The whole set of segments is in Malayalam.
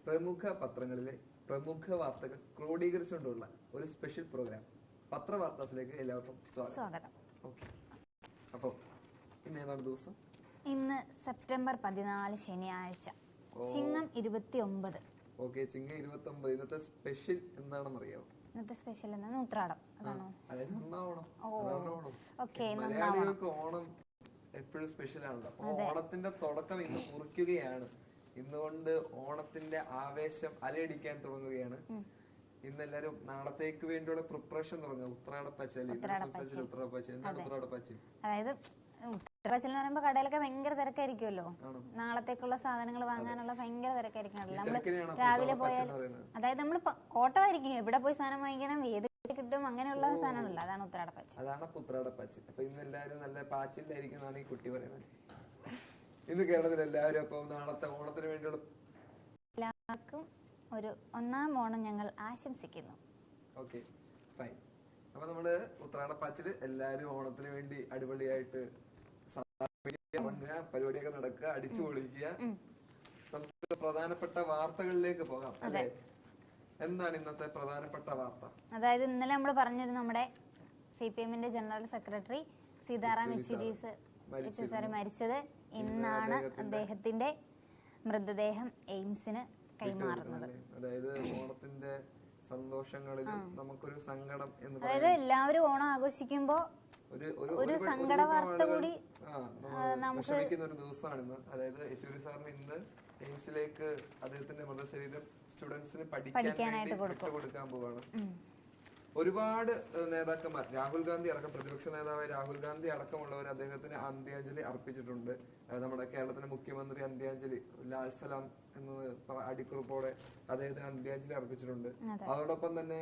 പ്രമുഖ പത്രങ്ങളിലെ പ്രമുഖ വാർത്തകൾ ക്രോഡീകരിച്ചുകൊണ്ടുള്ള ഒരു സ്പെഷ്യൽ പ്രോഗ്രാം പത്രവാർത്താസിലേക്ക് എല്ലാവർക്കും സ്വാഗതം. ഓക്കെ, അപ്പോൾ ഇന്ന് ഏതാണ് ദിവസം? ഇന്ന് സെപ്റ്റംബർ 14 ശനിയാഴ്ച, ചിങ്ങം 29. ഓക്കെ, ചിങ്ങം 29. ഇന്നത്തെ സ്പെഷ്യൽ എന്താണെന്ന് അറിയാമോ? ഇന്നത്തെ സ്പെഷ്യൽ എന്താണ്? ഉത്രാടം. അതാണോ? മലയാളികൾക്ക് ഓണം എപ്പോഴും സ്പെഷ്യൽ ആണല്ലോ. ഓണത്തിന്റെ തുടക്കം ഇന്ന് കുറിക്കുകയാണ്. ഇന്നുകൊണ്ട് ഓണത്തിന്റെ ആവേശം അലയടിക്കാൻ തുടങ്ങുകയാണ്. ഇന്ന് എല്ലാരും നാളത്തേക്ക് വേണ്ടിയുള്ള പ്രിപ്പറേഷൻ തുടങ്ങുക. ഉത്രാടപ്പാച്ചിൽ. എന്താണ് ഉത്രാടപ്പാച്ചിൽ? അതായത് ഉത്രാടപ്പാച്ചിൽ എന്ന് പറയുമ്പോ കടയിലൊക്കെ ഭയങ്കര തിരക്കായിരിക്കുമല്ലോ. നാളത്തേക്കുള്ള സാധനങ്ങൾ വാങ്ങാനുള്ള ഭയങ്കര തിരക്കായിരിക്കും. നമ്മള് രാവിലെ പോയാൽ, അതായത് നമ്മള് ഓട്ടമായിരിക്കും, എവിടെ പോയി സാധനം വാങ്ങിക്കണം, ഏത് കിട്ടും, അങ്ങനെയുള്ള സാധനമല്ല. അതാണ് ഉത്രാടപ്പാച്ചിൽ. അതാണ് ഉത്രാടപ്പാച്ചിൽ. അപ്പൊ ഇന്ന് എല്ലാരും നല്ല പാച്ചിലായിരിക്കും എന്നാണ് ഈ കുട്ടി പറയുന്നത്. ഇന്ന് കേരളത്തിൽ എല്ലാവരും അപ്പൊ നാളത്തെ ഓണത്തിന് വേണ്ടിയുള്ള എല്ലാവർക്കും ഒരു ഒന്നാം ഓണം ഞങ്ങൾ ആശംസിക്കുന്നു. Okay, fine. അപ്പൊ നമ്മള് ഉത്രാടപ്പാച്ചില് എല്ലാരും ഓണത്തിന് വേണ്ടി അടിപൊളിയായിട്ട് പരിപാടിയൊക്കെ നടക്കുക, അടിച്ചു പൊളിക്കുക. നമുക്ക് പ്രധാനപ്പെട്ട വാർത്തകളിലേക്ക് പോകാം അല്ലെ? എന്താണ് ഇന്നത്തെ പ്രധാനപ്പെട്ട വാർത്ത? അതായത് ഇന്നലെ നമ്മൾ പറഞ്ഞിരുന്നു, നമ്മുടെ CPM-ന്റെ general secretary Sitaram Yechury sir മരിച്ചത്. ഇന്നാണ് അദ്ദേഹത്തിന്റെ മൃതദേഹം എയിംസിന് കൈമാറുന്നത്. അതായത് ഓണത്തിന്റെ സന്തോഷങ്ങളിൽ നമുക്കൊരു സങ്കടം എന്ന് പറയുന്നത്, അതായത് എല്ലാവരും ഓണം ആഘോഷിക്കുമ്പോ ഒരു സങ്കട വാർത്ത കൂടി വിഷമിക്കുന്ന ഒരു ദിവസമാണിന്ന്. അതായത് യെച്ചൂരി സാറിന് ഇന്ന് എയിംസിലേക്ക് അദ്ദേഹത്തിന്റെ മൃതശരീരം സ്റ്റുഡൻസിന് പഠിക്കാനായിട്ട് കൊടുക്കാൻ പോവാണ്. ഒരുപാട് നേതാക്കന്മാർ, രാഹുൽ ഗാന്ധി അടക്കം, പ്രതിപക്ഷ നേതാവായ രാഹുൽ ഗാന്ധി അടക്കമുള്ളവർ അദ്ദേഹത്തിന് അന്ത്യാഞ്ജലി അർപ്പിച്ചിട്ടുണ്ട്. നമ്മുടെ കേരളത്തിലെ മുഖ്യമന്ത്രി അന്ത്യാഞ്ജലി ലാൽ സലാം എന്ന അടിക്കുറിപ്പോടെ അദ്ദേഹത്തിന് അന്ത്യാഞ്ജലി അർപ്പിച്ചിട്ടുണ്ട്. അതോടൊപ്പം തന്നെ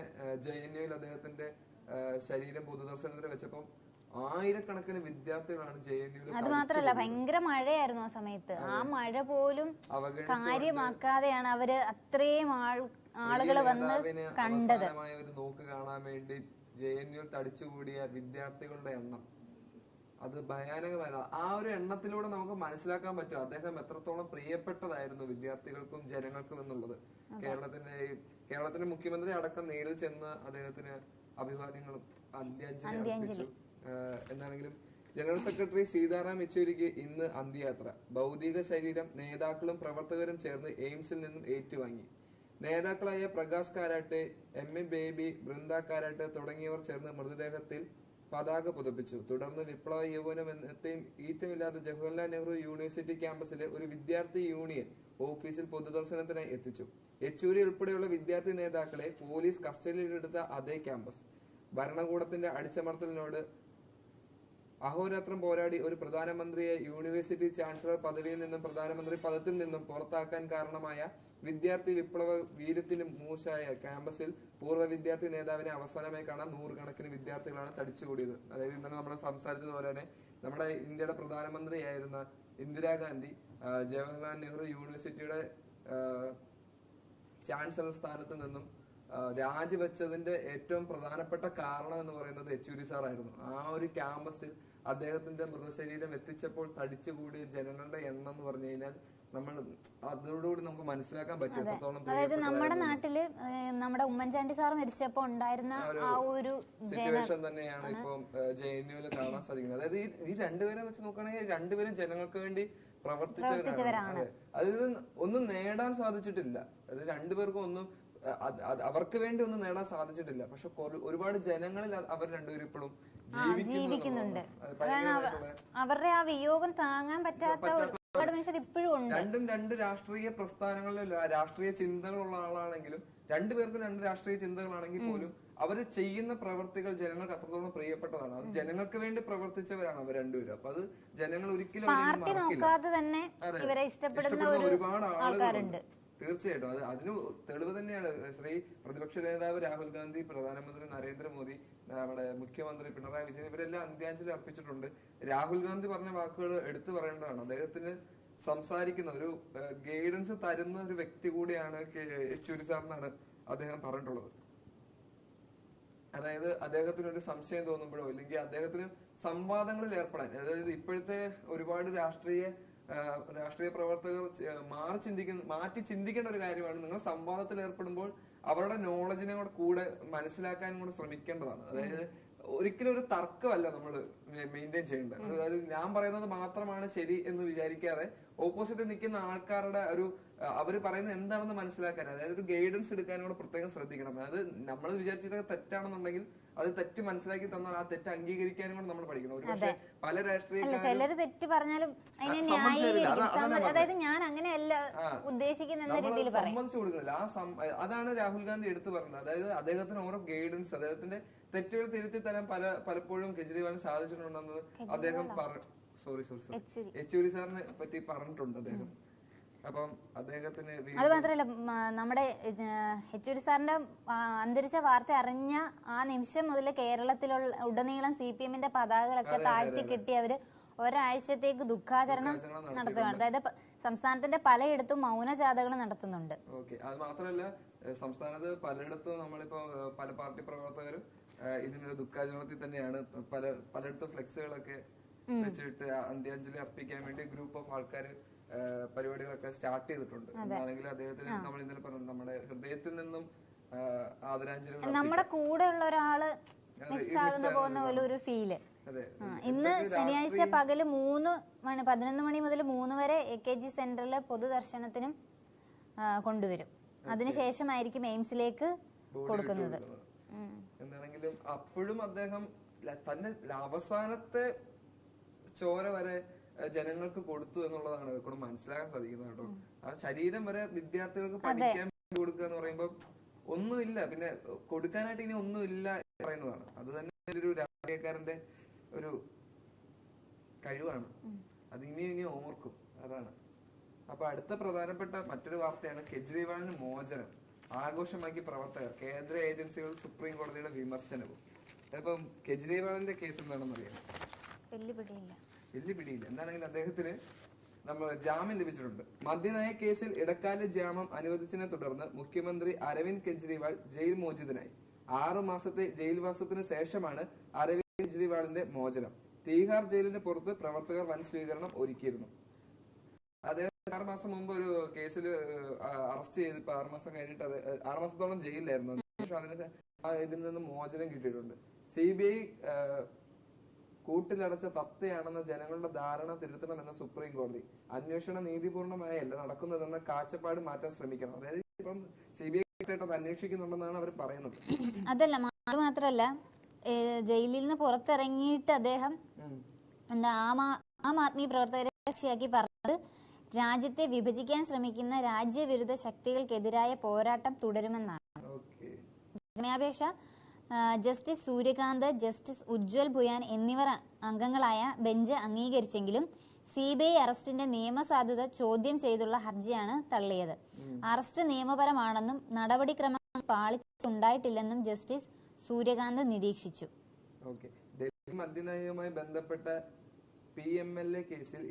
JNUവിൽ അദ്ദേഹത്തിന്റെ ശരീരം പൊതുദർശനത്തിന് വെച്ചപ്പോൾ ആയിരക്കണക്കിന് വിദ്യാർത്ഥികളാണ് JNUവിൽ. അത് മാത്രല്ല, ഭയങ്കര മഴയായിരുന്നു ആ സമയത്ത്. ആ മഴ പോലും കാര്യമാക്കാതെയാണ് അവര് അത്രയും ആളുകൾ വന്ന് കണ്ടത്. ഒരു നോക്ക് കാണാൻ വേണ്ടി JNUവിൽ തടിച്ചുകൂടിയ വിദ്യാർത്ഥികളുടെ എണ്ണം അത് ഭയാനകമായത്. ആ ഒരു എണ്ണത്തിലൂടെ നമുക്ക് മനസ്സിലാക്കാൻ പറ്റും അദ്ദേഹം എത്രത്തോളം പ്രിയപ്പെട്ടതായിരുന്നു വിദ്യാർത്ഥികൾക്കും ജനങ്ങൾക്കും എന്നുള്ളത്. കേരളത്തിന്റെ മുഖ്യമന്ത്രി അടക്കം നേരിൽ ചെന്ന് അദ്ദേഹത്തിന് അഭിവാദ്യങ്ങളും അന്ത്യാഞ്ജലി അർപ്പിച്ചു. എന്താണെങ്കിലും ജനറൽ സെക്രട്ടറി സീതാറാം യെച്ചൂരിക്ക് ഇന്ന് അന്ത്യയാത്ര. ഭൗതിക ശരീരം നേതാക്കളും പ്രവർത്തകരും ചേർന്ന് എയിംസിൽ നിന്നും ഏറ്റുവാങ്ങി. നേതാക്കളായ പ്രകാശ് കാരാട്ട്, MA ബേബി, ബൃന്ദ കാരാട്ട് തുടങ്ങിയവർ ചേർന്ന് മൃതദേഹത്തിൽ പതാക പുതപ്പിച്ചു. തുടർന്ന് വിപ്ലവ യൗവനം എന്നത്തെയും ഈറ്റമില്ലാത്ത ജവഹർലാൽ നെഹ്റു യൂണിവേഴ്സിറ്റി ക്യാമ്പസിലെ ഒരു വിദ്യാർത്ഥി യൂണിയൻ ഓഫീസിൽ പൊതുദർശനത്തിനായി എത്തിച്ചു. യെച്ചൂരി ഉൾപ്പെടെയുള്ള വിദ്യാർത്ഥി നേതാക്കളെ പോലീസ് കസ്റ്റഡിയിലെടുത്ത അതേ ക്യാമ്പസ്. ഭരണകൂടത്തിന്റെ അടിച്ചമർത്തലിനോട് അഹോരാത്രം പോരാടി ഒരു പ്രധാനമന്ത്രിയെ യൂണിവേഴ്സിറ്റി ചാൻസലർ പദവിയിൽ നിന്നും പ്രധാനമന്ത്രി പദത്തിൽ നിന്നും പുറത്താക്കാൻ കാരണമായ വിദ്യാർത്ഥി വിപ്ലവ വീരത്തിന് മൂശായ ക്യാമ്പസിൽ പൂർവ്വ വിദ്യാർത്ഥി നേതാവിനെ അവസാനമായി കാണാൻ നൂറുകണക്കിന് വിദ്യാർത്ഥികളാണ് തടിച്ചുകൂടിയത്. അതായത് ഇന്നലെ നമ്മൾ സംസാരിച്ചതുപോലെ തന്നെ നമ്മുടെ ഇന്ത്യയുടെ പ്രധാനമന്ത്രിയായിരുന്ന ഇന്ദിരാഗാന്ധി ജവഹർലാൽ നെഹ്റു യൂണിവേഴ്സിറ്റിയുടെ ചാൻസലർ സ്ഥാനത്ത് നിന്നും രാജിവെച്ചതിന്റെ ഏറ്റവും പ്രധാനപ്പെട്ട കാരണം എന്ന് പറയുന്നത് യെച്ചൂരി സാർ ആയിരുന്നു. ആ ഒരു ക്യാമ്പസിൽ അദ്ദേഹത്തിന്റെ മൃതശരീരം എത്തിച്ചപ്പോൾ തടിച്ചുകൂടിയ ജനങ്ങളുടെ എണ്ണം എന്ന് പറഞ്ഞു കഴിഞ്ഞാൽ നമ്മൾ അതോടുകൂടി നമുക്ക് മനസ്സിലാക്കാൻ പറ്റും എത്രത്തോളം. അതായത് നമ്മുടെ നാട്ടില് നമ്മുടെ ഉമ്മൻചാണ്ടി സാർ മരിച്ചപ്പോ ഉണ്ടായിരുന്ന ആ ഒരു സിറ്റുവേഷൻ തന്നെയാണ് ഇപ്പൊ JNUവിൽ കാണാൻ സാധിക്കുന്നത്. അതായത് ഈ രണ്ടുപേരെ വെച്ച് നോക്കുകയാണെങ്കിൽ രണ്ടുപേരും ജനങ്ങൾക്ക് വേണ്ടി പ്രവർത്തിച്ചവരാണ്. അതായത് ഒന്നും നേടാൻ സാധിച്ചിട്ടില്ല. അത് രണ്ടുപേർക്കും ഒന്നും അവർക്ക് വേണ്ടി ഒന്നും നേടാൻ സാധിച്ചിട്ടില്ല. പക്ഷെ ഒരുപാട് ജനങ്ങളിൽ അവർ രണ്ടുപേരും ഇപ്പോഴും ജീവിക്കുന്നുണ്ട്. അവരുടെ ആ വിയോഗം താങ്ങാൻ പറ്റാത്ത ഒരുപാട് മനുഷ്യർ ഇപ്പോഴും ഉണ്ട്. രണ്ടും രണ്ട് രാഷ്ട്രീയ പ്രസ്ഥാനങ്ങളിലും രാഷ്ട്രീയ ചിന്തകളുള്ള ആളാണെങ്കിലും രണ്ടുപേർക്കും രണ്ട് രാഷ്ട്രീയ ചിന്തകളാണെങ്കിൽ പോലും അവർ ചെയ്യുന്ന പ്രവർത്തികൾ ജനങ്ങൾക്ക് അത്രത്തോളം പ്രിയപ്പെട്ടതാണ്. അത് ജനങ്ങൾക്ക് വേണ്ടി പ്രവർത്തിച്ചവരാണ് അവർ രണ്ടുപേരും. അപ്പൊ അത് ജനങ്ങൾ ഒരിക്കലും ഇഷ്ടപ്പെടുന്ന ഒരുപാട് ആളുകളുണ്ട്. തീർച്ചയായിട്ടും അതിന് തെളിവ് തന്നെയാണ് ശ്രീ പ്രതിപക്ഷ നേതാവ് രാഹുൽ ഗാന്ധി, പ്രധാനമന്ത്രി നരേന്ദ്രമോദി, നമ്മുടെ മുഖ്യമന്ത്രി പിണറായി വിജയൻ, ഇവരെല്ലാം അന്ത്യാഞ്ജലി അർപ്പിച്ചിട്ടുണ്ട്. രാഹുൽ ഗാന്ധി പറഞ്ഞ വാക്കുകൾ എടുത്തു പറയേണ്ടതാണ്. അദ്ദേഹത്തിന് സംസാരിക്കുന്ന ഒരു ഗൈഡൻസ് തരുന്ന ഒരു വ്യക്തി കൂടിയാണ് യെച്ചൂരി സാർ എന്നാണ് അദ്ദേഹം പറഞ്ഞിട്ടുള്ളത്. അതായത് അദ്ദേഹത്തിന് ഒരു സംശയം തോന്നുമ്പോഴോ അല്ലെങ്കിൽ അദ്ദേഹത്തിന് സംവാദങ്ങളിൽ ഏർപ്പെടാൻ, അതായത് ഇപ്പോഴത്തെ ഒരുപാട് രാഷ്ട്രീയ രാഷ്ട്രീയ പ്രവർത്തകർ മാറ്റി ചിന്തിക്കേണ്ട ഒരു കാര്യമാണ്. നിങ്ങൾ സംവാദത്തിൽ ഏർപ്പെടുമ്പോൾ അവരുടെ നോളജിനെ കൂടെ മനസ്സിലാക്കാനും കൂടെ ശ്രമിക്കേണ്ടതാണ്. അതായത് ഒരിക്കലും ഒരു തർക്കമല്ല നമ്മൾ മെയിൻറ്റെയിൻ ചെയ്യേണ്ടത്. അതായത് ഞാൻ പറയുന്നത് മാത്രമാണ് ശരി എന്ന് വിചാരിക്കാതെ ഓപ്പോസിറ്റ് നിൽക്കുന്ന ആൾക്കാരുടെ അവര് പറയുന്നത് എന്താണെന്ന് മനസ്സിലാക്കാൻ, അതായത് ഒരു ഗൈഡൻസ് എടുക്കാനും കൂടെ പ്രത്യേകം ശ്രദ്ധിക്കണം. അതായത് നമ്മൾ വിചാരിച്ചത് തെറ്റാണെന്നുണ്ടെങ്കിൽ അത് തെറ്റ് മനസ്സിലാക്കി തന്നാൽ ആ തെറ്റ് അംഗീകരിക്കാനും കൂടെ നമ്മൾ പഠിക്കണം. ഒരു പക്ഷേ പല ചിലര് തെറ്റ് പറഞ്ഞാലും അതായത് ഞാൻ അങ്ങനെയല്ല ഉദ്ദേശിക്കുന്ന രീതിയിൽ സമ്മതിച്ചു കൊടുക്കുന്നില്ല. അതാണ് രാഹുൽ ഗാന്ധി എടുത്തു പറഞ്ഞത്. അതായത് അദ്ദേഹത്തിന് ഓരോ ഗൈഡൻസ്, അദ്ദേഹത്തിന്റെ തെറ്റുകൾ തിരുത്തി തരാൻ പലപ്പോഴും കെജ്രിവാളിന് സാധിച്ചിട്ടുണ്ടെന്ന് അദ്ദേഹം യെച്ചൂരി സാറിനെ പറ്റി പറഞ്ഞിട്ടുണ്ട് അദ്ദേഹം. അപ്പം അദ്ദേഹത്തിന് അത് മാത്രല്ല, നമ്മുടെ യെച്ചൂരി സാറിന്റെ അന്തരിച്ച വാർത്ത അറിഞ്ഞ ആ നിമിഷം മുതൽ കേരളത്തിലുള്ള ഉടനീളം CPM-ന്റെ പതാകകളൊക്കെ താഴ്ത്തി കെട്ടി അവര് ഒരാഴ്ചത്തേക്ക് ദുഃഖാചരണം നടത്തുകയാണ്. അതായത് സംസ്ഥാനത്തിന്റെ പലയിടത്തും മൗനജാഥകൾ നടത്തുന്നുണ്ട്. അത് മാത്രമല്ല, സംസ്ഥാനത്ത് പലയിടത്തും നമ്മളിപ്പോ പല പാർട്ടി പ്രവർത്തകരും ഇതിനൊരു ദുഃഖാചരണത്തിൽ തന്നെയാണ്. പലയിടത്തും ഫ്ലെക്സുകളൊക്കെ വെച്ചിട്ട് അന്ത്യാഞ്ജലി അർപ്പിക്കാൻ വേണ്ടി ഗ്രൂപ്പ് ഓഫ് ആൾക്കാർ പരിപാടികളൊക്കെ സ്റ്റാർട്ട് ചെയ്തിട്ടുണ്ട്. എന്നാണെങ്കിൽ അദ്ദേഹത്തിന് നമ്മൾ ഇന്നലെ പറഞ്ഞു, നമ്മുടെ ഹൃദയത്തിൽ നിന്നും ആദരാഞ്ജലികൾ, നമ്മുടെ കൂടെ ഉള്ള ഒരാള് പോകുന്ന പോലെ ഒരു ഫീല്. ഇന്ന് ശനിയാഴ്ച പകല് 11 മണി മുതൽ 3 വരെ AKG സെന്ററിലെ പൊതുദർശനത്തിനും കൊണ്ടുവരും. അതിനുശേഷമായിരിക്കും എയിംസിലേക്ക് കൊടുക്കുന്നത്. എന്താണെങ്കിലും അപ്പോഴും അദ്ദേഹം തന്നെ അവസാനത്തെ ചോര വരെ ജനങ്ങൾക്ക് കൊടുത്തു എന്നുള്ളതാണ് ഇതൊക്കെ മനസ്സിലാക്കാൻ സാധിക്കുന്നത് കേട്ടോ. ആ ശരീരം വരെ വിദ്യാർത്ഥികൾക്ക് പഠിക്കാൻ കൊടുക്കുക എന്ന് പറയുമ്പോൾ ഒന്നുമില്ല, പിന്നെ കൊടുക്കാനായിട്ട് ഇനി ഒന്നുമില്ല എന്ന് പറയുന്നതാണ്. അത് തന്നെ ഒരു രാഷ്ട്രീയക്കാരന്റെ ഒരു കഴിവാണ്. അത് ഇനി ഓർക്കും, അതാണ്. അപ്പൊ അടുത്ത പ്രധാനപ്പെട്ട മറ്റൊരു വാർത്തയാണ് കെജ്രിവാളിന് മോചനം ആഘോഷമാക്കി പ്രവർത്തകർ, കേന്ദ്ര ഏജൻസികൾ സുപ്രീം കോടതിയുടെ വിമർശനവും. അപ്പം കെജ്രിവാളിന്റെ കേസ് എന്താണെന്ന് അറിയാം? വലിയ പിടിയില്ല. എന്താണെങ്കിലും അദ്ദേഹത്തിന് ജാമ്യം ലഭിച്ചിട്ടുണ്ട്. മദ്യനയ കേസിൽ ഇടക്കാല ജാമ്യം അനുവദിച്ചതിനെ തുടർന്ന് മുഖ്യമന്ത്രി അരവിന്ദ് കെജ്രിവാൾ ജയിൽ മോചിതനായി. 6 മാസത്തെ ജയിൽവാസത്തിന് ശേഷമാണ് അരവിന്ദ് കെജ്രിവാളിന്റെ മോചനം. തീഹാർ ജയിലിന് പുറത്ത് പ്രവർത്തകർ വൻ സ്വീകരണം ഒരുക്കിയിരുന്നു. അദ്ദേഹം 6 മാസം മുമ്പ് ഒരു കേസിൽ അറസ്റ്റ് ചെയ്ത് 6 മാസം കഴിഞ്ഞിട്ട് 6 മാസത്തോളം ജയിലിലായിരുന്നു. അതിന് ഇതിൽ നിന്ന് മോചനം കിട്ടിയിട്ടുണ്ട്. CBI കൂട്ടിലടച്ച തത്തയാണെന്ന ജനങ്ങളുടെ ധാരണ തിരുത്തണമെന്ന സുപ്രീം കോടതി. അന്വേഷണം നീതിപൂർണമായല്ല നടക്കുന്നതെന്ന കാഴ്ചപ്പാട് മാറ്റാൻ ശ്രമിക്കണം. അതായത് ഇപ്പം CBI അത് അന്വേഷിക്കുന്നുണ്ടെന്നാണ് അവർ പറയുന്നത്. അതല്ല, മാത്രമല്ല ജയിലിൽ നിന്ന് പുറത്തിറങ്ങിയിട്ട് അദ്ദേഹം ആം ആദ്മി പ്രവർത്തകരെ സാക്ഷിയാക്കി പറഞ്ഞത് രാജ്യത്തെ വിഭജിക്കാൻ ശ്രമിക്കുന്ന രാജ്യവിരുദ്ധ ശക്തികൾക്കെതിരായ പോരാട്ടം തുടരുമെന്നാണ്. ജാമ്യാപേക്ഷ ജസ്റ്റിസ് സൂര്യകാന്ത്, ജസ്റ്റിസ് ഉജ്വൽ ഭുയാൻ എന്നിവർ അംഗങ്ങളായ ബെഞ്ച് അംഗീകരിച്ചെങ്കിലും CBI അറസ്റ്റിന്റെ നിയമസാധുത ചോദ്യം ചെയ്തുള്ള ഹർജിയാണ് തള്ളിയത്. അറസ്റ്റ് നിയമപരമാണെന്നും നടപടിക്രമങ്ങൾ പാളിച്ചുണ്ടായിട്ടില്ലെന്നും ജസ്റ്റിസ് സൂര്യകാന്ത് നിരീക്ഷിച്ചു. ഡൽഹി മദ്യനയവുമായി ബന്ധപ്പെട്ട PMLA കേസിൽ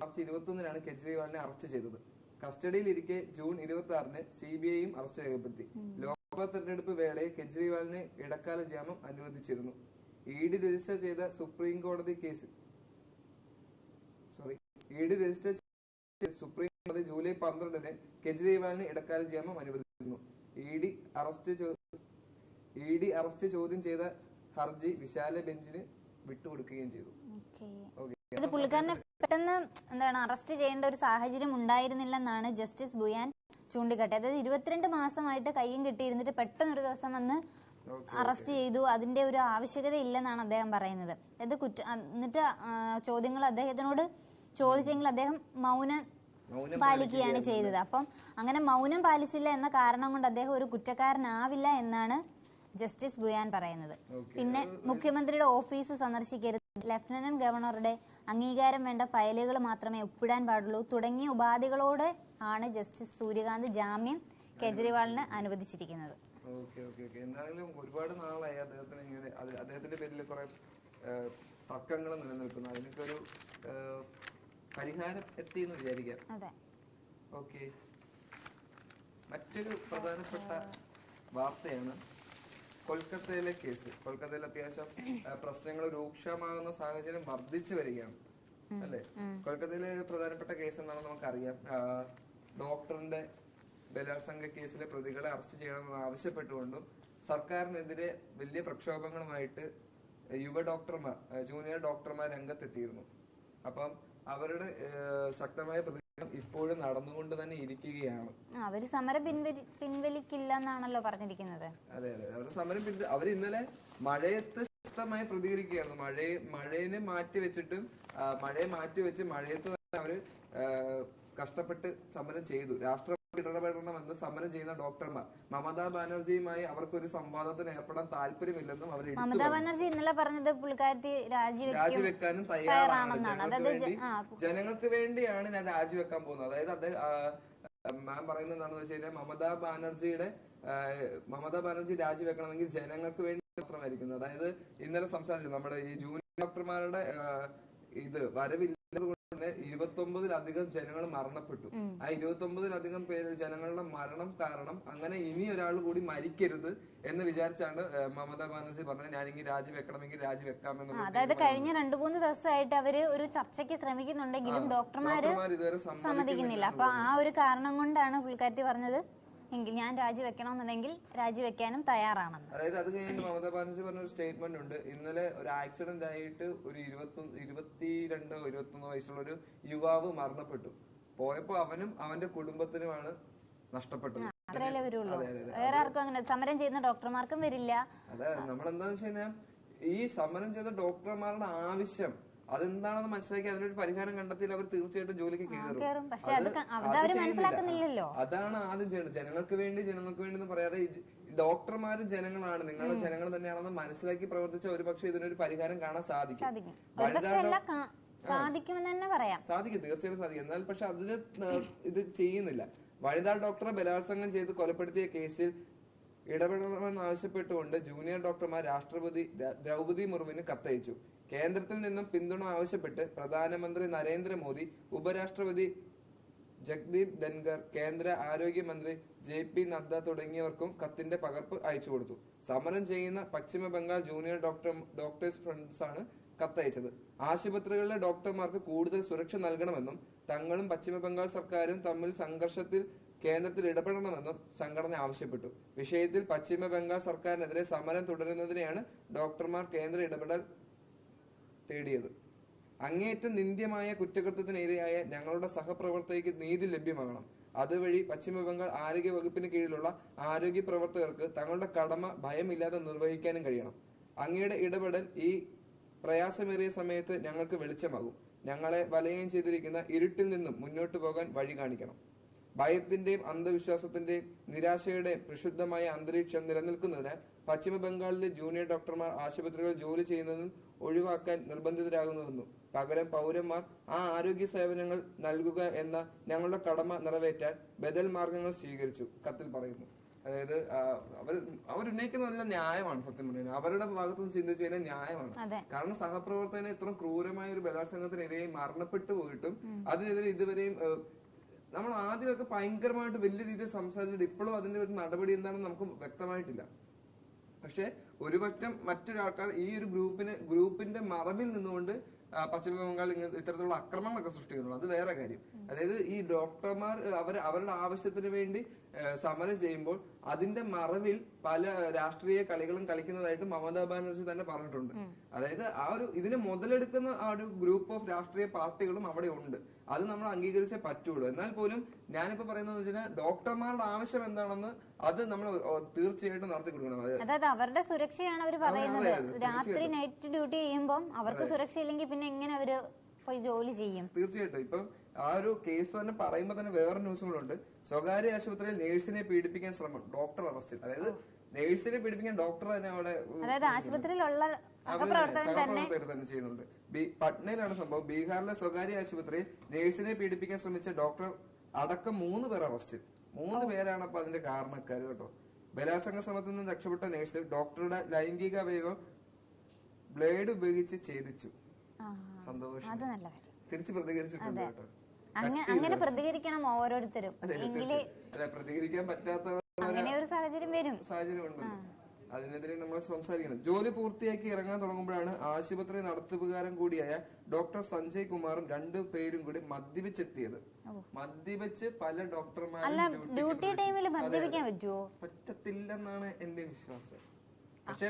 മാർച്ച് 21-നാണ് കെജ്രിവാളിനെ അറസ്റ്റ് ചെയ്തത്. കസ്റ്റഡിയിലിരിക്കെ ജൂൺ 26-ന് CBIയും അറസ്റ്റ് രേഖപ്പെടുത്തി. ലോക്സഭാ തെരഞ്ഞെടുപ്പ് വേളയിൽ കെജ്രിവാളിന് ഇടക്കാല ജാമ്യം അനുവദിച്ചിരുന്നു. ED രജിസ്റ്റർ ചെയ്ത സുപ്രീം കോടതി ജൂലൈ 12-ന് കെജ്രിവാളിന് ഇടക്കാല ജാമ്യം അനുവദിച്ചിരുന്നു. ED അറസ്റ്റ് ചോദ്യം ചെയ്ത ഹർജി വിശാല ബെഞ്ചിന് വിട്ടുകൊടുക്കുകയും ചെയ്തു. പുള്ളിക്കാരനെ പെട്ടെന്ന് അറസ്റ്റ് ചെയ്യേണ്ട ഒരു സാഹചര്യം ഉണ്ടായിരുന്നില്ലെന്നാണ് ജസ്റ്റിസ് ഭുയാൻ ചൂണ്ടിക്കാട്ടിയത്. അതായത് 22 മാസമായിട്ട് കയ്യും കെട്ടിയിരുന്നിട്ട് പെട്ടെന്ന് ഒരു ദിവസം വന്ന് അറസ്റ്റ് ചെയ്തു. അതിന്റെ ഒരു ആവശ്യകത ഇല്ലെന്നാണ് അദ്ദേഹം പറയുന്നത്. അതായത് എന്നിട്ട് ചോദ്യങ്ങൾ അദ്ദേഹത്തിനോട് ചോദിച്ചെങ്കിൽ അദ്ദേഹം മൗനം പാലിക്കുകയാണ് ചെയ്തത്. അപ്പം അങ്ങനെ മൗനം പാലിച്ചില്ല എന്ന കാരണം കൊണ്ട് അദ്ദേഹം ഒരു കുറ്റക്കാരനാവില്ല എന്നാണ് ജസ്റ്റിസ് ഭുയാൻ പറയുന്നത്. പിന്നെ മുഖ്യമന്ത്രിയുടെ ഓഫീസ് സന്ദർശിക്കരുത്, ലഫ്റ്റനന്റ് ഗവർണറുടെ അംഗീകാരം വേണ്ട ഫയലുകൾ മാത്രമേ ഒപ്പിടാൻ പാടുള്ളൂ തുടങ്ങിയ ഉപാധികളോടെ ആണ് ജസ്റ്റിസ് സൂര്യകാന്ത് ജാമ്യം കെജ്രിവാളിന് അനുവദിച്ചിരിക്കുന്നത്. എന്തായാലും ഒരുപാട് നാളായി അദ്ദേഹത്തിന്റെ പേരിൽ കുറെ തർക്കങ്ങൾ നിലനിൽക്കുന്നു. അതിനൊക്കെ ഒരു പരിഹാരം എത്തി എന്ന് വിചാരിക്കാം. ഓക്കെ, മറ്റൊരു പ്രധാനപ്പെട്ട വാർത്തയാണ് കൊൽക്കത്തയിലെ കേസ്. കൊൽക്കത്തയിൽ അത്യാവശ്യം പ്രശ്നങ്ങൾ രൂക്ഷമാകുന്ന സാഹചര്യം വർദ്ധിച്ചു വരികയാണ്. അല്ലെ? കൊൽക്കത്തയിലെ പ്രധാനപ്പെട്ട കേസ് എന്താണെന്ന് നമുക്കറിയാം. ഡോക്ടറിന്റെ ബലാത്സംഗ കേസിലെ പ്രതികളെ അറസ്റ്റ് ചെയ്യണമെന്ന് ആവശ്യപ്പെട്ടുകൊണ്ടും സർക്കാരിനെതിരെ വലിയ പ്രക്ഷോഭങ്ങളുമായിട്ട് യുവ ഡോക്ടർമാർ, ജൂനിയർ ഡോക്ടർമാർ രംഗത്തെത്തിയിരുന്നു. അപ്പം അവരുടെ ശക്തമായ പ്രതികരണം ഇപ്പോഴും നടന്നുകൊണ്ട് തന്നെ ഇരിക്കുകയാണ്. അവര് സമരം പിൻവലിക്കില്ല എന്നാണല്ലോ പറഞ്ഞിരിക്കുന്നത്. അതെ അതെ, അവരുടെ സമരം അവർ ഇന്നലെ മഴയത്ത് ശക്തമായി പ്രതികരിക്കുകയായിരുന്നു. മഴയെ മാറ്റിവെച്ച് മഴയത്ത് തന്നെ അവര് കഷ്ടപ്പെട്ട് സമരം ചെയ്തു. രാഷ്ട്രപതി ഇടപെടണമെന്ന് സമരം ചെയ്യുന്ന ഡോക്ടർമാർ മമതാ ബാനർജിയുമായി അവർക്കൊരു സംവാദത്തിന് ഏർപ്പെടാൻ താല്പര്യമില്ലെന്നും അവർ മമതാ ബാനർജി ഇന്നലെ പറഞ്ഞത് പുള്ളിക്കാരത്തി രാജിവെക്കാനും തയ്യാറാണ്. ജനങ്ങൾക്ക് വേണ്ടിയാണ് ഞാൻ രാജിവെക്കാൻ പോകുന്നത്. അതായത് മാം പറയുന്നത് എന്താണെന്ന് വെച്ച് കഴിഞ്ഞാൽ മമതാ ബാനർജി രാജിവെക്കണമെങ്കിൽ ജനങ്ങൾക്ക് വേണ്ടി മാത്രമായിരിക്കും. അതായത് ഇന്നലെ സംസാരിച്ചു നമ്മുടെ ഈ ജൂനിയർ ഡോക്ടർമാരുടെ വരവില്ലാതെ 29-ലധികം ജനങ്ങൾ മരണപ്പെട്ടു. ആ 29-ലധികം പേര് ജനങ്ങളുടെ മരണം കാരണം അങ്ങനെ ഇനി ഒരാൾ കൂടി മരിക്കരുത് എന്ന് വിചാരിച്ചാണ് മമതാ ബാനർജി പറഞ്ഞത് ഞാനിങ്ങനെ രാജിവെക്കണമെങ്കിൽ രാജിവെക്കാമെന്ന്. അതായത് കഴിഞ്ഞ 2-3 ദിവസമായിട്ട് അവര് ഒരു ചർച്ചയ്ക്ക് ശ്രമിക്കുന്നുണ്ടെങ്കിലും ഡോക്ടർമാര് ഇതുവരെ സമ്മതിക്കുന്നില്ല. അപ്പൊ ആ ഒരു കാരണം കൊണ്ടാണ് പുള്ളിക്കാരത്തി പറഞ്ഞത് എങ്കിൽ ഞാൻ രാജിവെക്കണമെന്നുണ്ടെങ്കിൽ രാജിവെക്കാനും തയ്യാറാണെന്ന്. അതായത് അത് കഴിഞ്ഞിട്ട് മമതാ ബാനർജി പറഞ്ഞ ഒരു സ്റ്റേറ്റ്മെന്റ് ഉണ്ട്. ഇന്നലെ ഒരു ആക്സിഡന്റ് ആയിട്ട് ഒരു 22-21 വയസ്സുള്ള ഒരു യുവാവ് മരണപ്പെട്ടു. പോയപ്പോ അവനും അവന്റെ കുടുംബത്തിനുമാണ് നഷ്ടപ്പെട്ടത്. അത്രയല്ലേ വരുള്ളൂ, വേറെ ആർക്കും അങ്ങനെ. സമരം ചെയ്യുന്ന ഡോക്ടർമാർക്കും വരില്ല. അതെ, നമ്മളെന്താന്ന് വെച്ച് കഴിഞ്ഞാൽ ഈ സമരം ചെയ്ത ഡോക്ടർമാരുടെ ആവശ്യം അതെന്താണെന്ന് മനസ്സിലാക്കി അതിനൊരു പരിഹാരം കണ്ടെത്തിയാൽ അവർ തീർച്ചയായിട്ടും ജോലിക്ക് കയറും. അതാണ് ആദ്യം ചെയ്യേണ്ടത്. ജനങ്ങൾക്ക് വേണ്ടി എന്ന് പറയാതെ ഡോക്ടർമാരും ജനങ്ങളാണ്, നിങ്ങളുടെ ജനങ്ങൾ തന്നെയാണെന്ന് മനസ്സിലാക്കി പ്രവർത്തിച്ച ഒരു പക്ഷേ ഇതിനൊരു പരിഹാരം കാണാൻ സാധിക്കും. സാധിക്കും, തീർച്ചയായിട്ടും സാധിക്കും. എന്നാൽ പക്ഷെ അതിന് ഇത് ചെയ്യുന്നില്ല. വനിതാ ഡോക്ടറെ ബലാത്സംഗം ചെയ്ത് കൊലപ്പെടുത്തിയ കേസിൽ ഇടപെടണമെന്നാവശ്യപ്പെട്ടുകൊണ്ട് ജൂനിയർ ഡോക്ടർമാർ രാഷ്ട്രപതി ദ്രൗപദി മുർമുവിന് കത്തയച്ചു. കേന്ദ്രത്തിൽ നിന്നും പിന്തുണ ആവശ്യപ്പെട്ട് പ്രധാനമന്ത്രി നരേന്ദ്രമോദി, ഉപരാഷ്ട്രപതി ജഗ്ദീപ് ധൻഖർ, കേന്ദ്ര ആരോഗ്യമന്ത്രി JP നദ്ദ തുടങ്ങിയവർക്കും കത്തിന്റെ പകർപ്പ് അയച്ചു കൊടുത്തു. സമരം ചെയ്യുന്ന പശ്ചിമ ബംഗാൾ ജൂനിയർ ഡോക്ടേഴ്സ് ഫ്രണ്ട്സാണ് കത്തയച്ചത്. ആശുപത്രികളിലെ ഡോക്ടർമാർക്ക് കൂടുതൽ സുരക്ഷ നൽകണമെന്നും തങ്ങളും പശ്ചിമ ബംഗാൾ സർക്കാരും തമ്മിൽ സംഘർഷത്തിൽ കേന്ദ്രത്തിൽ ഇടപെടണമെന്നും സംഘടന ആവശ്യപ്പെട്ടു. വിഷയത്തിൽ പശ്ചിമ ബംഗാൾ സർക്കാരിനെതിരെ സമരം തുടരുന്നതിനെയാണ് ഡോക്ടർമാർ കേന്ദ്ര ഇടപെടൽ തേടിയത്. അങ്ങേയറ്റം നിന്ദ്യമായ കുറ്റകൃത്യത്തിനിരയായ ഞങ്ങളുടെ സഹപ്രവർത്തകർക്ക് നീതി ലഭ്യമാകണം. അതുവഴി പശ്ചിമ ബംഗാൾ ആരോഗ്യ വകുപ്പിന് കീഴിലുള്ള ആരോഗ്യ പ്രവർത്തകർക്ക് തങ്ങളുടെ കടമ ഭയമില്ലാതെ നിർവഹിക്കാനും കഴിയണം. അങ്ങയുടെ ഇടപെടൽ ഈ പ്രയാസമേറിയ സമയത്ത് ഞങ്ങൾക്ക് വെളിച്ചമാകും. ഞങ്ങളെ വലയം ചെയ്തിരിക്കുന്ന ഇരുട്ടിൽ നിന്നും മുന്നോട്ടു പോകാൻ വഴി കാണിക്കണം. ഭയത്തിന്റെയും അന്ധവിശ്വാസത്തിന്റെയും നിരാശയുടെയും പ്രക്ഷുബ്ധമായ അന്തരീക്ഷം നിലനിൽക്കുന്നതിനാൽ പശ്ചിമ ബംഗാളിലെ ജൂനിയർ ഡോക്ടർമാർ ആശുപത്രികളിൽ ജോലി ചെയ്യുന്നതും ഒഴിവാക്കാൻ നിർബന്ധിതരാകുന്നുവെന്നും പകരം പൗരന്മാർ ആ ആരോഗ്യ സേവനങ്ങൾ നൽകുക എന്ന ഞങ്ങളുടെ കടമ നിറവേറ്റാൻ ബദൽ മാർഗങ്ങൾ സ്വീകരിച്ചു കത്തിൽ പറയുന്നു. അതായത് അവരുന്നയിക്കുന്ന നല്ല ന്യായമാണ്. സത്യം പറയുന്നത് അവരുടെ ഭാഗത്തുനിന്ന് ചിന്തിച്ചു കഴിഞ്ഞാൽ ന്യായമാണ്. കാരണം സഹപ്രവർത്തകനെ ഇത്ര ക്രൂരമായ ഒരു ബലാത്സംഗത്തിനിരയായി മരണപ്പെട്ടു പോയിട്ടും അതിനെതിരെ ഇതുവരെയും നമ്മൾ ആദ്യമൊക്കെ ഭയങ്കരമായിട്ട് വലിയ രീതിയിൽ സംസാരിച്ചിട്ട് ഇപ്പോഴും അതിന്റെ ഒരു നടപടി എന്താണെന്ന് നമുക്ക് വ്യക്തമായിട്ടില്ല. പക്ഷെ ഒരുപറ്റം മറ്റൊരാൾക്കാർ ഈ ഒരു ഗ്രൂപ്പിന്റെ മറവിൽ നിന്നുകൊണ്ട് പശ്ചിമ ബംഗാൾ ഇത്തരത്തിലുള്ള അക്രമങ്ങളൊക്കെ സൃഷ്ടിക്കുന്നു. അത് വേറെ കാര്യം. അതായത് ഈ ഡോക്ടർമാർ അവരുടെ ആവശ്യത്തിന് വേണ്ടി സമരം ചെയ്യുമ്പോൾ അതിന്റെ മറവിൽ പല രാഷ്ട്രീയ കളികളും കളിക്കുന്നതായിട്ട് മമതാ ബാനർജി തന്നെ പറഞ്ഞിട്ടുണ്ട്. അതായത് ഇതിനെ മുതലെടുക്കുന്ന ആ ഒരു ഗ്രൂപ്പ് ഓഫ് രാഷ്ട്രീയ പാർട്ടികളും അവിടെ ഉണ്ട്. അത് നമ്മൾ അംഗീകരിച്ചേ പറ്റുള്ളൂ. എന്നാൽ പോലും ഞാനിപ്പോ പറയുന്നത് വെച്ചാൽ ഡോക്ടർമാരുടെ ആവശ്യം എന്താണെന്ന് അത് നമ്മൾ തീർച്ചയായിട്ടും നടത്തി കൊടുക്കണം. അതായത് അവരുടെ സുരക്ഷയാണ് അവർ പറയുന്നത്. രാത്രി നൈറ്റ് ഡ്യൂട്ടി ചെയ്യുമ്പോൾ അവർക്ക് സുരക്ഷ ഇല്ലെങ്കിൽ പിന്നെ എങ്ങനെ അവര് പോയി ജോലി ചെയ്യും? തീർച്ചയായിട്ടും. ഇപ്പം ആ ഒരു കേസ് തന്നെ പറയുമ്പോൾ തന്നെ വേറെ ന്യൂസുകളുണ്ട്. സ്വകാര്യ ആശുപത്രിയിൽ നേഴ്സിനെ പീഡിപ്പിക്കാൻ ശ്രമം, ഡോക്ടർ അറസ്റ്റിൽ. അതായത് നേഴ്സിനെ പീഡിപ്പിക്കാൻ ഡോക്ടർ തന്നെ അവിടെ ആശുപത്രിയിലുള്ള സഹപ്രവർത്തകർ തന്നെ ചെയ്യുന്നുണ്ട്. പട്നയിലാണ് സംഭവം. ബീഹാറിലെ സ്വകാര്യ ആശുപത്രിയിൽ നേഴ്സിനെ പീഡിപ്പിക്കാൻ ശ്രമിച്ച ഡോക്ടർ അടക്കം 3 പേർ അറസ്റ്റിൽ. 3 പേരാണ് അപ്പൊ അതിന്റെ കാരണക്കാർ കേട്ടോ. ബലാത്സംഗ ശ്രമത്തിൽ നിന്ന് രക്ഷപ്പെട്ട നേഴ്സ് ഡോക്ടറുടെ ലൈംഗിക അവയവം ബ്ലേഡ് ഉപയോഗിച്ച് ഛേദിച്ചു. സന്തോഷം, തിരിച്ച് പ്രതികരിച്ചിട്ടുണ്ട് കേട്ടോ. അങ്ങനെ പ്രതികരിക്കണം ഓരോരുത്തരും. പ്രതികരിക്കാൻ പറ്റാത്ത സാഹചര്യം ഉണ്ടല്ലോ. അതിനെതിരെ നമ്മൾ സംസാരിക്കണം. ജോലി പൂർത്തിയാക്കി ഇറങ്ങാൻ തുടങ്ങുമ്പോഴാണ് ആശുപത്രി നടത്തിപ്പുകാരൻ കൂടിയായ ഡോക്ടർ സഞ്ജയ് കുമാറും 2 പേരും കൂടി മദ്യപിച്ചെത്തിയത്. മദ്യപിച്ച് പല ഡോക്ടർമാരും ഡ്യൂട്ടി ടൈമിൽ മദ്യപിക്കാൻ പറ്റുമോ? പറ്റത്തില്ലെന്നാണ് എന്റെ വിശ്വാസം. പക്ഷെ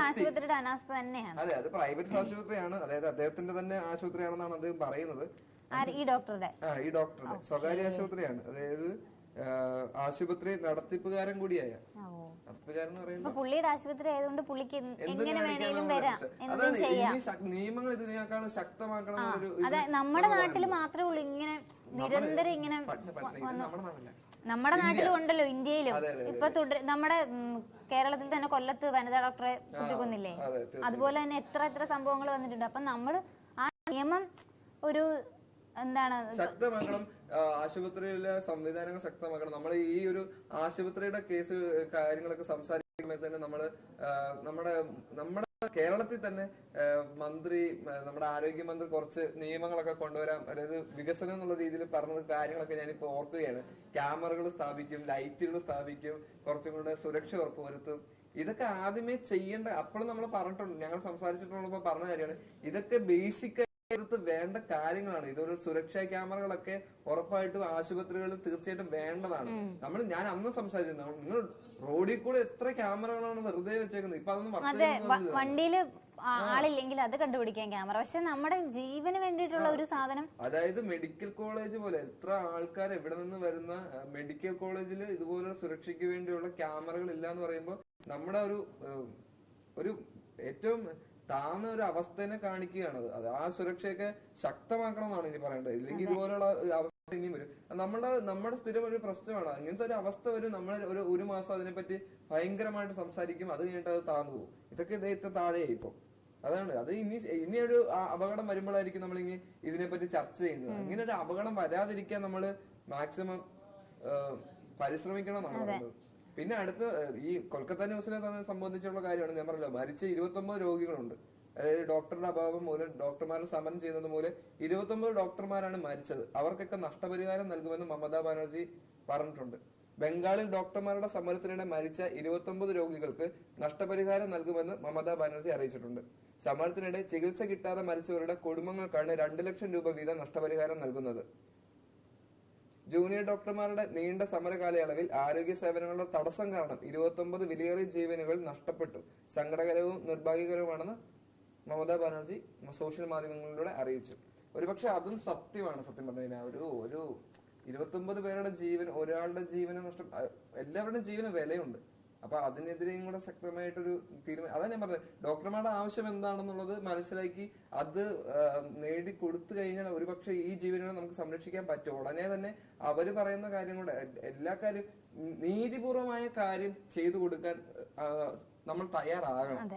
ആശുപത്രിയുടെ അനാസ്ഥ തന്നെയാണ്. അതെ, അത് പ്രൈവറ്റ് ആശുപത്രിയാണ്, അതായത് അദ്ദേഹത്തിന്റെ തന്നെ ആശുപത്രിയാണെന്നാണ് അദ്ദേഹം പറയുന്നത്. ഈ ഡോക്ടറുടെ സ്വകാര്യ ആശുപത്രിയാണ്. അതായത് ആശുപത്രി നടത്തിപ്പുകാരൻ കൂടിയായ പുള്ളിയുടെ ആശുപത്രി ആയതുകൊണ്ട് പുള്ളിക്ക് എങ്ങനെ വേണേലും വരാം, എന്തും ചെയ്യാം. നിയമങ്ങൾ ഇതിനേക്കാളും ശക്തമാക്കണം. അതെ, നമ്മുടെ നാട്ടിൽ മാത്രമേ ഉള്ളൂ ഇങ്ങനെ നിരന്തരം ഇങ്ങനെ. നമ്മുടെ നാട്ടിലും ഉണ്ടല്ലോ, ഇന്ത്യയിലും. ഇപ്പൊ നമ്മുടെ കേരളത്തിൽ തന്നെ കൊല്ലത്ത് വനിതാ ഡോക്ടറെ കുത്തിക്കൊന്നില്ലേ, അതുപോലെ തന്നെ എത്ര സംഭവങ്ങൾ വന്നിട്ടുണ്ട്. അപ്പൊ നമ്മള് ആ നിയമം ഒരു എന്താണ് ശക്തമാക്കണം, ആശുപത്രിയിലെ സംവിധാനങ്ങൾ ശക്തമാക്കണം. നമ്മൾ ഈ ഒരു ആശുപത്രിയുടെ കേസ് കാര്യങ്ങളൊക്കെ സംസാരിക്കുമ്പോൾ തന്നെ നമ്മുടെ കേരളത്തിൽ തന്നെ മന്ത്രി, നമ്മുടെ ആരോഗ്യമന്ത്രി കുറച്ച് നിയമങ്ങളൊക്കെ കൊണ്ടുവരാം, അതായത് വികസനം എന്നുള്ള രീതിയിൽ പറഞ്ഞ കാര്യങ്ങളൊക്കെ ഞാനിപ്പോ ഓർക്കുകയാണ്. ക്യാമറകൾ സ്ഥാപിക്കും, ലൈറ്റുകൾ സ്ഥാപിക്കും, കുറച്ചും കൂടെ സുരക്ഷ ഉറപ്പുവരുത്തും. ഇതൊക്കെ ആദ്യമേ ചെയ്യേണ്ട. അപ്പോഴും നമ്മൾ പറഞ്ഞിട്ടുണ്ട്, ഞങ്ങൾ സംസാരിച്ചിട്ടുള്ളപ്പോ പറഞ്ഞ കാര്യമാണ്, ഇതൊക്കെ ബേസിക് വേണ്ട കാര്യങ്ങളാണ്. ഇതൊരു സുരക്ഷാ ക്യാമറകളൊക്കെ ഉറപ്പായിട്ടും ആശുപത്രികളിൽ തീർച്ചയായിട്ടും വേണ്ടതാണ്. ഞാൻ അന്ന് സംസാരിച്ചിരുന്നു, നിങ്ങൾ റോഡിൽ കൂടെ എത്ര ക്യാമറകളാണ് വെറുതെ വെച്ചേക്കുന്നത്. ഇപ്പൊ അതൊന്നും വണ്ടിയില് ആളില്ലെങ്കിൽ അത് കണ്ടുപിടിക്കാൻ ക്യാമറ. പക്ഷെ നമ്മുടെ ജീവന് വേണ്ടിയിട്ടുള്ള ഒരു സാധനം, അതായത് മെഡിക്കൽ കോളേജ് പോലെ എത്ര ആൾക്കാർ എവിടെ നിന്ന് വരുന്ന മെഡിക്കൽ കോളേജിൽ ഇതുപോലെ സുരക്ഷയ്ക്ക് വേണ്ടിയുള്ള ക്യാമറകൾ ഇല്ല എന്ന് പറയുമ്പോൾ നമ്മുടെ ഒരു ഏറ്റവും താന്ന ഒരു അവസ്ഥനെ കാണിക്കുകയാണ്. അത് ആ സുരക്ഷയൊക്കെ ശക്തമാക്കണം എന്നാണ് ഇനി പറയേണ്ടത്. ഇല്ലെങ്കിൽ ഇതുപോലുള്ള അവസ്ഥ ഇനിയും വരും. നമ്മുടെ സ്ഥിരം ഒരു പ്രശ്നമാണ്. അങ്ങനത്തെ ഒരു അവസ്ഥ വരും. നമ്മൾ ഒരു മാസം അതിനെപ്പറ്റി ഭയങ്കരമായിട്ട് സംസാരിക്കും, അത് കഴിഞ്ഞിട്ട് അത് താന്നു പോകും. ഇതൊക്കെ ഏറ്റവും താഴെയായി ഇപ്പൊ. അതാണ് അത് ഇനി ഒരു അപകടം വരുമ്പോഴായിരിക്കും നമ്മൾ ഇനി ഇതിനെപ്പറ്റി ചർച്ച ചെയ്യുന്നത്. ഇങ്ങനെ ഒരു അപകടം വരാതിരിക്കാൻ നമ്മൾ മാക്സിമം പരിശ്രമിക്കണം എന്നാണ് പറയുന്നത്. പിന്നെ അടുത്ത ഈ കൊൽക്കത്ത ന്യൂസിനെ തന്നെ സംബന്ധിച്ചുള്ള കാര്യമാണ് ഞാൻ പറഞ്ഞല്ലോ. മരിച്ച 29 രോഗികളുണ്ട്. അതായത് ഡോക്ടറുടെ അഭാവം മൂലം ഡോക്ടർമാരെ സമരം ചെയ്യുന്നത് മൂലം 29 ഡോക്ടർമാരാണ് മരിച്ചത്. അവർക്കൊക്കെ നഷ്ടപരിഹാരം നൽകുമെന്ന് മമതാ ബാനർജി പറഞ്ഞിട്ടുണ്ട്. ബംഗാളിൽ ഡോക്ടർമാരുടെ സമരത്തിനിടെ മരിച്ച 29 രോഗികൾക്ക് നഷ്ടപരിഹാരം നൽകുമെന്ന് മമതാ ബാനർജി അറിയിച്ചിട്ടുണ്ട്. സമരത്തിനിടെ ചികിത്സ കിട്ടാതെ മരിച്ചവരുടെ കുടുംബങ്ങൾക്കാണ് 2 ലക്ഷം രൂപ വീതം നഷ്ടപരിഹാരം നൽകുന്നത്. ജൂനിയർ ഡോക്ടർമാരുടെ നീണ്ട സമര കാലയളവിൽ ആരോഗ്യ സേവനങ്ങളുടെ തടസ്സം കാരണം 29 വിലയേറിയ ജീവനുകൾ നഷ്ടപ്പെട്ടു. സങ്കടകരവും നിർഭാഗ്യകരവുമാണെന്ന് മമതാ ബാനർജി സോഷ്യൽ മാധ്യമങ്ങളിലൂടെ അറിയിച്ചു. ഒരുപക്ഷെ അതും സത്യമാണ്. സത്യം പറഞ്ഞു കഴിഞ്ഞാൽ ഒരു 29 പേരുടെ ജീവൻ, ഒരാളുടെ ജീവന് എല്ലാവരുടെയും ജീവന് വിലയുണ്ട്. അപ്പൊ അതിനെതിരെയും കൂടെ ശക്തമായിട്ടൊരു തീരുമാനം. അതാ ഞാൻ പറഞ്ഞത്, ഡോക്ടർമാരുടെ ആവശ്യം എന്താണെന്നുള്ളത് മനസ്സിലാക്കി അത് നേടിക്കൊടുത്തു കഴിഞ്ഞാൽ ഒരുപക്ഷെ ഈ ജീവനുകളെ നമുക്ക് സംരക്ഷിക്കാൻ പറ്റും. ഉടനെ തന്നെ അവര് പറയുന്ന കാര്യം കൊണ്ട് എല്ലാ കാര്യം നീതിപൂർവമായ കാര്യം ചെയ്തു കൊടുക്കാൻ നമ്മൾ തയ്യാറാകണം.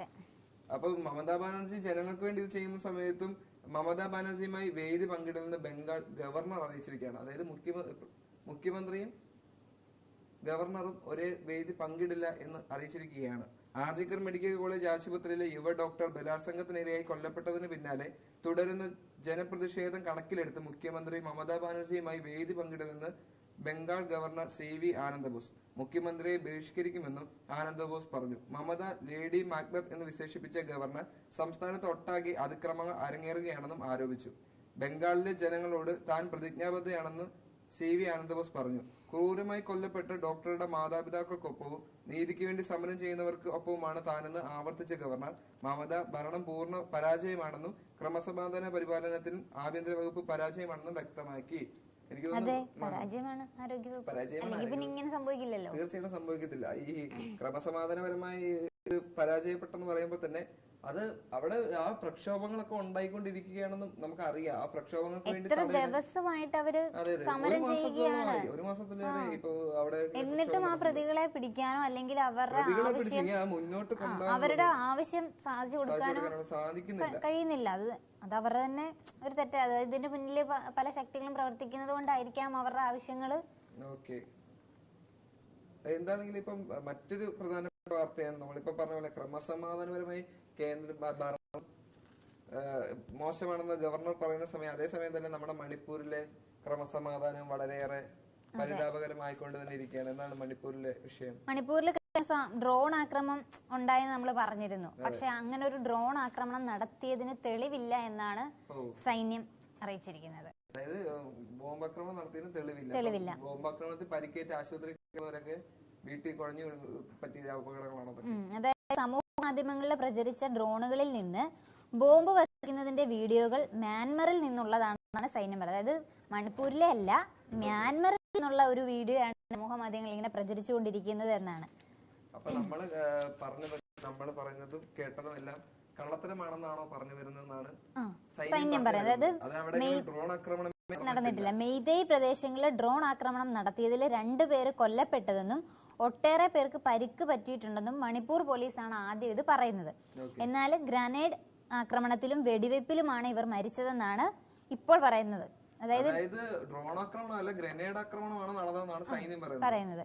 അപ്പൊ മമതാ ബാനർജി ജനങ്ങൾക്ക് വേണ്ടി ഇത് ചെയ്യുന്ന സമയത്തും മമതാ ബാനർജിയുമായി വേദി പങ്കിടുന്ന ബംഗാൾ ഗവർണർ അറിയിച്ചിരിക്കുകയാണ്. അതായത് മുഖ്യമന്ത്രിയും ഗവർണറും ഒരേ വേദി പങ്കിടില്ല എന്ന് അറിയിച്ചിരിക്കുകയാണ്. ആർജിക്കർ മെഡിക്കൽ കോളേജ് ആശുപത്രിയിലെ യുവ ഡോക്ടർ ബലാത്സംഗത്തിനിരയായി കൊല്ലപ്പെട്ടതിന് പിന്നാലെ തുടരുന്ന ജനപ്രതിഷേധം കണക്കിലെടുത്ത് മുഖ്യമന്ത്രി മമതാ ബാനർജിയുമായി വേദി പങ്കിടില്ലെന്ന് ബംഗാൾ ഗവർണർ CV ആനന്ദബോസ് മുഖ്യമന്ത്രിയെ ബഹിഷ്കരിക്കുമെന്നും ആനന്ദബോസ് പറഞ്ഞു. മമത ലേഡി മാക്ബത്ത് എന്ന് വിശേഷിപ്പിച്ച ഗവർണർ സംസ്ഥാനത്ത് ഒട്ടാകെ അതിക്രമങ്ങൾ അരങ്ങേറുകയാണെന്നും ആരോപിച്ചു. ബംഗാളിലെ ജനങ്ങളോട് താൻ പ്രതിജ്ഞാബദ്ധയാണെന്ന് CV ആനന്ദബോസ് പറഞ്ഞു. ക്രൂരമായി കൊല്ലപ്പെട്ട ഡോക്ടറുടെ മാതാപിതാക്കൾക്കൊപ്പവും നീതിക്ക് വേണ്ടി സമരം ചെയ്യുന്നവർക്ക് ഒപ്പവുമാണ് താനെന്ന് ആവർത്തിച്ച ഗവർണർ മമത ഭരണം പൂർണ്ണ പരാജയമാണെന്നും ക്രമസമാധാന പരിപാലനത്തിന് ആഭ്യന്തര വകുപ്പ് പരാജയമാണെന്നും വ്യക്തമാക്കി. എനിക്ക് തീർച്ചയായിട്ടും സംഭവിക്കത്തില്ല. ഈ ക്രമസമാധാനപരമായി പരാജയപ്പെട്ടെന്ന് പറയുമ്പോൾ തന്നെ അത് അവിടെ ആ പ്രക്ഷോഭങ്ങളൊക്കെ ഉണ്ടായിക്കൊണ്ടിരിക്കുകയാണെന്നും നമുക്കറിയാം. ആ പ്രക്ഷോഭങ്ങൾക്ക് വേണ്ടി ഒരു മാസത്തിലേറെ ഇപ്പൊ അവിടെ എന്നിട്ടും ആ പ്രതികളെ പിടിക്കാനോ അല്ലെങ്കിൽ മുന്നോട്ട് അവരുടെ ആവശ്യം സാധിച്ചു കൊടുക്കാനോ കഴിയുന്നില്ല. അത് അവരുടെ തന്നെ ഒരു തെറ്റ്. അതായത് ഇതിന്റെ മുന്നിൽ പല ശക്തികളും പ്രവർത്തിക്കുന്നത് കൊണ്ടായിരിക്കാം അവരുടെ ആവശ്യങ്ങള്. എന്താണെങ്കിലും ഇപ്പം മറ്റൊരു പ്രധാനപ്പെട്ട വാർത്തയാണ് നമ്മളിപ്പോ പറഞ്ഞ പോലെ ക്രമസമാധാനപരമായി കേന്ദ്ര ഭരണം മോശമാണെന്ന് ഗവർണർ പറയുന്ന സമയം അതേസമയം തന്നെ നമ്മുടെ മണിപ്പൂരിലെ ക്രമസമാധാനം വളരെയേറെ പരിതാപകരമായിക്കൊണ്ട് തന്നെ ഇരിക്കുകയാണ്. എന്താണ് മണിപ്പൂരിലെ വിഷയം? മണിപ്പൂരിൽ ഡ്രോൺ ആക്രമണം ഉണ്ടായെന്ന് നമ്മൾ പറഞ്ഞിരുന്നു. പക്ഷെ അങ്ങനെ ഒരു ഡ്രോൺ ആക്രമണം നടത്തിയതിന് തെളിവില്ല എന്നാണ് സൈന്യം അറിയിച്ചിരിക്കുന്നത്. അതായത് ബോംബാക്രമണം നടത്തിയതിന് തെളിവില്ല. ബോംബാക്രമണത്തിൽ പരിക്കേറ്റ് ആശുപത്രിക്ക് വീട്ടിൽ കുഴഞ്ഞു പറ്റിയ അപകടങ്ങളാണ്. അതായത് സമൂഹ മാധ്യമങ്ങളിൽ പ്രചരിച്ച ഡ്രോണുകളിൽ നിന്ന് ബോംബ് വർഷിക്കുന്നതിന്റെ വീഡിയോകൾ മ്യാൻമറിൽ നിന്നുള്ളതാണെന്നാണ് സൈന്യം പറയുന്നത്. അതായത് മണിപ്പൂരിലെ അല്ല, മ്യാൻമറിൽ നിന്നുള്ള ഒരു വീഡിയോ ആണ് സമൂഹ മാധ്യമങ്ങളിൽ ഇങ്ങനെ പ്രചരിച്ചുകൊണ്ടിരിക്കുന്നത് എന്നാണ്. അപ്പൊ നമ്മൾ പറയുന്നതും കേട്ടതും എല്ലാം കള്ളത്തരമാണെന്നാണോ പറഞ്ഞു വരുന്നതെന്നാണ് സൈന്യം പറയുന്നത്. നടന്നിട്ടില്ല. മെയ്തേയ് പ്രദേശങ്ങളിൽ ഡ്രോൺ ആക്രമണം നടത്തിയതിൽ 2 പേര് കൊല്ലപ്പെട്ടതെന്നും ഒട്ടേറെ പേർക്ക് പരിക്ക് പറ്റിയിട്ടുണ്ടെന്നും മണിപ്പൂർ പോലീസാണ് ആദ്യം ഇത് പറയുന്നത്. എന്നാൽ ഗ്രനേഡ് ആക്രമണത്തിലും വെടിവെപ്പിലുമാണ് ഇവർ മരിച്ചതെന്നാണ് ഇപ്പോൾ പറയുന്നത്. അതായത് ഡ്രോൺ ആക്രമണമല്ല, ഗ്രനേഡ് ആക്രമണമാണ് നടന്നതെന്നാണ് സൈന്യം പറയുന്നത്.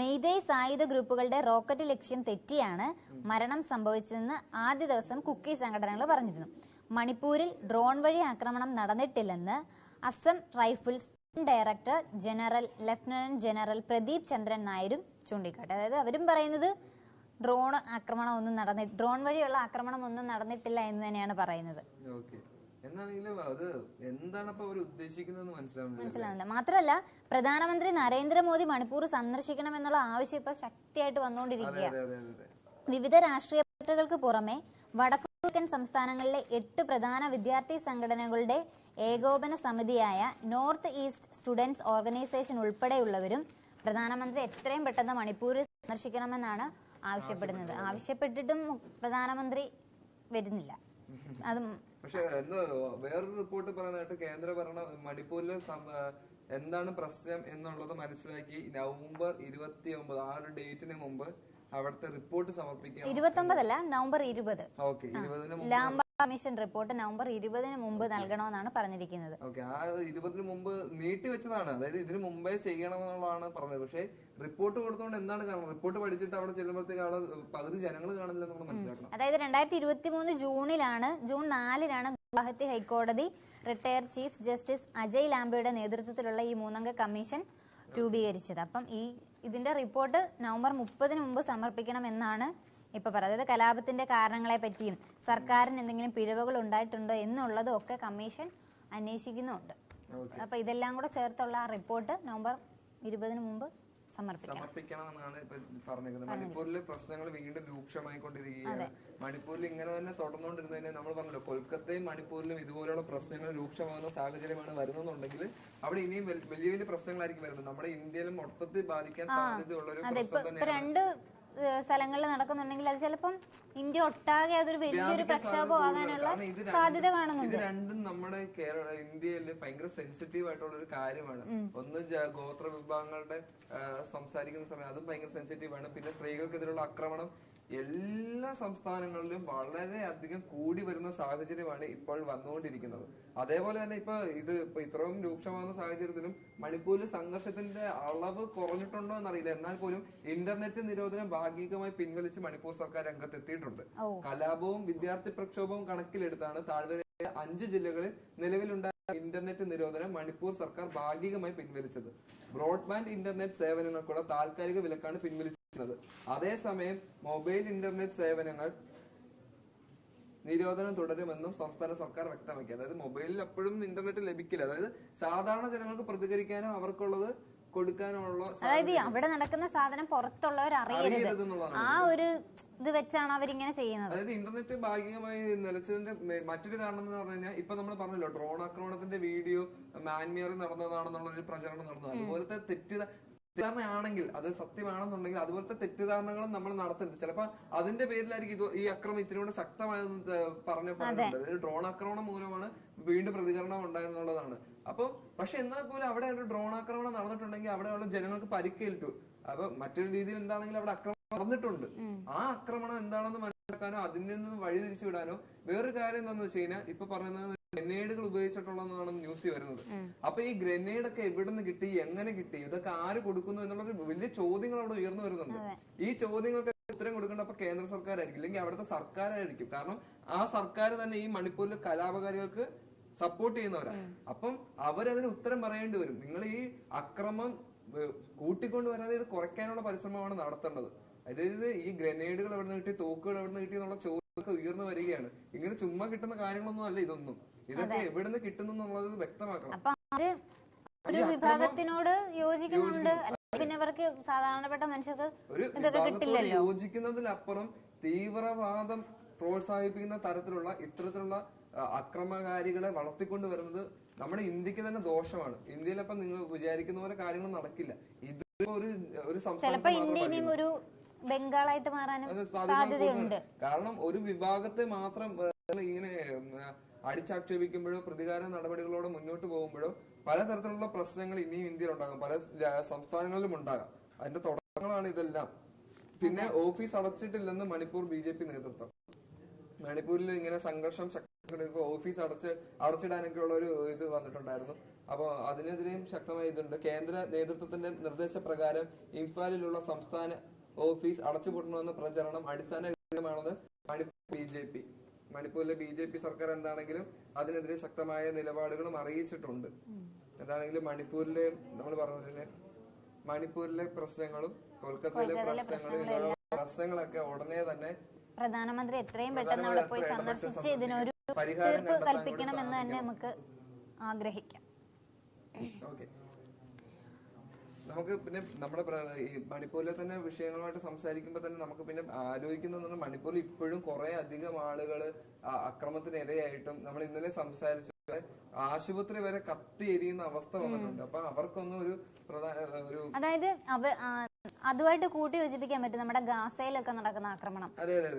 മെയ്തേയ് സായുധ ഗ്രൂപ്പുകളുടെ റോക്കറ്റ് ലക്ഷ്യം തെറ്റിയാണ് മരണം സംഭവിച്ചതെന്ന് ആദ്യ ദിവസം കുക്കി സംഘടനകൾ പറഞ്ഞിരുന്നു. മണിപ്പൂരിൽ ഡ്രോൺ വഴി ആക്രമണം നടന്നിട്ടില്ലെന്ന് Assam rifles director general lieutenant general Pradeep Chandran നായരും ചൂണ്ടിക്കാട്ടി. അതായത് അവരും പറയുന്നത് ഡ്രോൺ വഴിയുള്ള ആക്രമണം ഒന്നും നടന്നിട്ടില്ല എന്ന് തന്നെയാണ് പറയുന്നത്. മനസ്സിലാവുന്നില്ല. മാത്രമല്ല, പ്രധാനമന്ത്രി നരേന്ദ്രമോദി മണിപ്പൂർ സന്ദർശിക്കണമെന്നുള്ള ആവശ്യം ഇപ്പൊ ശക്തിയായിട്ട് വന്നുകൊണ്ടിരിക്കുക. വിവിധ രാഷ്ട്രീയ പാർട്ടികൾക്ക് പുറമെ വടക്കുകിഴക്കൻ സംസ്ഥാനങ്ങളിലെ 8 പ്രധാന വിദ്യാർത്ഥി സംഘടനകളുടെ ഏകോപന സമിതിയായ നോർത്ത് ഈസ്റ്റ് സ്റ്റുഡൻസ് ഓർഗനൈസേഷൻ ഉൾപ്പെടെയുള്ളവരും പ്രധാനമന്ത്രി എത്രയും പെട്ടെന്ന് മണിപ്പൂർ സന്ദർശിക്കണമെന്നാണ് ആവശ്യപ്പെടുന്നത്. ആവശ്യപ്പെട്ടിട്ടും പ്രധാനമന്ത്രി വരുന്നില്ല. അതും പക്ഷെ വേറൊരു റിപ്പോർട്ട് പറയുന്നതായിട്ട് കേന്ദ്രഭരണ മണിപ്പൂരിലെ എന്താണ് പ്രശ്നം എന്നുള്ളത് മനസ്സിലാക്കി നവംബർ 29 ആ ഒരു ഡേറ്റിന് മുമ്പ് അവിടുത്തെ റിപ്പോർട്ട് സമർപ്പിക്കാം. 29 November 20. Lamba commission report November 20 മുമ്പ് നൽകണമെന്നാണ് പറഞ്ഞിരിക്കുന്നത്. ആ 20 മുമ്പ് നീട്ടിവെച്ചതാണ്. അതായത് ഇതിന് മുമ്പേ ചെയ്യണമെന്നുള്ളതാണ് പറഞ്ഞത്. പക്ഷേ റിപ്പോർട്ട് കൊടുത്തോണ്ട് എന്താണ് കാരണം? റിപ്പോർട്ട് പഠിച്ചിട്ട് അവിടെ ചെല്ലുമ്പോഴത്തേക്ക് അവിടെ പകുതി ജനങ്ങൾ കാണില്ല നമ്മൾ മനസ്സിലാക്കണം. അതായത് 2023 ജൂൺ 4 ഗുവാഹത്തി ഹൈക്കോടതി റിട്ടയർഡ് ചീഫ് ജസ്റ്റിസ് അജയ് ലാംബയുടെ നേതൃത്വത്തിലുള്ള ഈ 3-അംഗ കമ്മീഷൻ രൂപീകരിച്ചത്. അപ്പം ഇതിന്റെ റിപ്പോർട്ട് നവംബർ 30 മുമ്പ് സമർപ്പിക്കണം എന്നാണ് ഇപ്പൊ പറയുന്നത്. കലാപത്തിന്റെ കാരണങ്ങളെ പറ്റിയും സർക്കാരിന് എന്തെങ്കിലും പിഴവുകൾ ഉണ്ടായിട്ടുണ്ടോ എന്നുള്ളതും ഒക്കെ കമ്മീഷൻ അന്വേഷിക്കുന്നുണ്ട്. അപ്പൊ ഇതെല്ലാം കൂടെ ചേർത്തുള്ള ആ റിപ്പോർട്ട് നവംബർ 20 മുമ്പ് സമർപ്പിക്കണമെന്നാണ് ഇപ്പൊ പറഞ്ഞിരിക്കുന്നത്. മണിപ്പൂരിലെ പ്രശ്നങ്ങൾ വീണ്ടും രൂക്ഷമായിക്കൊണ്ടിരിക്കുകയാണ്. മണിപ്പൂരിൽ ഇങ്ങനെ തന്നെ തുടർന്നുകൊണ്ടിരുന്നതിനെ നമ്മൾ പറഞ്ഞല്ലോ, കൊൽക്കത്തയും മണിപ്പൂരിലും ഇതുപോലെയുള്ള പ്രശ്നങ്ങൾ രൂക്ഷമാകുന്ന സാഹചര്യമാണ് വരുന്നുണ്ടെങ്കിൽ അവിടെ ഇനിയും വലിയ വലിയ പ്രശ്നങ്ങളായിരിക്കും വരുന്നത്. നമ്മുടെ ഇന്ത്യയിലും മൊത്തത്തിൽ ബാധിക്കാൻ സാധ്യതയുള്ള ഒരു പ്രശ്നം തന്നെയാണ്. സ്ഥലങ്ങളിൽ നടക്കുന്നുണ്ടെങ്കിൽ അത് ചിലപ്പം ഇന്ത്യ ഒട്ടാകെ അതൊരു വലിയൊരു പ്രക്ഷോഭം ആകാനുള്ള സാധ്യത കാണുന്നുണ്ട്. ഇത് രണ്ടും നമ്മുടെ ഇന്ത്യയിൽ ഭയങ്കര സെൻസിറ്റീവ് ആയിട്ടുള്ള ഒരു കാര്യമാണ്. ഒന്ന് ഗോത്ര വിഭാഗങ്ങളുടെ സംസാരിക്കുന്ന സമയം അതും ഭയങ്കര സെൻസിറ്റീവ് ആണ്. പിന്നെ സ്ത്രീകൾക്കെതിരെയുള്ള ആക്രമണം എല്ലാ സംസ്ഥാനങ്ങളിലും വളരെ അധികം കൂടി വരുന്ന സാഹചര്യമാണ് ഇപ്പോൾ വന്നുകൊണ്ടിരിക്കുന്നത്. അതേപോലെ തന്നെ ഇപ്പൊ ഇത്രയും രൂക്ഷമാകുന്ന സാഹചര്യത്തിലും മണിപ്പൂരിൽ സംഘർഷത്തിന്റെ അളവ് കുറഞ്ഞിട്ടുണ്ടോ എന്നറിയില്ല. എന്നാൽ പോലും ഇന്റർനെറ്റ് നിരോധനം ഭാഗികമായി പിൻവലിച്ച് മണിപ്പൂർ സർക്കാർ രംഗത്തെത്തിയിട്ടുണ്ട്. കലാപവും വിദ്യാർത്ഥി പ്രക്ഷോഭവും കണക്കിലെടുത്താണ് താഴ്വരയിലെ 5 ജില്ലകളിൽ നിലവിലുണ്ടായ ഇന്റർനെറ്റ് നിരോധനം മണിപ്പൂർ സർക്കാർ ഭാഗികമായി പിൻവലിച്ചത്. ബ്രോഡ്ബാൻഡ് ഇന്റർനെറ്റ് സേവനങ്ങൾക്കുള്ള താൽക്കാലിക വിലക്കാണ് പിൻവലിച്ചത്. അതേസമയം മൊബൈൽ ഇന്റർനെറ്റ് സേവനങ്ങൾ നിരോധനം തുടരുമെന്നും സംസ്ഥാന സർക്കാർ വ്യക്തമാക്കി. അതായത് മൊബൈലിൽ അപ്പോഴും ഇന്റർനെറ്റ് ലഭിക്കില്ല. അതായത് സാധാരണ ജനങ്ങൾക്ക് പ്രതികരിക്കാനോ അവർക്കുള്ളത് കൊടുക്കാനുള്ള, അതായത് അവിടെ നടക്കുന്ന സാധനം പുറത്തുള്ളവർ അറിയരുത്, ആ ഒരു ഇത് വെച്ചാണ് അവരിങ്ങനെ ചെയ്യുന്നത്. അതായത് ഇന്റർനെറ്റ് ഭാഗികമായി നിലച്ചതിന്റെ മറ്റൊരു കാരണം എന്ന് പറഞ്ഞു കഴിഞ്ഞാൽ ഇപ്പൊ നമ്മൾ പറഞ്ഞല്ലോ, ഡ്രോൺ ആക്രമണത്തിന്റെ വീഡിയോ മ്യാൻമറിൽ നടന്നതാണെന്നുള്ള ഒരു പ്രചരണം നടന്നത്. അതുപോലത്തെ തെറ്റിദ്ധാരണയാണെങ്കിൽ, അത് സത്യമാണെന്നുണ്ടെങ്കിൽ അതുപോലത്തെ തെറ്റിദ്ധാരണകളും നമ്മൾ നടത്തരുത്. ചിലപ്പോ അതിന്റെ പേരിലായിരിക്കും ഈ ആക്രമണം ഇത്തിരി കൂടെ ശക്തമായെന്ന് പറഞ്ഞിട്ടുണ്ട്. അതായത് ഡ്രോൺ ആക്രമണം മൂലമാണ് വീണ്ടും പ്രതികരണം ഉണ്ടായെന്നുള്ളതാണ്. അപ്പൊ പക്ഷെ എന്നാൽ പോലും അവിടെ ഒരു ഡ്രോൺ ആക്രമണം നടന്നിട്ടുണ്ടെങ്കിൽ അവിടെയുള്ള ജനങ്ങൾക്ക് പരിക്കേറ്റു. അപ്പൊ മറ്റൊരു രീതിയിൽ എന്താണെങ്കിലും അവിടെ ആക്രമണം നടന്നിട്ടുണ്ട്. ആ ആക്രമണം എന്താണെന്ന് മനസ്സിലാക്കാനോ അതിൽ നിന്ന് വഴി തിരിച്ചു വിടാനോ. വേറൊരു കാര്യം എന്താണെന്ന് വെച്ച് കഴിഞ്ഞാൽ ഇപ്പൊ പറയുന്നത് ഗ്രനേഡുകൾ ഉപയോഗിച്ചിട്ടുള്ളതാണ് ന്യൂസ് വരുന്നത്. അപ്പൊ ഈ ഗ്രനേഡ് ഒക്കെ എവിടെ നിന്ന് കിട്ടി, എങ്ങനെ കിട്ടി, ഇതൊക്കെ ആര് കൊടുക്കുന്നു എന്നുള്ളൊരു വലിയ ചോദ്യങ്ങൾ അവിടെ ഉയർന്നു വരുന്നുണ്ട്. ഈ ചോദ്യങ്ങൾക്ക് ഉത്തരം കൊടുക്കേണ്ട അപ്പൊ കേന്ദ്ര സർക്കാരായിരിക്കും, ഇല്ലെങ്കിൽ അവിടുത്തെ സർക്കാരായിരിക്കും. കാരണം ആ സർക്കാർ തന്നെ ഈ മണിപ്പൂരിലെ കലാപകാരികൾക്ക് സപ്പോർട്ട് ചെയ്യുന്നവരാണ്. അപ്പം അവരതിന് ഉത്തരം പറയേണ്ടി വരും. നിങ്ങൾ ഈ അക്രമം കൂട്ടിക്കൊണ്ടുവരാതെ ഇത് കുറയ്ക്കാനുള്ള പരിശ്രമമാണ് നടത്തേണ്ടത്. അതായത് ഈ ഗ്രനേഡുകൾ എവിടെ നിന്ന് കിട്ടി, തോക്കുകൾ എവിടെ നിന്ന് കിട്ടി എന്നുള്ള ചോദ്യമൊക്കെ ഉയർന്നു വരികയാണ്. ഇങ്ങനെ ചുമ്മാ കിട്ടുന്ന കാര്യങ്ങളൊന്നും അല്ല ഇതൊന്നും. ഇതൊക്കെ എവിടെ നിന്ന് കിട്ടുന്നു എന്നുള്ളത് വ്യക്തമാക്കണം. ഒരു വിഭാഗത്തിനോട് യോജിക്കുന്നുണ്ട്, പിന്നെ അവർക്ക് സാധാരണപ്പെട്ട മനുഷ്യർക്ക് ഇതൊക്കെ കിട്ടില്ലല്ലോ. യോജിക്കുന്നതിലപ്പുറം തീവ്രവാദം പ്രോത്സാഹിപ്പിക്കുന്ന തരത്തിലുള്ള ഇത്തരത്തിലുള്ള അക്രമകാരികളെ വളർത്തിക്കൊണ്ട് വരുന്നത് നമ്മുടെ ഇന്ത്യക്ക് തന്നെ ദോഷമാണ്. ഇന്ത്യയിലപ്പം നിങ്ങൾ വിചാരിക്കുന്ന പോലെ കാര്യങ്ങൾ നടക്കില്ല. ഇത് ഒരു സംസ്ഥാനത്ത് ഒരു ബംഗാളായിട്ട് മാറാനും സാധ്യതയുണ്ട്. കാരണം ഒരു വിഭാഗത്തെ മാത്രം ഇങ്ങനെ അടിച്ചാക്ഷേപിക്കുമ്പോഴോ പ്രതികാര നടപടികളോടെ മുന്നോട്ട് പോകുമ്പോഴോ പലതരത്തിലുള്ള പ്രശ്നങ്ങൾ ഇനിയും ഇന്ത്യയിൽ ഉണ്ടാകും, പല സംസ്ഥാനങ്ങളിലും ഉണ്ടാകാം. അതിന്റെ തുടക്കങ്ങളാണ് ഇതെല്ലാം. പിന്നെ ഓഫീസ് അടച്ചിട്ടില്ലെന്ന് മണിപ്പൂർ BJP നേതൃത്വം. മണിപ്പൂരിൽ ഇങ്ങനെ സംഘർഷം ശക്തമാക്കുമ്പോൾ ഓഫീസ് അടച്ചിടാനൊക്കെ ഉള്ള ഒരു ഇത് വന്നിട്ടുണ്ടായിരുന്നു. അപ്പോൾ അതിനെതിരെയും ശക്തമായ ഇതുണ്ട്. കേന്ദ്ര നേതൃത്വത്തിന്റെ നിർദ്ദേശപ്രകാരം ഇംഫാലിലുള്ള സംസ്ഥാന ഓഫീസ് അടച്ചുപൂട്ടണമെന്ന പ്രചരണം അടിസ്ഥാനമാണെന്ന് മണിപ്പൂർ BJP. മണിപ്പൂരിലെ BJP സർക്കാർ എന്താണെങ്കിലും അതിനെതിരെ ശക്തമായ നിലപാടുകളും അറിയിച്ചിട്ടുണ്ട്. എന്താണെങ്കിലും മണിപ്പൂരിലെ നമ്മൾ പറഞ്ഞ മണിപ്പൂരിലെ പ്രശ്നങ്ങളും കൊൽക്കത്തയിലെ പ്രശ്നങ്ങളും പ്രശ്നങ്ങളൊക്കെ ഉടനെ തന്നെ പ്രധാനമന്ത്രി എത്രയും പെട്ടെന്ന് അവിടെ പോയി സന്ദർശിച്ച് ഇതിനൊരു തീർപ്പ് കൽപ്പിക്കണമെന്ന് തന്നെ നമുക്ക് ആഗ്രഹിക്കാം. നമുക്ക് പിന്നെ നമ്മുടെ ഈ മണിപ്പൂരിലെ തന്നെ വിഷയങ്ങളുമായിട്ട് സംസാരിക്കുമ്പോൾ തന്നെ നമുക്ക് പിന്നെ ആലോചിക്കുന്ന മണിപ്പൂരിൽ ഇപ്പോഴും കുറെ അധികം ആളുകൾ അക്രമത്തിനിരയായിട്ടും നമ്മൾ ഇന്നലെ സംസാരിച്ച ആശുപത്രി വരെ കത്തി എരിയുന്ന അവസ്ഥ വന്നിട്ടുണ്ട്. അപ്പൊ അവർക്കൊന്നും ഒരു അതായത് അതുമായിട്ട് കൂട്ടി യോജിപ്പിക്കാൻ പറ്റും നമ്മുടെ ഗാസയിലൊക്കെ നടക്കുന്ന ആക്രമണം.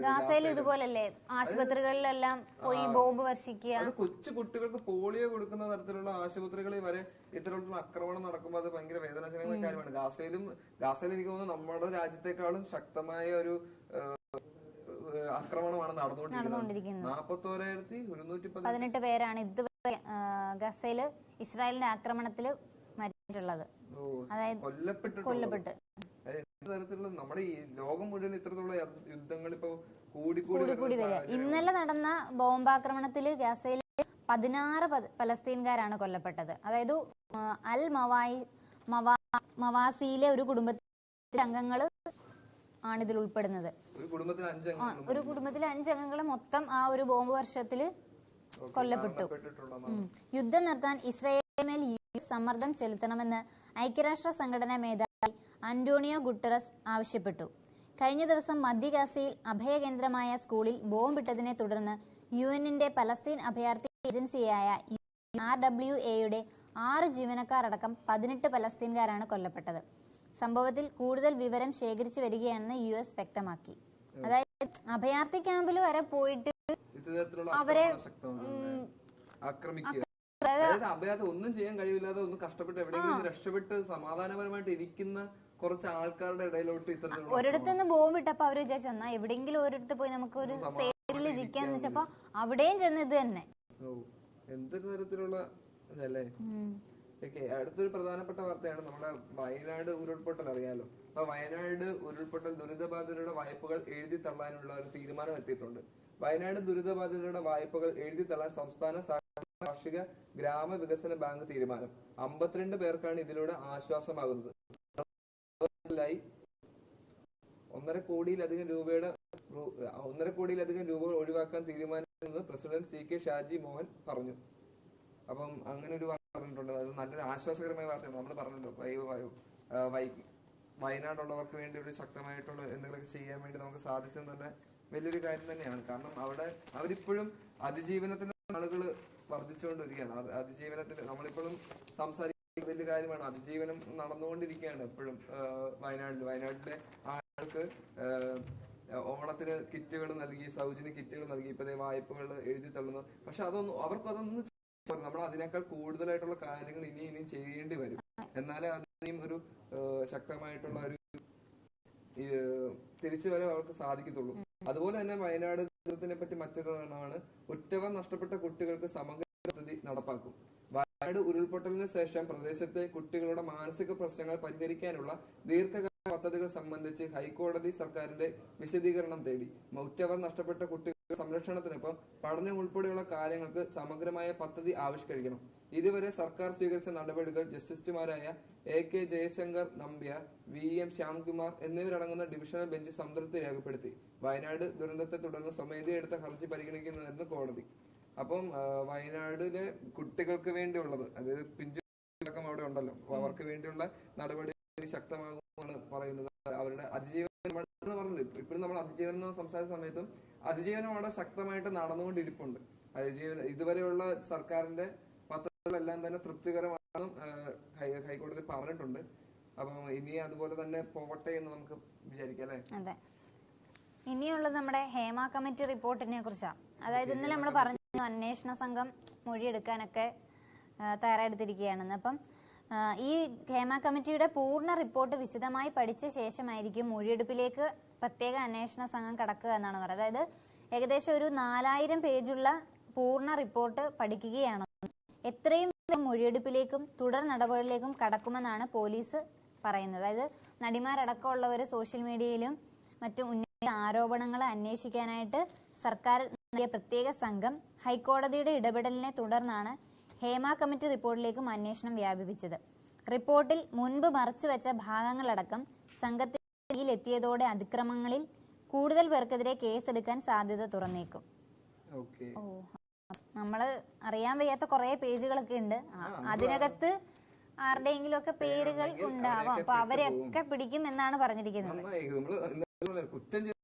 ഗാസയിൽ ഇതുപോലല്ലേ, ആശുപത്രികളിലെല്ലാം പോയി ബോംബ് വർഷിക്കുക. അത് കൊച്ചു കുട്ടികൾക്ക് പോളിയോ കൊടുക്കുന്ന തരത്തിലുള്ള ആശുപത്രികളിൽ വരെ ഇത്തരത്തിലുള്ള ആക്രമണം നടക്കുമ്പോൾ അത് ഭയങ്കര വേദനാജനകമായ കാര്യമാണ്. ഗാസയിൽ എനിക്ക് തോന്നുന്നു നമ്മുടെ രാജ്യത്തെക്കാളും ശക്തമായ ഒരു ആക്രമണമാണ് നടന്നുകൊണ്ടിരിക്കുന്നത്. 41,118 പേരാണ് ഇതുവരെ ഗസയില് ഇസ്രായേലിന്റെ ആക്രമണത്തിൽ മരിച്ചിട്ടുള്ളത്, അതായത് കൊല്ലപ്പെട്ട്. തരത്തിലുള്ള നമ്മുടെ ഈ ലോകം മുഴുവൻ ഇത്തരത്തിലുള്ള യുദ്ധങ്ങൾ ഇപ്പൊ കൂടി വരിക. ഇന്നലെ നടന്ന ബോംബാക്രമണത്തിൽ ഗസയിൽ 16 പലസ്തീൻകാരാണ് കൊല്ലപ്പെട്ടത്. അതായത് അൽ മവാസിയിലെ ഒരു കുടുംബത്തിലെ അംഗങ്ങള് ആണ് ഇതിൽ ഉൾപ്പെടുന്നത്. ഒരു കുടുംബത്തിലെ 5 അംഗങ്ങൾ മൊത്തം ആ ഒരു ബോംബ് വർഷത്തില് കൊല്ലപ്പെട്ടു. യുദ്ധം നിർത്താൻ ഇസ്രായേലിന് മേൽ സമ്മർദ്ദം ചെലുത്തണമെന്ന് ഐക്യരാഷ്ട്ര സംഘടനാ മേധാവി അന്റോണിയോ ഗുട്ടറസ് ആവശ്യപ്പെട്ടു. കഴിഞ്ഞ ദിവസം മധ്യ ഗാസയിൽ അഭയകേന്ദ്രമായ സ്കൂളിൽ ബോംബിട്ടതിനെ തുടർന്ന് UN-ന്റെ പലസ്തീൻ അഭയാർത്ഥി ഏജൻസിയായ RWAയുടെ 6 ജീവനക്കാർ അടക്കം 18 പലസ്തീൻകാരാണ് കൊല്ലപ്പെട്ടത്. സംഭവത്തിൽ കൂടുതൽ വിവരം ശേഖരിച്ചു വരികയാണെന്ന് US വ്യക്തമാക്കി. അതായത് അഭയാർത്ഥി ക്യാമ്പിൽ വരെ പോയിട്ട് അവരെ ആക്രമിക്കുക, ഒന്നും ചെയ്യാൻ കഴിയില്ലാതെ ഒന്ന് കഷ്ടപ്പെട്ട് എവിടെയെങ്കിലും രക്ഷപ്പെട്ട് സമാധാനപരമായിട്ട് ഇരിക്കുന്ന കുറച്ച് ആൾക്കാരുടെ ഇടയിലോട്ട് ഇത്തരത്തിലുള്ള ഒരിടത്തുനിന്ന് ബോംബ് ഇട്ടപ്പോ അവര് വിചാരിച്ചു എന്നാ എവിടെയെങ്കിലും ഒരിടത്ത് പോയി നമുക്ക് ഒരു സേഫിൽ ഇരിക്കാന്ന് വെച്ചപ്പോ അവിടെയും ചെന്ന് ഇത് തന്നെ. എന്തൊരു തരത്തിലുള്ള ഇതല്ലേ. അടുത്തൊരു പ്രധാനപ്പെട്ട വാർത്തയാണ് നമ്മുടെ വയനാട് ഉരുൾപൊട്ടൽ. അറിയാലോ, അപ്പൊ വയനാട് ഉരുൾപൊട്ടൽ ദുരിതബാധിതരുടെ വായ്പകൾ എഴുതി തള്ളാനുള്ള ഒരു തീരുമാനം എത്തിയിട്ടുണ്ട്. വയനാട് ദുരിതബാധിതരുടെ വായ്പകൾ എഴുതി തള്ളാൻ സംസ്ഥാന കാർഷിക ഗ്രാമവികസന ബാങ്ക് തീരുമാനം. 52 പേർക്കാണ് ഇതിലൂടെ ആശ്വാസമാകുന്നത്. 1.5 കോടിയിലധികം രൂപകൾ ഒഴിവാക്കാൻ തീരുമാനിച്ചെന്ന് പ്രസിഡന്റ് CK ഷാജി മോഹൻ പറഞ്ഞു. അപ്പം അങ്ങനെ ഒരു വാർത്ത പറഞ്ഞിട്ടുണ്ട്. അത് നല്ലൊരു ആശ്വാസകരമായ വാർത്തയാണ്. നമ്മൾ പറഞ്ഞല്ലോ, വയനാടുള്ളവർക്ക് വേണ്ടി ഒരു ശക്തമായിട്ടുള്ള എന്തെങ്കിലുമൊക്കെ ചെയ്യാൻ വേണ്ടി നമുക്ക് സാധിച്ചെന്ന് തന്നെ വലിയൊരു കാര്യം തന്നെയാണ്. കാരണം അവരിപ്പോഴും അതിജീവനത്തിന്റെ ആളുകൾ വർദ്ധിച്ചുകൊണ്ടിരിക്കുകയാണ്. അതിജീവനത്തിന് നമ്മളിപ്പോഴും സംസാരിക്കുന്ന വലിയ കാര്യമാണ്. അതിജീവനം നടന്നുകൊണ്ടിരിക്കുകയാണ് എപ്പോഴും വയനാട്ടിലെ ആളുകൾക്ക് ഓണത്തിന് കിറ്റുകൾ നൽകി, സൗജന്യ കിറ്റുകൾ നൽകി, ഇപ്പൊ വായ്പകൾ എഴുതി തള്ളുന്നു. പക്ഷെ അവർക്കതൊന്നും നമ്മൾ അതിനേക്കാൾ കൂടുതലായിട്ടുള്ള കാര്യങ്ങൾ ഇനിയും ചെയ്യേണ്ടി വരും. എന്നാലേ അതിനെയും ഒരു ശക്തമായിട്ടുള്ള ഒരു തിരിച്ചു വരാൻ അവർക്ക് സാധിക്കത്തുള്ളൂ. അതുപോലെ തന്നെ വയനാട് ദുരന്തത്തിനെ പറ്റി മറ്റൊരെണ്ണമാണ് ഉറ്റവർ നഷ്ടപ്പെട്ട കുട്ടികൾക്ക് സമഗ്ര പദ്ധതി നടപ്പാക്കും. വയനാട് ഉരുൾപൊട്ടലിന് ശേഷം പ്രദേശത്തെ കുട്ടികളുടെ മാനസിക പ്രശ്നങ്ങൾ പരിഹരിക്കാനുള്ള ദീർഘകാല പദ്ധതികൾ സംബന്ധിച്ച് ഹൈക്കോടതി സർക്കാരിന്റെ വിശദീകരണം തേടി. ഉറ്റവർ നഷ്ടപ്പെട്ട കുട്ടികൾ സംരക്ഷണത്തിനൊപ്പം പഠനം ഉൾപ്പെടെയുള്ള കാര്യങ്ങൾക്ക് സമഗ്രമായ പദ്ധതി ആവിഷ്കരിക്കണം. ഇതുവരെ സർക്കാർ സ്വീകരിച്ച നടപടികൾ ജസ്റ്റിസുമാരായ AK ജയശങ്കർ നമ്പ്യാർ, VM ശ്യാംകുമാർ എന്നിവരടങ്ങുന്ന ഡിവിഷണൽ ബെഞ്ച് സംതൃപ്തി രേഖപ്പെടുത്തി. വയനാട് ദുരന്തത്തെ തുടർന്ന് സ്വമേധയാ എടുത്ത ഹർജി പരിഗണിക്കുന്നതായിരുന്നു കോടതി. അപ്പം വയനാടിലെ കുട്ടികൾക്ക് വേണ്ടിയുള്ളത്, അതായത് പിഞ്ചുക്കം അവിടെ ഉണ്ടല്ലോ, അവർക്ക് വേണ്ടിയുള്ള നടപടി ശക്തമാകുമെന്നാണ് പറയുന്നത്. അവരുടെ അതിജീവനം പറഞ്ഞത് ഇപ്പോഴും നമ്മൾ അതിജീവനം എന്ന് സംസാരിച്ച സമയത്തും അതിജീവനം അവിടെ ശക്തമായിട്ട് നടന്നുകൊണ്ടിരിപ്പുണ്ട്. അതിജീവനം ഇതുവരെയുള്ള സർക്കാരിന്റെ പദ്ധതികളെല്ലാം തന്നെ തൃപ്തികരമാണെന്നും ഹൈക്കോടതി പറഞ്ഞിട്ടുണ്ട്. അപ്പം ഇനി അതുപോലെ തന്നെ പോവട്ടെ എന്ന് നമുക്ക് വിചാരിക്കാം അല്ലെ. അതെ, ഇനിയുള്ളത് നമ്മുടെ ഹേമ കമ്മിറ്റി റിപ്പോർട്ടിനെ കുറിച്ചാണ്. അതായത് ഇന്നലെ നമ്മൾ പറഞ്ഞു അന്വേഷണ സംഘം മൊഴിയെടുക്കാനൊക്കെ തയ്യാറെടുത്തിരിക്കുകയാണെന്ന്. അപ്പം ഈ ഹേമ കമ്മിറ്റിയുടെ പൂർണ്ണ റിപ്പോർട്ട് വിശദമായി പഠിച്ച ശേഷമായിരിക്കും മൊഴിയെടുപ്പിലേക്ക് പ്രത്യേക അന്വേഷണ സംഘം കടക്കുക എന്നാണ് പറയുന്നത്. അതായത് ഏകദേശം ഒരു 4000 പേജുള്ള പൂർണ്ണ റിപ്പോർട്ട് പഠിക്കുകയാണ്. എത്രയും മൊഴിയെടുപ്പിലേക്കും തുടർ നടപടികളിലേക്കും കടക്കുമെന്നാണ് പോലീസ് പറയുന്നത്. അതായത് നടിമാരടക്കമുള്ളവർ സോഷ്യൽ മീഡിയയിലും മറ്റും ഉന്നയിച്ച ആരോപണങ്ങൾ അന്വേഷിക്കാനായിട്ട് സർക്കാർ നൽകിയ പ്രത്യേക സംഘം ഹൈക്കോടതിയുടെ ഇടപെടലിനെ തുടർന്നാണ് ഹേമ കമ്മിറ്റി റിപ്പോർട്ടിലേക്കും അന്വേഷണം വ്യാപിപ്പിച്ചത്. റിപ്പോർട്ടിൽ മുൻപ് മറച്ചുവെച്ച ഭാഗങ്ങളടക്കം സംഘത്തിലെത്തിയതോടെ അതിക്രമങ്ങളിൽ കൂടുതൽ പേർക്കെതിരെ കേസെടുക്കാൻ സാധ്യത തുറന്നേക്കും. നമ്മള് അറിയാൻ വയ്യാത്ത കുറെ പേജുകളൊക്കെ ഉണ്ട്. അതിനകത്ത് ആരുടെയെങ്കിലും ഒക്കെ പേരുകൾ ഉണ്ടാവാം. അപ്പൊ അവരെയൊക്കെ പിടിക്കും എന്നാണ് പറഞ്ഞിരിക്കുന്നത്.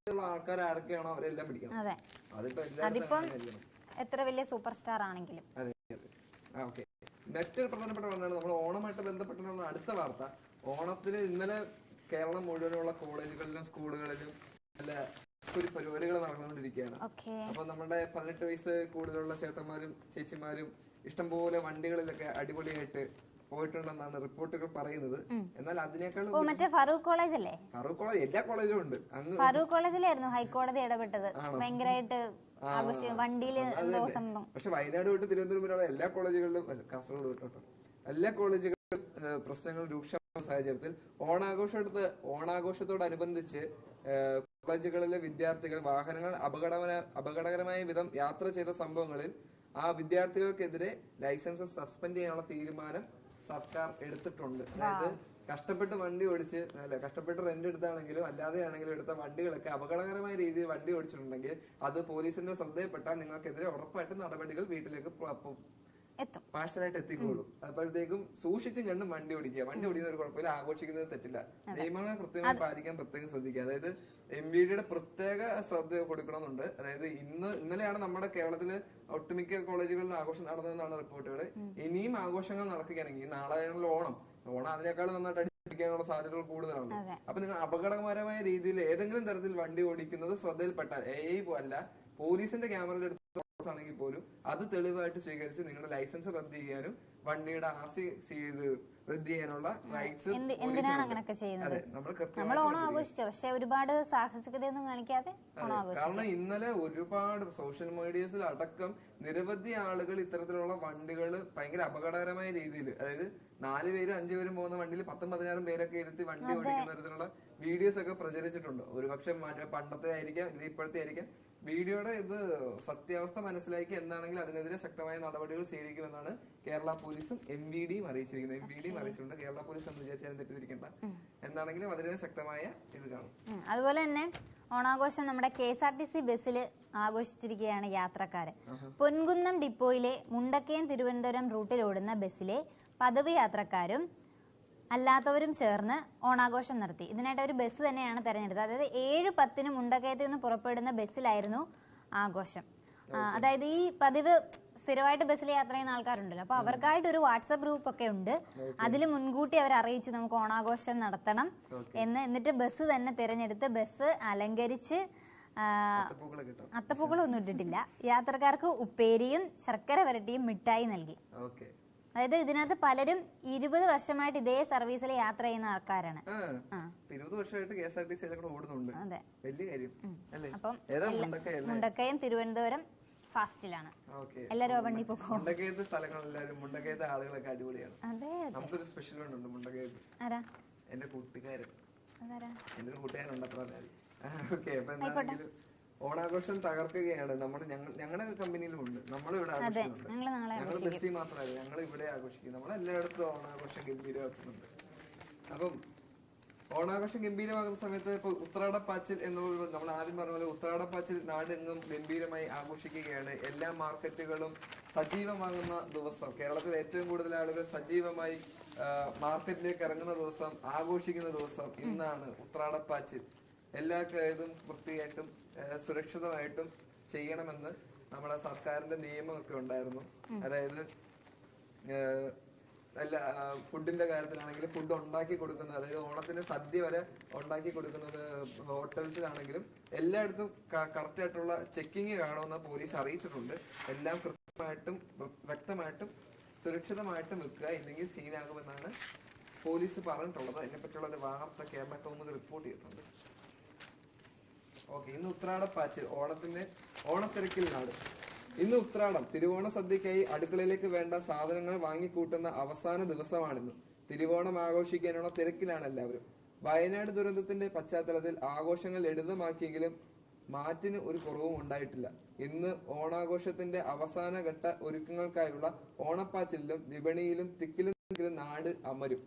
അതെ, അതിപ്പം എത്ര വലിയ സൂപ്പർ സ്റ്റാർ ആണെങ്കിലും. മറ്റൊരു പ്രധാനപ്പെട്ട പറഞ്ഞാണ് നമ്മൾ ഓണമായിട്ട് ബന്ധപ്പെട്ടുള്ള അടുത്ത വാർത്ത. ഓണത്തിന് ഇന്നലെ കേരളം മുഴുവനുള്ള കോളേജുകളിലും സ്കൂളുകളിലും നല്ല പരിപാടികൾ നടന്നുകൊണ്ടിരിക്കുകയാണ്. അപ്പൊ നമ്മുടെ 18 വയസ്സ് കൂടുതലുള്ള ചേട്ടന്മാരും ചേച്ചിമാരും ഇഷ്ടംപോലെ വണ്ടികളിലൊക്കെ അടിപൊളിയായിട്ട് പോയിട്ടുണ്ടെന്നാണ് റിപ്പോർട്ടുകൾ പറയുന്നത്. എന്നാൽ അതിനേക്കാൾ ഫറൂഖ് കോളേജ് അല്ലേ? ഫറൂഖ് കോളേജ് എല്ലാ കോളേജിലും ഉണ്ട്. ഫറൂഖ് കോളേജിലായിരുന്നു ഹൈക്കോടതി ഇടപെട്ടത്. ഭയങ്കരമായിട്ട് പക്ഷെ വയനാട് തൊട്ട് തിരുവനന്തപുരം വരെയുള്ള എല്ലാ കോളേജുകളിലും, കാസർഗോഡ് തൊട്ടോ എല്ലാ കോളേജുകളിലും പ്രശ്നങ്ങൾ രൂക്ഷമായ സാഹചര്യത്തിൽ ഓണാഘോഷത്തോടനുബന്ധിച്ച് കോളേജുകളിലെ വിദ്യാർത്ഥികൾ വാഹനങ്ങൾ അപകടകരമായ വിധം യാത്ര ചെയ്ത സംഭവങ്ങളിൽ ആ വിദ്യാർത്ഥികൾക്കെതിരെ ലൈസൻസ് സസ്പെൻഡ് ചെയ്യാനുള്ള തീരുമാനം സർക്കാർ എടുത്തിട്ടുണ്ട്. അതായത് കഷ്ടപ്പെട്ട് വണ്ടി ഓടിച്ച് കഷ്ടപ്പെട്ട് റെന്റ് എടുത്താണെങ്കിലും അല്ലാതെ ആണെങ്കിലും എടുത്ത വണ്ടികളൊക്കെ അപകടകരമായ രീതിയിൽ വണ്ടി ഓടിച്ചിട്ടുണ്ടെങ്കിൽ അത് പോലീസിന്റെ ശ്രദ്ധയിൽപ്പെട്ടാൽ നിങ്ങൾക്കെതിരെ ഉറപ്പായിട്ടും നടപടികൾ വീട്ടിലേക്ക് പാഴ്സലായിട്ട് എത്തിക്കോളൂ. അപ്പോഴത്തേക്കും സൂക്ഷിച്ചും കണ്ടും വണ്ടി ഓടിക്കുക. വണ്ടി ഓടിക്കുന്ന ഒരു കുഴപ്പമില്ല, ആഘോഷിക്കുന്നത് തെറ്റില്ല. നിയമങ്ങൾ കൃത്യമായി പാലിക്കാൻ പ്രത്യേകം ശ്രദ്ധിക്കുക. അതായത് MVDയുടെ പ്രത്യേക ശ്രദ്ധ കൊടുക്കണമെന്നുണ്ട്. അതായത് ഇന്നലെയാണ് നമ്മുടെ കേരളത്തില് ഒട്ടുമിക്ക കോളേജുകളിലും ആഘോഷം നടന്നതെന്നാണ് റിപ്പോർട്ടുകൾ. ഇനിയും ആഘോഷങ്ങൾ നടക്കുകയാണെങ്കിൽ നാളെയാണല്ലോ ഓണം അതിനേക്കാളും നന്നായിട്ട് അടിക്കാനുള്ള സാധ്യതകൾ കൂടുതലാണ്. അപ്പൊ നിങ്ങൾ അപകടകരമായ രീതിയിൽ ഏതെങ്കിലും തരത്തിൽ വണ്ടി ഓടിക്കുന്നത് ശ്രദ്ധയിൽപ്പെട്ടാൽ അല്ല പോലീസിന്റെ ക്യാമറയിൽ എടുത്ത് ആണെങ്കിൽ പോലും അത് തെളിവായിട്ട് സ്വീകരിച്ച് നിങ്ങളുടെ ലൈസൻസ് റദ്ദ് ചെയ്യാനും വണ്ടിയുടെ RC റദ്ദ് ചെയ്യാനുള്ള റൈറ്റ്സ്. എന്തിനാണ് അങ്ങനെയൊക്കെ ചെയ്യുന്നത്? നമ്മൾ ഓണം ആഘോഷിച്ചു, പക്ഷെ ഒരുപാട് സാഹസികതയൊന്നും കാണിക്കാതെ. കാരണം ഇന്നലെ ഒരുപാട് സോഷ്യൽ മീഡിയസിൽ അടക്കം നിരവധി ആളുകൾ ഇത്തരത്തിലുള്ള വണ്ടികൾ ഭയങ്കര അപകടകരമായ രീതിയിൽ, അതായത് 4 പേരും 5 പേരും പോകുന്ന വണ്ടിയിൽ 10-15 പേരൊക്കെ ഇരുത്തി വണ്ടി ഓടിക്കുന്ന തരത്തിലുള്ള വീഡിയോസ് ഒക്കെ പ്രചരിച്ചിട്ടുണ്ട്. ഒരുപക്ഷെ പണ്ടത്തെ ആയിരിക്കാം, അല്ലെങ്കിൽ ഇപ്പോഴത്തെ ആയിരിക്കാം. വീഡിയോയുടെ ഇത് സത്യാവസ്ഥ മനസ്സിലാക്കി എന്താണെങ്കിലും അതിനെതിരെ ശക്തമായ നടപടികൾ സ്വീകരിക്കുമെന്നാണ് കേരള പോലീസും MVDയും അറിയിച്ചിരിക്കുന്നത്. MVDയും അറിയിച്ചിട്ടുണ്ട്. കേരള പോലീസ് എന്ന് വിചാരിച്ചാലും തെറ്റിദ്ധരിക്കേണ്ട. എന്താണെങ്കിലും അതിന് ശക്തമായ ഇത് കാണും. അതുപോലെ തന്നെ ഓണാഘോഷം നമ്മുടെ KSRTC ബസ്സിൽ ആഘോഷിച്ചിരിക്കുകയാണ് യാത്രക്കാര്. പൊൻകുന്നം ഡിപ്പോയിലെ മുണ്ടക്കയം തിരുവനന്തപുരം റൂട്ടിൽ ഓടുന്ന ബസ്സിലെ പതിവ് യാത്രക്കാരും അല്ലാത്തവരും ചേർന്ന് ഓണാഘോഷം നടത്തി. ഇതിനായിട്ട് ഒരു ബസ് തന്നെയാണ് തെരഞ്ഞെടുത്തത്. അതായത് 7:10 മുണ്ടക്കയത്ത് നിന്ന് പുറപ്പെടുന്ന ബസ്സിലായിരുന്നു ആഘോഷം. അതായത് ഈ പതിവ് സ്ഥിരമായിട്ട് ബസ്സിൽ യാത്ര ചെയ്യുന്ന ആൾക്കാരുണ്ടല്ലോ, അപ്പൊ അവർക്കായിട്ട് ഒരു വാട്സപ്പ് ഗ്രൂപ്പ് ഒക്കെ ഉണ്ട്. അതിൽ മുൻകൂട്ടി അവർ അറിയിച്ചു നമുക്ക് ഓണാഘോഷം നടത്തണം എന്ന്. എന്നിട്ട് ബസ് തന്നെ തിരഞ്ഞെടുത്ത് ബസ് അലങ്കരിച്ച് അത്തപ്പൂക്കളൊന്നും ഇട്ടിട്ടില്ല. യാത്രക്കാർക്ക് ഉപ്പേരിയും ശർക്കര വരട്ടിയും മിഠായി നൽകി. അതായത് ഇതിനകത്ത് പലരും 20 വർഷമായിട്ട് ഇതേ സർവീസിൽ യാത്ര ചെയ്യുന്ന ആൾക്കാരാണ്. 20 വർഷമായിട്ട് KSRTC ഓടുന്നുണ്ട്. അതെ, വലിയ കാര്യം. അപ്പം മുണ്ടക്കയം തിരുവനന്തപുരം ഫാസ്റ്റിലാണ്. എല്ലാരും ആ വണ്ടി പോകും. മുണ്ടക്കയത്തെ സ്ഥലങ്ങളെല്ലാരും മുണ്ടക്കയത്തെ ആളുകളൊക്കെ അടിപൊളിയാണ്. നമുക്കൊരു സ്പെഷ്യൽ ഉണ്ട് മുണ്ടക്കയത്ത്. എന്റെ കൂട്ടുകാരൻ, എന്റെ ഒരു കൂട്ടുകാരുണ്ട്. അത്ര ഓക്കെ. അപ്പൊ എന്താണെങ്കിലും ഓണാഘോഷം തകർക്കുകയാണ്. ഞങ്ങളുടെ കമ്പനിയിലും ഉണ്ട്, നമ്മളിവിടെ ആഘോഷിക്കുന്നുണ്ട്. ഞങ്ങൾ ബസ്സി മാത്രമല്ല, ഞങ്ങൾ ഇവിടെ ആഘോഷിക്കും. നമ്മളെല്ലായിടത്തും ഓണാഘോഷം ഗംഭീരമാക്കുന്നുണ്ട്. അപ്പം ഓണാഘോഷം ഗംഭീരമാകുന്ന സമയത്ത് ഇപ്പൊ ഉത്രാടപ്പാച്ചിൽ എന്നുള്ള നമ്മൾ ആദ്യം പറഞ്ഞ പോലെ ഉത്രാടപ്പാച്ചിൽ നാടെങ്ങും ഗംഭീരമായി ആഘോഷിക്കുകയാണ്. എല്ലാ മാർക്കറ്റുകളും സജീവമാകുന്ന ദിവസം, കേരളത്തിൽ ഏറ്റവും കൂടുതൽ ആളുകൾ സജീവമായി മാർക്കറ്റിലേക്ക് ഇറങ്ങുന്ന ദിവസം, ആഘോഷിക്കുന്ന ദിവസം ഇന്നാണ് ഉത്രാടപ്പാച്ചിൽ. എല്ലാ ഇതും വൃത്തിയായിട്ടും സുരക്ഷിതമായിട്ടും ചെയ്യണമെന്ന് നമ്മുടെ സർക്കാരിന്റെ നിയമമൊക്കെ ഉണ്ടായിരുന്നു. അതായത് എല്ലാ ഫുഡിന്റെ കാര്യത്തിലാണെങ്കിലും ഫുഡ് ഉണ്ടാക്കി കൊടുക്കുന്നത്, അതായത് ഓണത്തിന് സദ്യ വരെ ഉണ്ടാക്കി കൊടുക്കുന്നത് ഹോട്ടൽസിലാണെങ്കിലും എല്ലായിടത്തും കറക്റ്റ് ആയിട്ടുള്ള ചെക്കിങ് കാണുമെന്ന് പോലീസ് അറിയിച്ചിട്ടുണ്ട്. എല്ലാം കൃത്യമായിട്ടും വ്യക്തമായിട്ടും സുരക്ഷിതമായിട്ടും വെക്കുക, ഇല്ലെങ്കിൽ സീനാകുമെന്നാണ് പോലീസ് പറഞ്ഞിട്ടുള്ളത്. അതിനെപ്പറ്റിയുള്ള ഒരു വാർത്ത കേരള കൗമുദി റിപ്പോർട്ട് ചെയ്തിട്ടുണ്ട്. ഓക്കെ, ഇന്ന് ഉത്രാടപ്പാച്ചിൽ, ഓണത്തിരക്കിൽ നാട്. ഇന്ന് ഉത്രാടം. തിരുവോണ സദ്യക്കായി അടുക്കളയിലേക്ക് വേണ്ട സാധനങ്ങൾ വാങ്ങിക്കൂട്ടുന്ന അവസാന ദിവസമാണിന്ന്. തിരുവോണം ആഘോഷിക്കാനുള്ള തിരക്കിലാണ് എല്ലാവരും. വയനാട് ദുരന്തത്തിന്റെ പശ്ചാത്തലത്തിൽ ആഘോഷങ്ങൾ ലളിതമാക്കിയെങ്കിലും മാറ്റിന് ഒരു കുറവും ഉണ്ടായിട്ടില്ല. ഇന്ന് ഓണാഘോഷത്തിന്റെ അവസാന ഘട്ട ഒരുക്കങ്ങൾക്കായുള്ള ഓണപ്പാച്ചിലും വിപണിയിലും തിക്കിലും നാട് അമരും.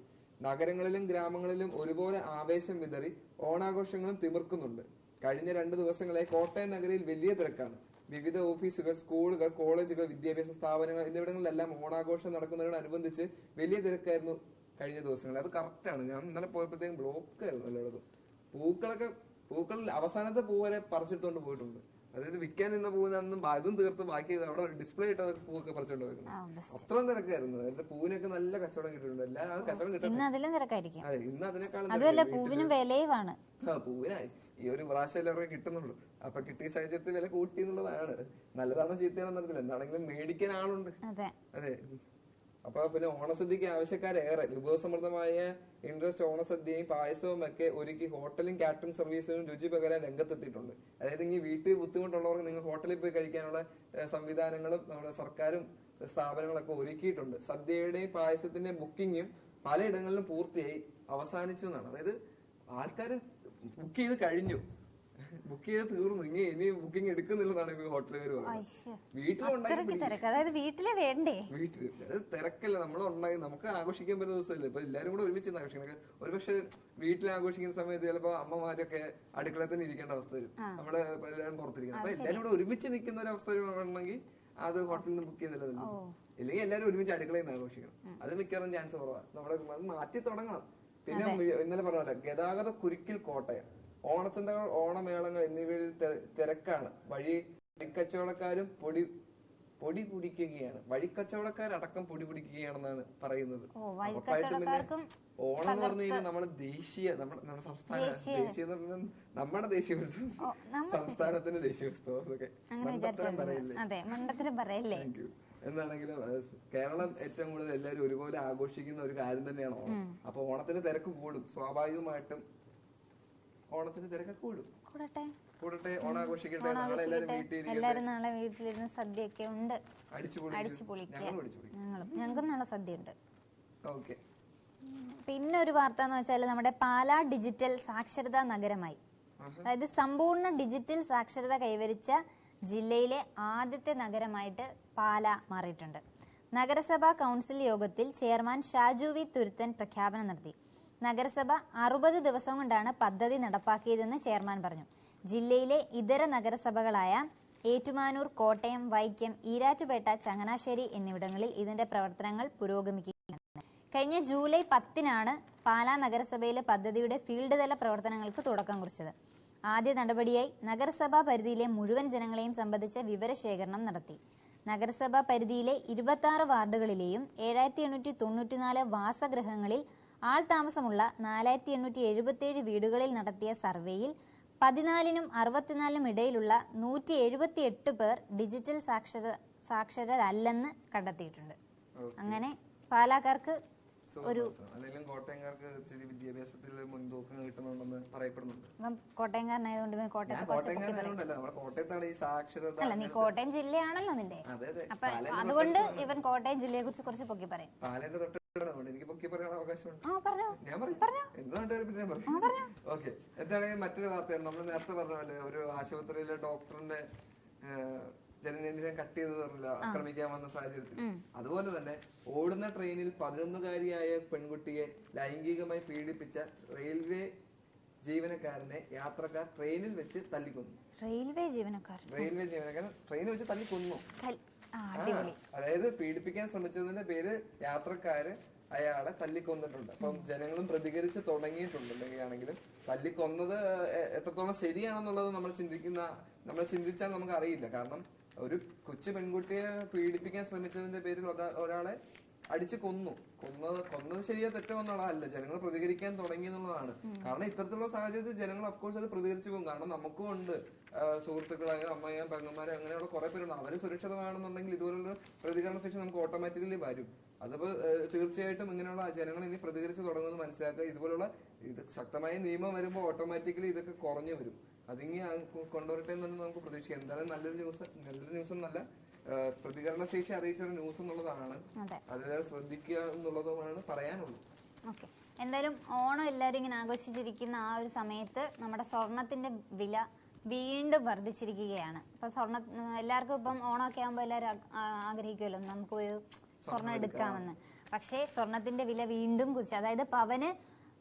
നഗരങ്ങളിലും ഗ്രാമങ്ങളിലും ഒരുപോലെ ആവേശം വിതറി ഓണാഘോഷങ്ങളും തിമിർക്കുന്നുണ്ട്. കഴിഞ്ഞ 2 ദിവസങ്ങളായി കോട്ടയം നഗരിയിൽ വലിയ തിരക്കാണ്. വിവിധ ഓഫീസുകൾ, സ്കൂളുകൾ, കോളേജുകൾ, വിദ്യാഭ്യാസ സ്ഥാപനങ്ങൾ എന്നിവിടങ്ങളിലെല്ലാം ഓണാഘോഷം നടക്കുന്നതിനോടനുബന്ധിച്ച് വലിയ തിരക്കായിരുന്നു കഴിഞ്ഞ ദിവസങ്ങളിൽ. അത് കറക്റ്റാണ്. ഞാൻ ഇന്നലെ പോയപ്പോഴത്തേക്കും ബ്ലോക്ക് ആയിരുന്നു എല്ലായിടത്തും. പൂക്കൾ അവസാനത്തെ പൂ വരെ പറിച്ചെടുത്തോണ്ട് പോയിട്ടുണ്ട്. അതായത് വിൽക്കാൻ നിന്ന പൂവിനൊന്നും അതും തീർത്ത് ബാക്കി അവിടെ ഡിസ്പ്ലേ ഇട്ട പൂവൊക്കെ പറിച്ചോണ്ട് പോയിരുന്നു. അത്രയും തിരക്കായിരുന്നു. അതിന്റെ പൂവിനൊക്കെ നല്ല കച്ചവടം കിട്ടിയിട്ടുണ്ട്. എല്ലാ കച്ചവടം കിട്ടും. അതെ, ഇന്ന് അതിനേക്കാളും പൂവിനായി ഈ ഒരു പ്രാവശ്യം എല്ലാവർക്കും കിട്ടുന്നുള്ളൂ. അപ്പൊ കിട്ടിയ സാഹചര്യത്തിൽ വില കൂട്ടി എന്നുള്ളതാണ്. നല്ലതാണോ ചീത്തയാണോ നടത്തില്ല, എന്താണെങ്കിലും മേടിക്കാൻ ആളുണ്ട്. അതെ. അപ്പൊ പിന്നെ ഓണസദ്യക്ക് ആവശ്യക്കാരേറെ. വിഭവസമൃദ്ധമായ ഇൻട്രസ്റ്റ് ഓണസദ്യയും പായസവും ഒക്കെ ഒരുക്കി ഹോട്ടലും കാറ്ററിംഗ് സർവീസിനും രുചി പകരാൻ രംഗത്തെത്തിയിട്ടുണ്ട്. അതായത് ഈ വീട്ടിൽ ബുദ്ധിമുട്ടുള്ളവർക്ക് നിങ്ങൾ ഹോട്ടലിൽ പോയി കഴിക്കാനുള്ള സംവിധാനങ്ങളും നമ്മുടെ സർക്കാരും സ്ഥാപനങ്ങളൊക്കെ ഒരുക്കിയിട്ടുണ്ട്. സദ്യയുടെയും പായസത്തിന്റെയും ബുക്കിങ്ങും പലയിടങ്ങളിലും പൂർത്തിയായി അവസാനിച്ചു എന്നാണ്. അതായത് ആൾക്കാർ ബുക്ക് ചെയ്ത് കഴിഞ്ഞു, ബുക്ക് ചെയ്ത് തീർന്നു, ഇനി ബുക്കിംഗ് എടുക്കുന്നില്ലെന്നാണ് ഇപ്പൊ ഹോട്ടലുകാർ പറയുന്നത്. വീട്ടില് അത് തിരക്കല്ല. നമ്മളുണ്ടായി നമുക്ക് ആഘോഷിക്കാൻ പറ്റുന്ന ദിവസമല്ലേ. ഇപ്പൊ എല്ലാരും കൂടെ ഒരുമിച്ച് ആഘോഷിക്കണം. ഒരുപക്ഷെ വീട്ടിൽ ആഘോഷിക്കുന്ന സമയത്ത് ചിലപ്പോ അമ്മമാരൊക്കെ അടുക്കളയിൽ തന്നെ ഇരിക്കേണ്ട അവസ്ഥ വരും, നമ്മുടെ എല്ലാവരും പുറത്തിരിക്കണം. അപ്പൊ എല്ലാരും കൂടെ ഒരുമിച്ച് നിൽക്കുന്ന ഒരു അവസ്ഥ വരണമെങ്കിൽ അത് ഹോട്ടലിൽ നിന്ന് ബുക്ക് ചെയ്യുന്നില്ല. ഇല്ലെങ്കിൽ എല്ലാരും ഒരുമിച്ച് അടുക്കളയിൽ നിന്ന് ആഘോഷിക്കണം. അത് മിക്കവാറും ചാൻസ് കുറവാണ്. നമ്മുടെ അത് മാറ്റി തുടങ്ങണം. പിന്നെ ഇന്നലെ പറഞ്ഞ ഗതാഗത കുരുക്കിൽ കോട്ടയം. ഓണച്ചന്തകൾ, ഓണമേളങ്ങൾ എന്നിവയിൽ തിരക്കാണ്. വഴിക്കച്ചവടക്കാരും പൊടി പിടിക്കുകയാണ്. വഴിക്കച്ചവടക്കാരടക്കം പൊടി പിടിക്കുകയാണെന്നാണ് പറയുന്നത്. ഉറപ്പായിട്ടും പിന്നെ ഓണം എന്ന് പറഞ്ഞു കഴിഞ്ഞാൽ നമ്മുടെ നമ്മുടെ സംസ്ഥാന ദേശീയ നമ്മുടെ ദേശീയോത്സവം, സംസ്ഥാനത്തിന്റെ ദേശീയോത്സവം. അതൊക്കെ മണ്ടത്തരം പറയില്ലേ. എന്താണെങ്കിലും കേരളം ഏറ്റവും കൂടുതൽ എല്ലാവരും ഒരുപോലെ ആഘോഷിക്കുന്ന ഒരു കാര്യം തന്നെയാണ് ഓണം. അപ്പൊ ഓണത്തിന് തിരക്ക് കൂടും, സ്വാഭാവികമായിട്ടും ഓണത്തിന് തിരക്ക് കൂടും. കൂടട്ടെ, ഓണാഘോഷിക്കട്ടെ. എല്ലാരും നാളെ വീട്ടിലിരുന്ന് സദ്യയൊക്കെ ഉണ്ട്, അടിച്ചു പൊളിക്കുക. ഞങ്ങൾക്കും നാളെ സദ്യ ഉണ്ട്. പിന്നെ ഒരു വാർത്ത എന്ന് വെച്ചാൽ നമ്മുടെ പാലാ ഡിജിറ്റൽ സാക്ഷരതാ നഗരമായി. അതായത് സമ്പൂർണ്ണ ഡിജിറ്റൽ സാക്ഷരത കൈവരിച്ച ജില്ലയിലെ ആദ്യത്തെ നഗരമായിട്ട് പാല മാറിയിട്ടുണ്ട്. നഗരസഭാ കൗൺസിൽ യോഗത്തിൽ ചെയർമാൻ ഷാജു വി തുരുത്തൻ പ്രഖ്യാപനം നടത്തി. നഗരസഭ 60 ദിവസം കൊണ്ടാണ് പദ്ധതി നടപ്പാക്കിയതെന്ന് ചെയർമാൻ പറഞ്ഞു. ജില്ലയിലെ ഇതര നഗരസഭകളായ ഏറ്റുമാനൂർ, കോട്ടയം, വൈക്കം, ഈരാറ്റുപേട്ട, ചങ്ങനാശ്ശേരി എന്നിവിടങ്ങളിൽ ഇതിന്റെ പ്രവർത്തനങ്ങൾ പുരോഗമിക്കുകയാണ്. കഴിഞ്ഞ ജൂലൈ 10-നാണ് പാലാ നഗരസഭയിലെ പദ്ധതിയുടെ ഫീൽഡ് തല പ്രവർത്തനങ്ങൾക്ക് തുടക്കം കുറിച്ചത്. ആദ്യ നടപടിയായി നഗരസഭാ പരിധിയിലെ മുഴുവൻ ജനങ്ങളെയും സംബന്ധിച്ച വിവരശേഖരണം നടത്തി. നഗരസഭാ പരിധിയിലെ 26 വാർഡുകളിലെയും 7894 വാസഗൃഹങ്ങളിൽ ആൾ താമസമുള്ള 4877 വീടുകളിൽ നടത്തിയ സർവേയിൽ 14-നും 64-നും ഇടയിലുള്ള 178 പേർ ഡിജിറ്റൽ സാക്ഷരരല്ലെന്ന് കണ്ടെത്തിയിട്ടുണ്ട്. അങ്ങനെ പാലാക്കാർക്ക് കോട്ടയംകാർക്ക് വിദ്യാഭ്യാസത്തിൽ മുൻതൂക്കം കിട്ടുന്നുണ്ടെന്ന് പറയപ്പെടുന്നുണ്ട്. കോട്ടയംകാരനായതുകൊണ്ട് കോട്ടയത്താണ് ഈ സാക്ഷരത. അല്ല, നീ കോട്ടയം ജില്ലയാണല്ലോ നിന്റെ, അപ്പൊ അതുകൊണ്ട് ഇവൻ കോട്ടയം ജില്ലയെ കുറിച്ച് കുറച്ച് പൊക്കി പറയും. പാലന്റെ തൊട്ട് എനിക്ക് പൊക്കി പറയാൻ അവകാശമുണ്ട്. ആ പറഞ്ഞോ. ഞാൻ പറയും എന്തുകൊണ്ട് പിന്നെ ഞാൻ പറയും. ഓക്കെ, എന്താണെങ്കിൽ മറ്റൊരു വാർത്തയാണ്. നമ്മൾ നേരത്തെ പറഞ്ഞ പോലെ ഒരു ആശുപത്രിയിലെ ഡോക്ടറിന്റെ ജനനേന്ദ്രിയം കട്ട് ചെയ്ത് പറഞ്ഞില്ല, ആക്രമിക്കാൻ വന്ന സാഹചര്യത്തിൽ. അതുപോലെ തന്നെ ഓടുന്ന ട്രെയിനിൽ 11-കാരിയായ പെൺകുട്ടിയെ ലൈംഗികമായി പീഡിപ്പിച്ച റെയിൽവേ ജീവനക്കാരനെ യാത്രക്കാർ ട്രെയിനിൽ വെച്ച് തല്ലിക്കൊന്നു. റെയിൽവേ ജീവനക്കാരൻ ട്രെയിനിൽ വെച്ച് തല്ലിക്കൊന്നു. അതായത് പീഡിപ്പിക്കാൻ ശ്രമിച്ചതിന്റെ പേര് യാത്രക്കാര് അയാളെ തല്ലിക്കൊന്നിട്ടുണ്ട്. അപ്പം ജനങ്ങളും പ്രതികരിച്ച് തുടങ്ങിയിട്ടുണ്ടെങ്കിലാണെങ്കിലും തല്ലിക്കൊന്നത് എത്രത്തോളം ശരിയാണെന്നുള്ളത് നമ്മൾ ചിന്തിച്ചാൽ നമുക്ക് അറിയില്ല. കാരണം ഒരു കൊച്ചു പെൺകുട്ടിയെ പീഡിപ്പിക്കാൻ ശ്രമിച്ചതിന്റെ പേരിൽ ഒരാളെ അടിച്ചു കൊന്നത് ശരിയോ തെറ്റോ എന്നുള്ളതല്ല, ജനങ്ങൾ പ്രതികരിക്കാൻ തുടങ്ങി എന്നുള്ളതാണ്. കാരണം ഇത്തരത്തിലുള്ള സാഹചര്യത്തിൽ ജനങ്ങൾ അഫ്കോഴ്സ് അത് പ്രതികരിച്ചു പോകും. കാരണം നമുക്കും ഉണ്ട് സുഹൃത്തുക്കളായ അമ്മയും പെങ്ങന്മാരെ അങ്ങനെയുള്ള കുറെ പേരുണ്ട്. അവര് സുരക്ഷിതമാണെന്നുണ്ടെങ്കിൽ ഇതുപോലുള്ള പ്രതികരണ ശേഷി നമുക്ക് ഓട്ടോമാറ്റിക്കലി വരും. അതിപ്പോ തീർച്ചയായിട്ടും ഇങ്ങനെയുള്ള ജനങ്ങൾ ഇനി പ്രതികരിച്ച് തുടങ്ങുമെന്ന് മനസ്സിലാക്കുക. ഇതുപോലുള്ള ശക്തമായ നിയമം വരുമ്പോൾ ഓട്ടോമാറ്റിക്കലി ഇതൊക്കെ കുറഞ്ഞു വരും. അതിങ്ങി കൊണ്ടുവരട്ടെ എന്ന് തന്നെ നമുക്ക് പ്രതീക്ഷിക്കാം. എന്തായാലും നല്ലൊരു ന്യൂസും നല്ല പ്രതികരണശേഷി അറിയിച്ച ഒരു ന്യൂസ് എന്നുള്ളതാണ്. അതിലെ ശ്രദ്ധിക്കുക എന്നുള്ളതുമാണ് പറയാനുള്ളത്. ഓക്കെ, എന്തായാലും ഓണം എല്ലാവരും ഇങ്ങനെ ആഘോഷിച്ചിരിക്കുന്ന ആ ഒരു സമയത്ത് നമ്മുടെ സ്വർണത്തിന്റെ വില വീണ്ടും വർദ്ധിച്ചിരിക്കുകയാണ്. ഇപ്പൊ എല്ലാവർക്കും ഇപ്പം ഓണമൊക്കെ ആകുമ്പോൾ എല്ലാവരും ആഗ്രഹിക്കുമല്ലോ നമുക്ക് പോയി സ്വർണം എടുക്കാമെന്ന്. പക്ഷേ സ്വർണത്തിന്റെ വില വീണ്ടും കുതിച്ചു. അതായത് പവന്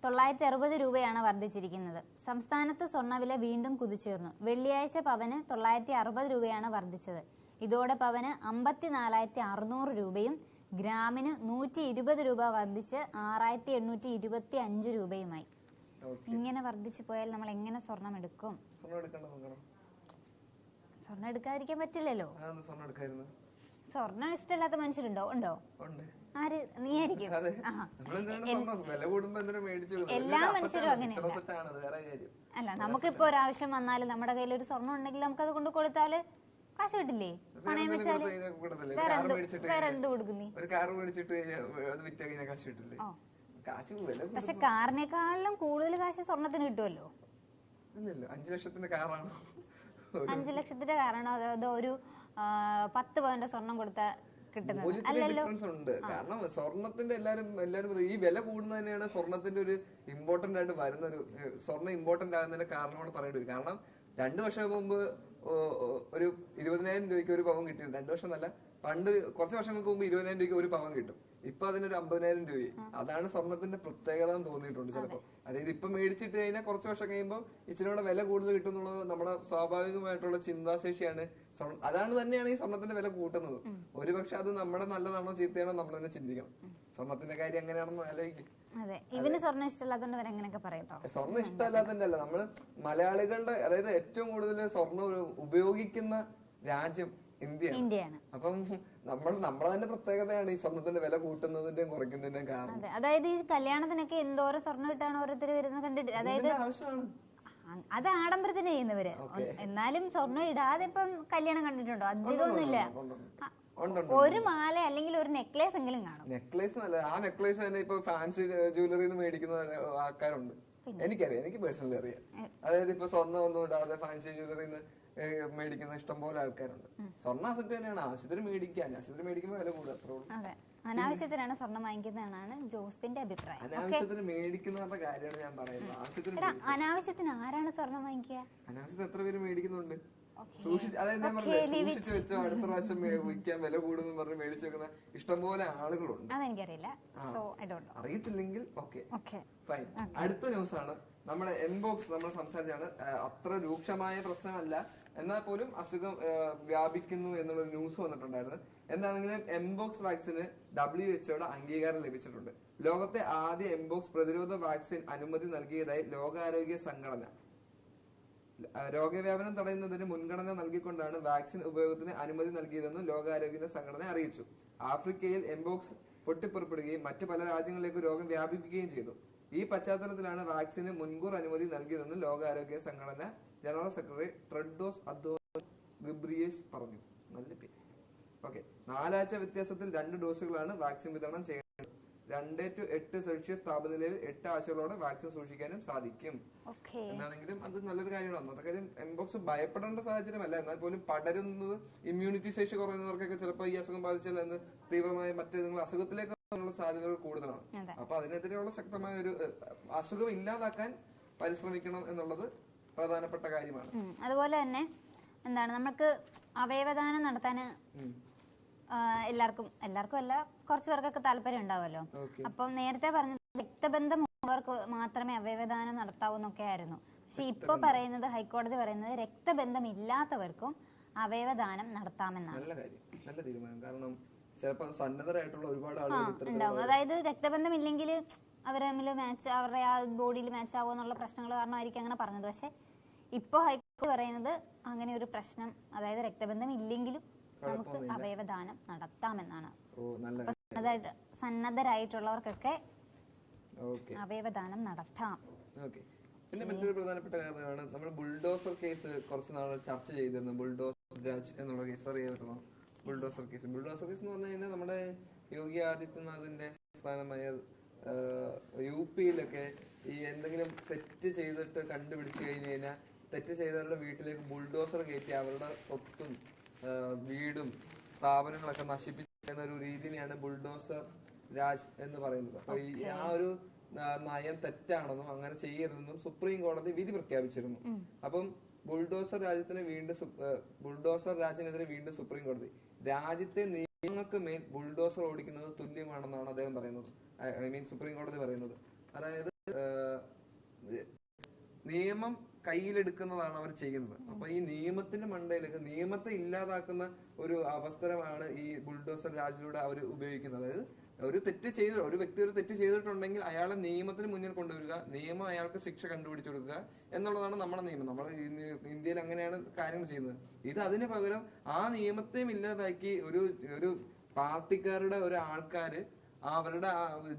960 രൂപയാണ് വർദ്ധിച്ചിരിക്കുന്നത്. സംസ്ഥാനത്ത് സ്വർണ്ണവില വീണ്ടും കുതിച്ചുയർന്നു. വെള്ളിയാഴ്ച പവന് 960 രൂപയാണ് വർദ്ധിച്ചത്. ഇതോടെ പവന് 54,600 രൂപയും ഗ്രാമിന് 120 രൂപ വർദ്ധിച്ച് 6,825 രൂപയുമായി. ഇങ്ങനെ വർദ്ധിച്ചു പോയാൽ നമ്മൾ എങ്ങനെ സ്വർണം എടുക്കും? സ്വർണം എടുക്കാതിരിക്കാൻ പറ്റില്ലല്ലോ. സ്വർണം ഇഷ്ടമില്ലാത്ത മനുഷ്യരുണ്ടോ? ഉണ്ടോ? ആര്? നീ ആയിരിക്കും. എല്ലാ മനുഷ്യരും അങ്ങനെയല്ല. അല്ല, നമുക്കിപ്പോ ഒരാവശ്യം വന്നാലും നമ്മുടെ കയ്യിൽ ഒരു സ്വർണം ഉണ്ടെങ്കിൽ നമുക്കത് കൊണ്ട് കൊടുത്താല് കാശ് കിട്ടില്ലേ? പണയം വെച്ചാല് വേറെ എന്ത് കൊടുക്കും നീ? പക്ഷെ കാറിനേക്കാളും കൂടുതൽ കാശ് സ്വർണത്തിന് കിട്ടുമല്ലോ. 5 ലക്ഷത്തിന്റെ കാറാണോ? 5 ലക്ഷത്തിന്റെ കാറാണോ അതോ ഒരു 10 പവന്റെ സ്വർണം കൊടുത്ത ഡിഫറൻസ് ഉണ്ട്. കാരണം സ്വർണത്തിന്റെ എല്ലാരും ഈ വില കൂടുന്നത് തന്നെയാണ് സ്വർണത്തിന്റെ ഒരു ഇമ്പോർട്ടന്റ് ആയിട്ട് വരുന്ന സ്വർണ്ണം ഇമ്പോർട്ടന്റ് ആകുന്നതിന്റെ കാരണമാണ് പറയേണ്ടി വരും. കാരണം 2 വർഷം മുമ്പ് ഒരു 20,000 രൂപയ്ക്ക് ഒരു പവൻ കിട്ടിയിരുന്നു. 2 വർഷം എന്നല്ല, പണ്ട് കുറച്ച് വർഷങ്ങൾക്ക് മുമ്പ് 20,000 രൂപയ്ക്ക് ഒരു പവൻ കിട്ടും. ഇപ്പൊ അതിനൊരു 50,000 രൂപ. അതാണ് സ്വർണത്തിന്റെ പ്രത്യേകത എന്ന് തോന്നിയിട്ടുണ്ട് ചിലപ്പോൾ. അതായത് ഇപ്പൊ മേടിച്ചിട്ട് കഴിഞ്ഞാൽ കുറച്ച് വർഷം കഴിയുമ്പോൾ ഇച്ചിരി കൂടെ വില കൂടുതൽ കിട്ടും എന്നുള്ളത് നമ്മുടെ സ്വാഭാവികമായിട്ടുള്ള ചിന്താശേഷിയാണ്. അതാണ് തന്നെയാണ് ഈ സ്വർണത്തിന്റെ വില കൂട്ടുന്നത്. ഒരുപക്ഷെ അത് നമ്മുടെ നല്ലതാണോ ചീത്തയാണോ നമ്മൾ തന്നെ ചിന്തിക്കണം. സ്വർണത്തിന്റെ കാര്യം എങ്ങനെയാണെന്ന് ആലോചിക്കും. സ്വർണ്ണം ഇഷ്ടമല്ലാത്തതിന്റെ സ്വർണ്ണം ഇഷ്ടമല്ലാത്തതിന്റെ അല്ല, നമ്മള് മലയാളികളുടെ അതായത് ഏറ്റവും കൂടുതൽ സ്വർണ്ണം ഉപയോഗിക്കുന്ന രാജ്യം ഇന്ത്യയാണ്. അപ്പം നമ്മളെ തന്നെ പ്രത്യേകതയാണ് ഈ സ്വർണത്തിന്റെ വില കൂട്ടുന്നതിന്റെയും കുറയ്ക്കുന്നതിന്റെയും കാരണം. അതായത് ഈ കല്യാണത്തിനൊക്കെ എന്തോരം സ്വർണ്ണം ഇട്ടാണ് ഓരോരുത്തർ വരുന്നത് കണ്ടിട്ട്. അതായത് അത് ആഡംബരത്തിന് ചെയ്യുന്നവര്. എന്നാലും സ്വർണ്ണം ഇടാതെ ഇപ്പം കല്യാണം കണ്ടിട്ടുണ്ടോ? അധികമൊന്നുമില്ല. ഒരു മാല അല്ലെങ്കിൽ ഒരു നെക്ലേസ് എങ്കിലും കാണും. നെക്ലേസ് നല്ല, ആ നെക്ലേസ് തന്നെ ഇപ്പൊ ഫാൻസി ജ്വല്ലറിന്ന് മേടിക്കുന്ന ആൾക്കാരുണ്ട്. എനിക്കറിയാം, എനിക്ക് പേഴ്സണലി അറിയാം. അതായത് ഇപ്പൊ സ്വർണ്ണം ഒന്നും ഇടാതെ ഫാൻസി ജ്വല്ലറിന്ന് മേടിക്കുന്ന ഇഷ്ടംപോലെ ആൾക്കാരുണ്ട്. സ്വർണ്ണ അസറ്റ് തന്നെയാണ്, ആവശ്യത്തിന് മേടിക്കുമ്പോൾ വില കൂടും, അത്രേ ഉള്ളൂ. അനാവശ്യത്തിനാണ് സ്വർണ്ണം വാങ്ങിക്കുന്നതാണ് ജോസ്പിന്റെ അഭിപ്രായം. അനാവശ്യത്തിന് മേടിക്കുന്ന കാര്യമാണ് ഞാൻ പറയുന്നത്. അനാവശ്യത്തിന് ആരാണ് സ്വർണ്ണം വാങ്ങിക്കുക? അനാവശ്യത്തിന് എത്ര പേര് മേടിക്കുന്നുണ്ട്? സൂക്ഷിച്ചു വെച്ചോ, അടുത്ത പ്രാവശ്യം വിൽക്കാൻ വില കൂടുന്നു പറഞ്ഞ് മേടിച്ചു വെക്കുന്ന ഇഷ്ടംപോലെ ആളുകളുണ്ട്. അതെനിക്കറിയില്ല, അറിയത്തില്ലെങ്കിൽ ഓക്കെ ഫൈൻ. അടുത്ത ന്യൂസ് ആണ് നമ്മുടെ എംബോക്സ്. നമ്മൾ സംസാരിച്ചാണ്, അത്ര രൂക്ഷമായ പ്രശ്നമല്ല, എന്നാൽ പോലും അസുഖം വ്യാപിക്കുന്നു എന്നുള്ള ന്യൂസ് വന്നിട്ടുണ്ടായിരുന്നു. എന്താണെങ്കിലും എംബോക്സ് വാക്സിന് WHO അംഗീകാരം ലഭിച്ചിട്ടുണ്ട്. ലോകത്തെ ആദ്യ എംബോക്സ് പ്രതിരോധ വാക്സിൻ അനുമതി നൽകിയതായി ലോകാരോഗ്യ സംഘടന. രോഗവ്യാപനം തടയുന്നതിന് മുൻഗണന നൽകിക്കൊണ്ടാണ് വാക്സിൻ ഉപയോഗത്തിന് അനുമതി നൽകിയതെന്ന് ലോകാരോഗ്യ സംഘടന അറിയിച്ചു. ആഫ്രിക്കയിൽ എംബോക്സ് പൊട്ടിപ്പുറപ്പെടുകയും മറ്റു പല രാജ്യങ്ങളിലേക്ക് രോഗം വ്യാപിപ്പിക്കുകയും ചെയ്തു. ഈ പശ്ചാത്തലത്തിലാണ് വാക്സിന് മുൻകൂർ അനുമതി നൽകിയതെന്ന് ലോകാരോഗ്യ സംഘടന general secretary Tedros Adhanom Ghebreyesus പറഞ്ഞു. നല്ല പേര്. 4 ആഴ്ച വ്യത്യാസത്തിൽ 2 ഡോസുകളാണ് വാക്സിൻ വിതരണം ചെയ്യുന്നത്. 2 to 8 സെൽഷ്യസ് താപനിലയിൽ 8 ആഴ്ചകളോടെ വാക്സിൻ സൂക്ഷിക്കാനും സാധിക്കും. എന്നാണെങ്കിലും അത് നല്ലൊരു കാര്യമാണ്. അന്നത്തെ കാര്യം എംബോക്സ് ഭയപ്പെടേണ്ട സാഹചര്യമല്ല, എന്നാൽ പോലും പടരുന്നത് ഇമ്മ്യൂണിറ്റി ശേഷി കുറയുന്നവർക്കൊക്കെ ചിലപ്പോൾ ഈ അസുഖം ബാധിച്ചാൽ തീവ്രമായ മറ്റേതെങ്കിലും അസുഖത്തിലേക്ക് സാധ്യതകൾ കൂടുതലാണ്. അപ്പൊ അതിനെതിരെയുള്ള ശക്തമായ ഒരു അസുഖം ഇല്ലാതാക്കാൻ പരിശ്രമിക്കണം എന്നുള്ളത് പ്രധാനപ്പെട്ട കാര്യമാണ്. അതുപോലെ തന്നെ എന്താണ് നമുക്ക് അവയവദാനം നടത്താൻ എല്ലാവർക്കും അല്ല, കുറച്ചു പേർക്കൊക്കെ താല്പര്യം ഉണ്ടാവുമല്ലോ. അപ്പം നേരത്തെ പറഞ്ഞത് രക്തബന്ധമുള്ളവർക്ക് മാത്രമേ അവയവദാനം നടത്താവൂ എന്നൊക്കെ ആയിരുന്നു. പക്ഷെ ഇപ്പൊ പറയുന്നത്, ഹൈക്കോടതി പറയുന്നത് രക്തബന്ധമില്ലാത്തവർക്കും അവയവദാനം നടത്താമെന്നാണ്. നല്ല കാര്യം, നല്ല തീരുമാനം. കാരണം ചിലപ്പോൾ സന്നദ്ധരായിട്ടുള്ള ഒരുപാട് ആളുകൾ ഉണ്ടാവും. അതായത് രക്തബന്ധമില്ലെങ്കിൽ അവർ തമ്മിൽ മാച്ച്, അവരുടെ ആ ബോഡിയിൽ മാച്ച് ആവുമോ എന്നുള്ള പ്രശ്നങ്ങൾ കാരണമായിരിക്കും അങ്ങനെ പറഞ്ഞത്. പക്ഷെ ഇപ്പൊ ഹൈക്കോടതി പറയുന്നത് അങ്ങനെ ഒരു പ്രശ്നം, അതായത് രക്തബന്ധം ഇല്ലെങ്കിലും നമുക്ക് അവയവദാനം നടത്താമെന്നാണ്. സന്നദ്ധരായിട്ടുള്ളവർക്കൊക്കെ അവയവദാനം നടത്താം. പിന്നെ മറ്റൊരു പ്രധാനപ്പെട്ട കാര്യമാണ് നമ്മൾ ബുൾഡോസർ കേസ് കുറച്ച് നാൾ ചർച്ച ചെയ്തിരുന്നു. ബുൾഡോസർ രാജ് എന്നുള്ള കേസ് അറിയാമായിരുന്നു. ബുൾഡോസർ കേസ് എന്ന് പറഞ്ഞു കഴിഞ്ഞാൽ നമ്മുടെ യോഗി ആദിത്യനാഥിന്റെ സംസ്ഥാനമായ UP-യിലൊക്കെ ഈ എന്തെങ്കിലും തെറ്റ് ചെയ്തിട്ട് കണ്ടുപിടിച്ചു കഴിഞ്ഞു കഴിഞ്ഞാൽ തെറ്റ് ചെയ്തവരുടെ വീട്ടിലേക്ക് ബുൾഡോസർ കയറ്റി അവരുടെ സ്വത്തും വീടും സ്ഥാപനങ്ങളൊക്കെ നശിപ്പിക്കുന്ന ഒരു രീതിയാണ് ബുൾഡോസർ രാജ് എന്ന് പറയുന്നത്. അപ്പൊ ഈ ആ ഒരു നയം തെറ്റാണെന്നും അങ്ങനെ ചെയ്യരുതെന്നും സുപ്രീം കോടതി വിധി പ്രഖ്യാപിച്ചിരുന്നു. അപ്പം ബുൾഡോസർ രാജിനെതിരെ വീണ്ടും സുപ്രീം കോടതി രാജ്യത്തെ നിയമങ്ങൾക്ക് മേൽ ബുൾഡോസർ ഓടിക്കുന്നത് തുല്യമാണെന്നാണ് അദ്ദേഹം പറയുന്നത്. സുപ്രീം കോടതി പറയുന്നത്. അതായത് നിയമം കയ്യിലെടുക്കുന്നതാണ് അവർ ചെയ്യുന്നത്. അപ്പൊ ഈ നിയമത്തിന്റെ മണ്ടയിലേക്ക് നിയമത്തെ ഇല്ലാതാക്കുന്ന ഒരു അവസരമാണ് ഈ ബുൾഡോസർ രാജിലൂടെ അവർ ഉപയോഗിക്കുന്നത്. അതായത് ഒരു വ്യക്തി ഒരു തെറ്റ് ചെയ്തിട്ടുണ്ടെങ്കിൽ അയാളെ നിയമത്തിന് മുന്നിൽ കൊണ്ടുവരിക, നിയമം അയാൾക്ക് ശിക്ഷ കണ്ടുപിടിച്ചു കൊടുക്കുക എന്നുള്ളതാണ് നമ്മുടെ നിയമം. നമ്മൾ ഇന്ത്യയിൽ അങ്ങനെയാണ് കാര്യങ്ങൾ ചെയ്യുന്നത്. ഇത് അതിന് പകരം ആ നിയമത്തെയും ഇല്ലാതാക്കി ഒരു പാർട്ടിക്കാരുടെ ആൾക്കാര് അവരുടെ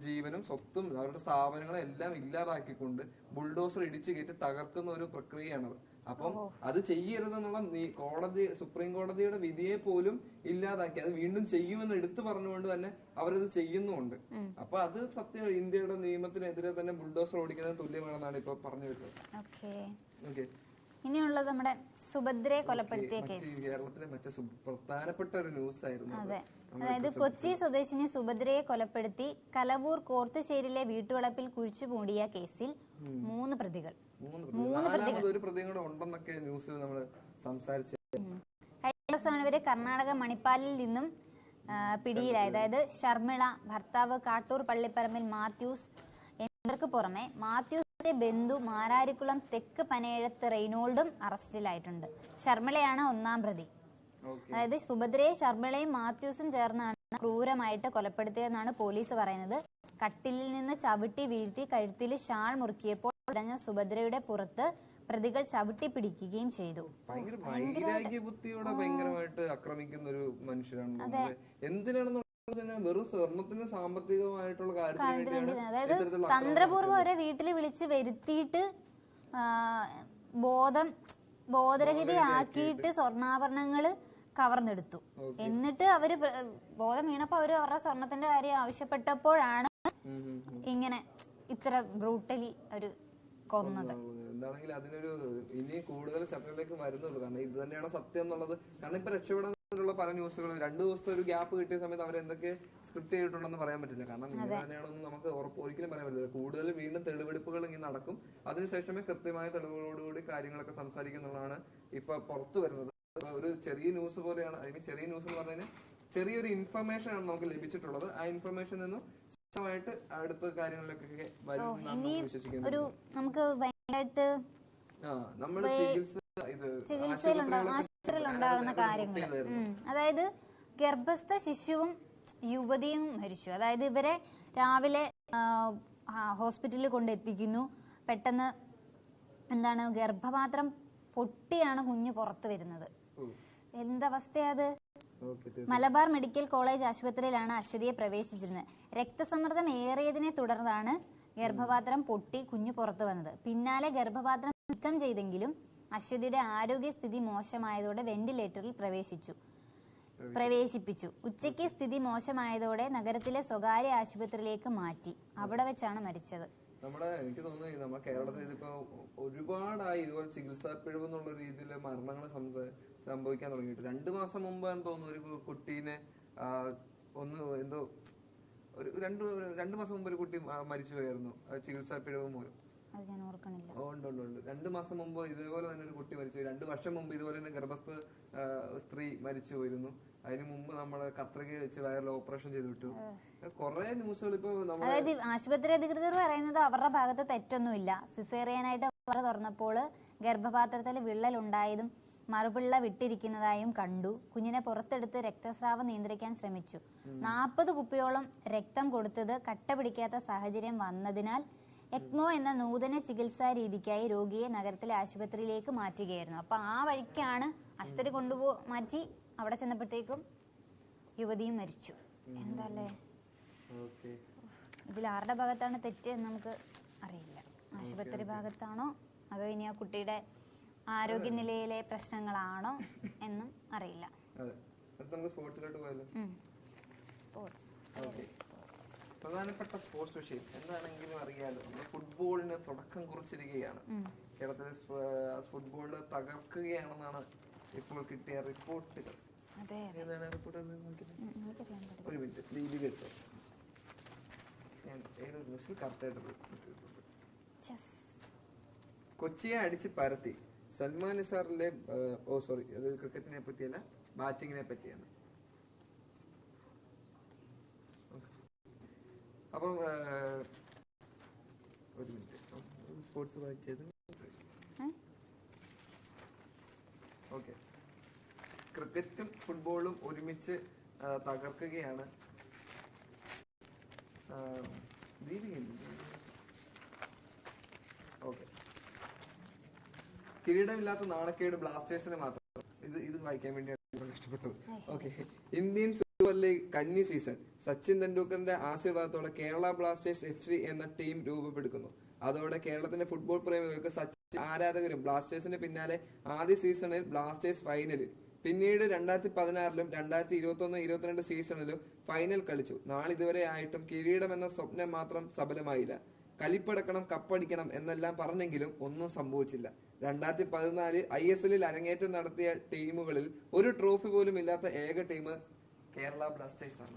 ജീവനും സ്വത്തും അവരുടെ സ്ഥാപനങ്ങളും എല്ലാം ഇല്ലാതാക്കിക്കൊണ്ട് ബുൾഡോസർ ഇടിച്ചു കയറ്റി തകർക്കുന്ന ഒരു പ്രക്രിയയാണത്. അപ്പം അത് ചെയ്യരുതെന്നുള്ള സുപ്രീം കോടതിയുടെ വിധിയെ പോലും ഇല്ലാതാക്കി അത് വീണ്ടും ചെയ്യുമെന്ന് എടുത്തു പറഞ്ഞുകൊണ്ട് തന്നെ അവരത് ചെയ്യുന്നുമുണ്ട്. അപ്പൊ അത് സത്യം ഇന്ത്യയുടെ നിയമത്തിനെതിരെ തന്നെ ബുൾഡോസർ ഓടിക്കുന്നത് തുല്യമാണെന്നാണ് ഇപ്പൊ പറഞ്ഞു വരുന്നത്. ഇനിയുള്ളത് നമ്മുടെ സുഭദ്രയെ കൊലപ്പെടുത്തിയ കേസ്. കേരളത്തിലെ മറ്റേ പ്രധാനപ്പെട്ട ഒരു ന്യൂസ് ആയിരുന്നു. അതായത് കൊച്ചി സ്വദേശിനി സുഭദ്രയെ കൊലപ്പെടുത്തി കലവൂർ കോർത്തുശ്ശേരിയിലെ വീട്ടുവളപ്പിൽ കുഴിച്ചു മൂടിയ കേസിൽ 3 പ്രതികൾ. ഒരു പ്രതിയും കൂടെ ഉണ്ടെന്നൊക്കെ ന്യൂസിൽ നമ്മൾ സംസാരിച്ചു. കഴിഞ്ഞ ദിവസമാണ് ഇവര് കർണാടക മണിപ്പാലിൽ നിന്നും പിടിയിലായത്. അതായത് ഷർമിള, ഭർത്താവ് കാട്ടൂർ പള്ളിപ്പറമ്പിൽ മാത്യൂസ് എന്നിവർക്ക് പുറമെ മാത്യൂസിന്റെ ബന്ധു മാരാരിക്കുളം തെക്ക് പനേഴത്ത് റെയ്നോൾഡും അറസ്റ്റിലായിട്ടുണ്ട്. ഷർമിളയാണ് 1-ാം പ്രതി. അതായത് സുഭദ്രയെ ഷർമിളയും മാത്യൂസും ചേർന്നാണ് ക്രൂരമായിട്ട് കൊലപ്പെടുത്തിയതെന്നാണ് പോലീസ് പറയുന്നത്. കട്ടിലിൽ നിന്ന് ചവിട്ടി വീഴ്ത്തി കഴുത്തിൽ ഷാൾ മുറുക്കിയപ്പോൾ ഉടഞ്ഞ സുഭദ്രയുടെ പുറത്ത് പ്രതികൾ ചവിട്ടി പിടിക്കുകയും ചെയ്തു. ഭയങ്കരമായിട്ട് ആക്രമിക്കുന്ന ഒരു മനുഷ്യരാണ്. എന്തിനാണെന്ന് വെറും സ്വർണത്തിന് സാമ്പത്തികമായിട്ടുള്ള കാര്യത്തിന് വേണ്ടി, അതായത് തന്ത്രപൂർവ്വം അവരെ വീട്ടിൽ വിളിച്ച് വരുത്തിയിട്ട് ബോധരഹിതയാക്കിയിട്ട് സ്വർണ്ണാഭരണങ്ങള് കവർന്നെടുത്തു. എന്നിട്ട് അവര് ബോധം വീണപ്പോ അവര് അവരുടെ സ്വർണത്തിന്റെ കാര്യം ആവശ്യപ്പെട്ടപ്പോഴാണ് ഇങ്ങനെ ഇത്ര ബ്രൂട്ടലി അവര് കൊന്നത്. എന്താണെങ്കിൽ അതിനൊരു ഇനി കൂടുതൽ ചർച്ചകളിലേക്ക് വരുന്നുള്ളൂ. കാരണം ഇത് തന്നെയാണ് സത്യം എന്നുള്ളത്. കാരണം ഇപ്പൊ രക്ഷപ്പെടാനുള്ള പല ന്യൂസുകളും 2 ദിവസത്തെ ഒരു ഗ്യാപ്പ് കിട്ടിയ സമയത്ത് അവരെന്തൊക്കെ സ്ക്രിപ്റ്റ് ചെയ്തിട്ടുണ്ടെന്ന് പറയാൻ പറ്റില്ല. കാരണം ഇങ്ങനെ തന്നെയാണെന്ന് നമുക്ക് ഒരിക്കലും പറയാൻ പറ്റില്ല. കൂടുതൽ വീണ്ടും തെളിവെടുപ്പുകൾ ഇങ്ങനെ നടക്കും. അതിനുശേഷമേ കൃത്യമായ തെളിവുകളോടുകൂടി കാര്യങ്ങളൊക്കെ സംസാരിക്കുന്നുള്ളതാണ് ഇപ്പൊ പുറത്തു വരുന്നത്. ഒരു ചെറിയ ന്യൂസ് പോലെയാണ്. ചെറിയ ന്യൂസ് എന്ന് പറഞ്ഞു കഴിഞ്ഞാൽ ചെറിയൊരു ഇൻഫർമേഷൻ ആണ് നമുക്ക് ലഭിച്ചിട്ടുള്ളത്. ആ ഇൻഫർമേഷൻ നിന്നും ശക്തമായിട്ട് അടുത്ത കാര്യങ്ങളിലേക്കൊക്കെ വരും വിശ്വസിക്കുന്നു. നമുക്ക് ഭയങ്കരമായിട്ട് നമ്മുടെ ആശുപത്രിയിലുണ്ടാകുന്ന കാര്യങ്ങൾ, അതായത് ഗർഭസ്ഥ ശിശുവും യുവതിയും മരിച്ചു. അതായത് ഇവരെ രാവിലെ ഹോസ്പിറ്റലിൽ കൊണ്ടെത്തിക്കുന്നു. പെട്ടെന്ന് ഗർഭപാത്രം പൊട്ടിയാണ് കുഞ്ഞ് പുറത്തു വരുന്നത്. എന്തവസ്ഥയത്? മലബാർ മെഡിക്കൽ കോളേജ് ആശുപത്രിയിലാണ് അശ്വതിയെ പ്രവേശിച്ചിരുന്നത്. രക്തസമ്മർദ്ദം ഏറിയതിനെ തുടർന്നാണ് ഗർഭപാത്രം പൊട്ടി കുഞ്ഞു പുറത്തു വന്നത്. പിന്നാലെ ഗർഭപാത്രം നീക്കം ചെയ്തെങ്കിലും അശ്വതിയുടെ ആരോഗ്യസ്ഥിതി മോശമായതോടെ വെന്റിലേറ്ററിൽ പ്രവേശിപ്പിച്ചു. ഉച്ചയ്ക്ക് സ്ഥിതി മോശമായതോടെ നഗരത്തിലെ സ്വകാര്യ ആശുപത്രിയിലേക്ക് മാറ്റി. അവിടെ വെച്ചാണ് മരിച്ചത്. എനിക്ക് തോന്നുന്നു നമ്മുടെ കേരളത്തിൽ ഇതിപ്പോ ഒരുപാടായി ഇതുപോലെ ചികിത്സാ പിഴവ് എന്നുള്ള രീതിയിൽ മരണങ്ങൾ സംഭവിക്കാൻ തുടങ്ങിയിട്ട്. 2 മാസം മുമ്പാണ് തോന്നുന്നു ഒരു കുട്ടീനെ ഒരു രണ്ട് മാസം മുമ്പ് ഒരു കുട്ടി മരിച്ചു പോയായിരുന്നു ചികിത്സാ പിഴവ് മൂലം. അത് ഞാൻ ഓർക്കണില്ല. ഉണ്ട് 2 മാസം മുമ്പ് ഇതുപോലെ തന്നെ ഒരു കുട്ടി മരിച്ചു. 2 വർഷം മുമ്പ് ഇതുപോലെ തന്നെ ഗർഭസ്ഥ സ്ത്രീ മരിച്ചു പോയിരുന്നു. അതിന് മുമ്പ് നമ്മള് കത്രിക വെച്ച് വയറിൽ ഓപ്പറേഷൻ ചെയ്ത് വിട്ടു. കുറെ ന്യൂസുകൾ ഇപ്പൊ അതായത് ആശുപത്രി അധികൃതർ പറയുന്നത് അവരുടെ ഭാഗത്ത് തെറ്റൊന്നുമില്ല. സിസേറിയനായിട്ട് തുറന്നപ്പോൾ ഗർഭപാത്രത്തിൽ വിള്ളൽ ഉണ്ടായതും മറുപിള്ള വിട്ടിരിക്കുന്നതായും കണ്ടു. കുഞ്ഞിനെ പുറത്തെടുത്ത് രക്തസ്രാവം നിയന്ത്രിക്കാൻ ശ്രമിച്ചു. 40 കുപ്പിയോളം രക്തം കൊടുത്തത് കട്ട പിടിക്കാത്ത സാഹചര്യം വന്നതിനാൽ എക്മോ എന്ന നൂതന ചികിത്സാ രീതിക്കായി രോഗിയെ നഗരത്തിലെ ആശുപത്രിയിലേക്ക് മാറ്റുകയായിരുന്നു. അപ്പൊ ആ വഴിക്കാണ് ആശുപത്രി മാറ്റി. അവിടെ ചെന്നപ്പോഴത്തേക്കും യുവതിയും മരിച്ചു. എന്താല്ലേ, ഇതിൽ ആരുടെ ഭാഗത്താണ് തെറ്റ് എന്ന് നമുക്ക് അറിയില്ല. ആശുപത്രി ഭാഗത്താണോ അതോ ഇനി ആ കുട്ടിയുടെ ആരോഗ്യനിലയിലെ പ്രശ്നങ്ങളാണോ എന്നും അറിയില്ല. പ്രധാനപ്പെട്ട സ്പോർട്സ് വിഷയം എന്താണെങ്കിലും അറിയാലോ, ഫുട്ബോളിന് തുടക്കം കുറിച്ചിരിക്കുകയാണ്. കേരളത്തിലെ ഫുട്ബോളിൽ തകർക്കുകയാണെന്നാണ് ഇപ്പോൾ കിട്ടിയ റിപ്പോർട്ടുകൾ. ഒരു മിനിറ്റ്, ദീപിക എടുത്തോ. ഞാൻ ഏതൊരു ന്യൂസിൽ കറക്റ്റായിട്ട് കൊച്ചിയെ അടിച്ച് പരത്തി സൽമാൻ നിസാറിന്റെ സോറി, അത് ക്രിക്കറ്റിനെ പറ്റിയല്ല, ബാറ്റിങ്ങിനെ പറ്റിയാണ്. അപ്പം ഒരു മിനിറ്റ്, സ്പോർട്സ് വായിച്ചത് ഓക്കെ. ക്രിക്കറ്റും ഫുട്ബോളും ഒരുമിച്ച് തകർക്കുകയാണ്. ഓക്കെ, കിരീടമില്ലാത്ത നാണക്കേട് ബ്ലാസ്റ്റേഴ്സിന് മാത്രം. ഇത് വായിക്കാൻ വേണ്ടിയാണ് കഷ്ടപ്പെട്ടത്. ഓക്കെ, ഇന്ത്യൻ സൂപ്പർ ലീഗ് കന്നി സീസൺ. സച്ചിൻ തെണ്ടുൽക്കറിന്റെ ആശീർവാദത്തോടെ കേരള ബ്ലാസ്റ്റേഴ്സ് FC എന്ന ടീം രൂപപ്പെടുന്നു. അതോടെ കേരളത്തിന്റെ ഫുട്ബോൾ പ്രേമികൾക്ക് സച്ചിൻ ആരാധകരും ബ്ലാസ്റ്റേഴ്സിന് പിന്നാലെ ആദ്യ സീസണിൽ ബ്ലാസ്റ്റേഴ്സ് ഫൈനലിൽ, പിന്നീട് 2016-ലും 2021-22 സീസണിലും ഫൈനൽ കളിച്ചു. നാളിതുവരെ ആയിട്ടും കിരീടം എന്ന സ്വപ്നം മാത്രം സഫലമായില്ല. കലിപ്പടക്കണം, കപ്പടിക്കണം എന്നെല്ലാം പറഞ്ഞെങ്കിലും ഒന്നും സംഭവിച്ചില്ല. 2014 ISL അരങ്ങേറ്റം നടത്തിയ ടീമുകളിൽ ഒരു ട്രോഫി പോലും ഇല്ലാത്ത ഏക ടീം കേരള ബ്ലാസ്റ്റേഴ്സ് ആണ്.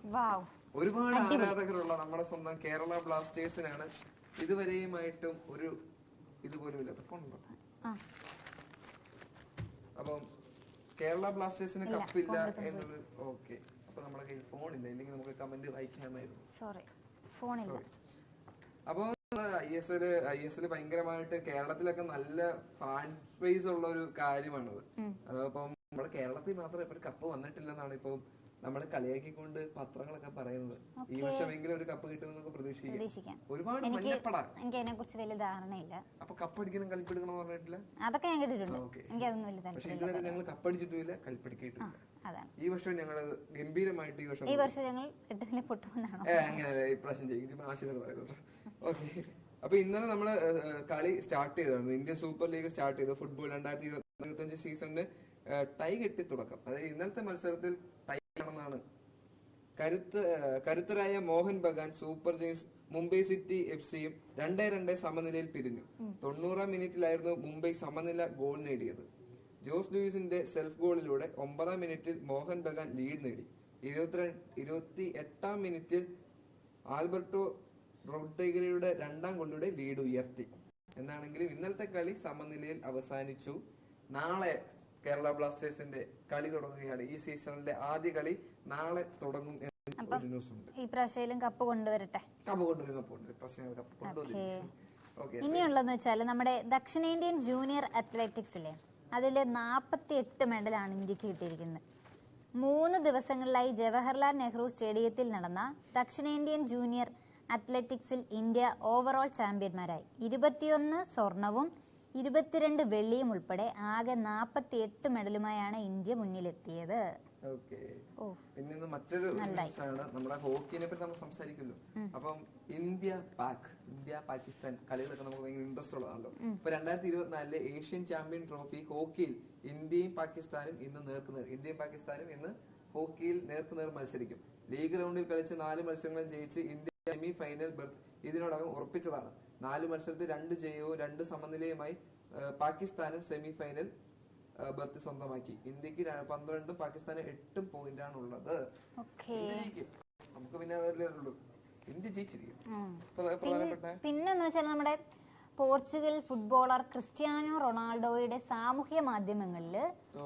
ഒരുപാട് ആരാധകരുള്ള നമ്മുടെ സ്വന്തം കേരള ബ്ലാസ്റ്റേഴ്സിനാണ് ഇതുവരെയുമായിട്ടും ഒരു ഇതുപോലും ഇല്ലാത്ത ഫോണുണ്ടോ. അപ്പം കേരള ബ്ലാസ്റ്റേഴ്സിന് കപ്പില്ല എന്നുള്ളത്. ഓക്കെ, അപ്പൊ നമ്മുടെ കയ്യിൽ ഫോണില്ല, ഇല്ലെങ്കിൽ നമുക്ക് കമന്റ് വായിക്കാമായിരുന്നു. അപ്പൊ ISL ഭയങ്കരമായിട്ട് കേരളത്തിലൊക്കെ നല്ല ഫാൻ സ്പേസ് ഉള്ള ഒരു കാര്യമാണത്. അപ്പം നമ്മുടെ കേരളത്തിൽ മാത്രം ഇപ്പൊ കപ്പ് വന്നിട്ടില്ലെന്നാണ് ഇപ്പൊ നമ്മള് കളിയാക്കിക്കൊണ്ട് പത്രങ്ങളൊക്കെ പറയുന്നത്. ഈ വർഷമെങ്കിലും ഒരു കപ്പ് കിട്ടുമെന്നൊക്കെ പ്രതീക്ഷിക്കാം. ഒരുപാട് മഞ്ഞപ്പട. എനിക്ക് അതിനെ കുറിച്ച് വലിയ ധാരണയില്ല. അപ്പൊ കപ്പടിക്കണം കലിപ്പിടിക്കണം പറഞ്ഞിട്ടില്ല. അതൊക്കെ ഞാൻ കേട്ടിട്ടുണ്ട്. പക്ഷെ ഇതുവരെ ഞങ്ങൾ കപ്പടിച്ചിട്ടില്ല, കലിപ്പിടിക്കിട്ടില്ല. ഈ വർഷം ഞങ്ങൾ ഗംഭീരമായിട്ട് ഈ വർഷം ഞങ്ങൾ അങ്ങനെയല്ല ഇപ്രാവശ്യം ജയിക്കും ആശീർവാദം പറയുന്നത്. ഓക്കെ, അപ്പൊ ഇന്നലെ നമ്മള് കളി സ്റ്റാർട്ട് ചെയ്തായിരുന്നു. ഇന്ത്യൻ സൂപ്പർ ലീഗ് സ്റ്റാർട്ട് ചെയ്തു. ഫുട്ബോൾ 2024-25 സീസണിന് ടൈ കെട്ടി തുടക്കം. അതായത് ഇന്നലത്തെ മത്സരത്തിൽ ടൈ ആണെന്നാണ്. കരുത്തരായ Mohun Bagan super giants Mumbai city FCയും 2-2 സമനിലയിൽ പിരിഞ്ഞു. 90-ാം മിനിറ്റിലായിരുന്നു മുംബൈ സമനില ഗോൾ നേടിയത്. ജോസ് ലൂയിസിന്റെ സെൽഫ് ഗോളിലൂടെ 9-ാം മിനിറ്റിൽ മോഹൻ ബഗാൻ ലീഡ് നേടി. 28-ാം മിനിറ്റിൽ ആൽബർട്ടോ റോഡ്രിഗയുടെ 2ാം ഗോളിലൂടെ ലീഡ് ഉയർത്തി. എന്നാണെങ്കിലും ഇന്നലത്തെ കളി സമനിലയിൽ അവസാനിച്ചു. നാളെ കേരള ബ്ലാസ്റ്റേഴ്സിന്റെ കളി തുടങ്ങുകയാണ്. ഈ സീസണിലെ ആദ്യ കളി നാളെ തുടങ്ങും എന്ന് ഒരു ന്യൂസ് ഉണ്ട്. ഈ പ്രാവശ്യം കപ്പ് കൊണ്ടുവരട്ടെ. ഇനിയുള്ളതെന്ന് വെച്ചാൽ നമ്മുടെ ദക്ഷിണേന്ത്യൻ ജൂനിയർ അത്ലറ്റിക്സിലെ അതില് 48 മെഡലാണ് ഇന്ത്യക്ക് കിട്ടിയിരിക്കുന്നത്. 3 ദിവസങ്ങളിലായി ജവഹർലാൽ നെഹ്റു സ്റ്റേഡിയത്തിൽ നടന്ന ദക്ഷിണേന്ത്യൻ ജൂനിയർ അത്ലറ്റിക്സിൽ ഇന്ത്യ ഓവറോൾ ചാമ്പ്യന്മാരായി. 21 സ്വർണവും 22 വെള്ളിയും ഉൾപ്പെടെ ആകെ 48 മെഡലുമായാണ് ഇന്ത്യ മുന്നിലെത്തിയത്. പിന്നെ മറ്റൊരു ന്യൂസാണ്, നമ്മുടെ ഹോക്കിനെ പറ്റി നമ്മൾ സംസാരിക്കുമല്ലോ. അപ്പം ഇന്ത്യ പാകിസ്ഥാൻ കളികളൊക്കെ നമുക്ക് ഭയങ്കര ഇൻട്രസ്റ്റ് ഉള്ളതാണല്ലോ. ഇപ്പൊ 2024 ഏഷ്യൻ ചാമ്പ്യൻ ട്രോഫി ഹോക്കിയിൽ ഇന്ത്യയും പാകിസ്ഥാനും ഇന്ന് ഹോക്കിയിൽ നേർക്കുനേർ മത്സരിക്കും. ലീഗ് റൗണ്ടിൽ കളിച്ച് 4 മത്സരങ്ങളും ജയിച്ച് ഇന്ത്യ സെമി ഫൈനൽ ബെർത്ത് ഇതിനോടകം ഉറപ്പിച്ചതാണ്. 4 മത്സരത്തിൽ 2 ജയവും 2 സമനിലയുമായി പാകിസ്ഥാനും സെമി ഫൈനൽ ബർത്ത് സ്വന്തമാക്കി. ഇന്ത്യക്ക് 12 പാകിസ്ഥാന് 8 പോയിന്റാണ് ഉള്ളത്. നമുക്ക് പിന്നെ അതല്ലേ ഉള്ളൂ. ഇന്ത്യ ജയിച്ചിരിക്കും. പ്രധാനപ്പെട്ട പിന്നെന്ന് വെച്ചാൽ നമ്മുടെ പോർച്ചുഗൽ ഫുട്ബോളർ ക്രിസ്ത്യാനോ റൊണാൾഡോയുടെ സാമൂഹ്യ മാധ്യമങ്ങളിൽ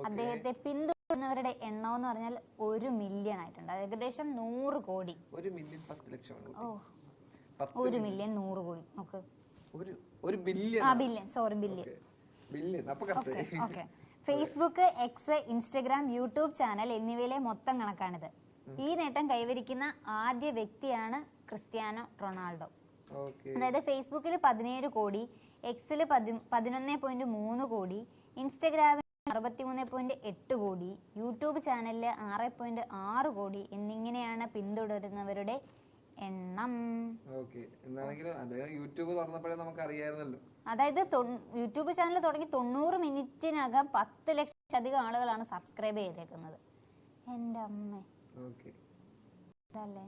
അദ്ദേഹത്തെ പിന്തുടരുന്നവരുടെ എണ്ണം എന്ന് പറഞ്ഞാൽ 1 മില്യൺ ആയിട്ടുണ്ട്. ഏകദേശം 100 കോടി. 1 മില്യൺ 10 ലക്ഷമാണ്. 1 മില്യൺ 100 കോടി. നോക്ക്, 1 billion. Billion, sorry, billion. Okay. Facebook, X, Instagram, YouTube channel എന്നിവയിലെ മൊത്തം കണക്കാണിത്. ഈ നേട്ടം കൈവരിക്കുന്ന ആദ്യ വ്യക്തിയാണ് ക്രിസ്ത്യാനോ റൊണാൾഡോ. അതായത് ഫേസ്ബുക്കിൽ 17 കോടി, എക്സിൽ 11.3 കോടി, ഇൻസ്റ്റഗ്രാമിൽ 63.8 കോടി, യൂട്യൂബ് ചാനലിൽ 6.6 കോടി എന്നിങ്ങനെയാണ് പിന്തുടരുന്നവരുടെ എണ്ണം. യൂട്യൂബ് തുറന്നപ്പോഴേ നമുക്ക് അറിയായിരുന്നല്ലോ. അതായത് യൂട്യൂബ് ചാനൽ തുടങ്ങി 90 മിനിറ്റിനകം 10 ലക്ഷത്തിലധികം ആളുകളാണ് സബ്സ്ക്രൈബ് ചെയ്തേക്കുന്നത്. എന്റെ അമ്മ, ഇതല്ലേ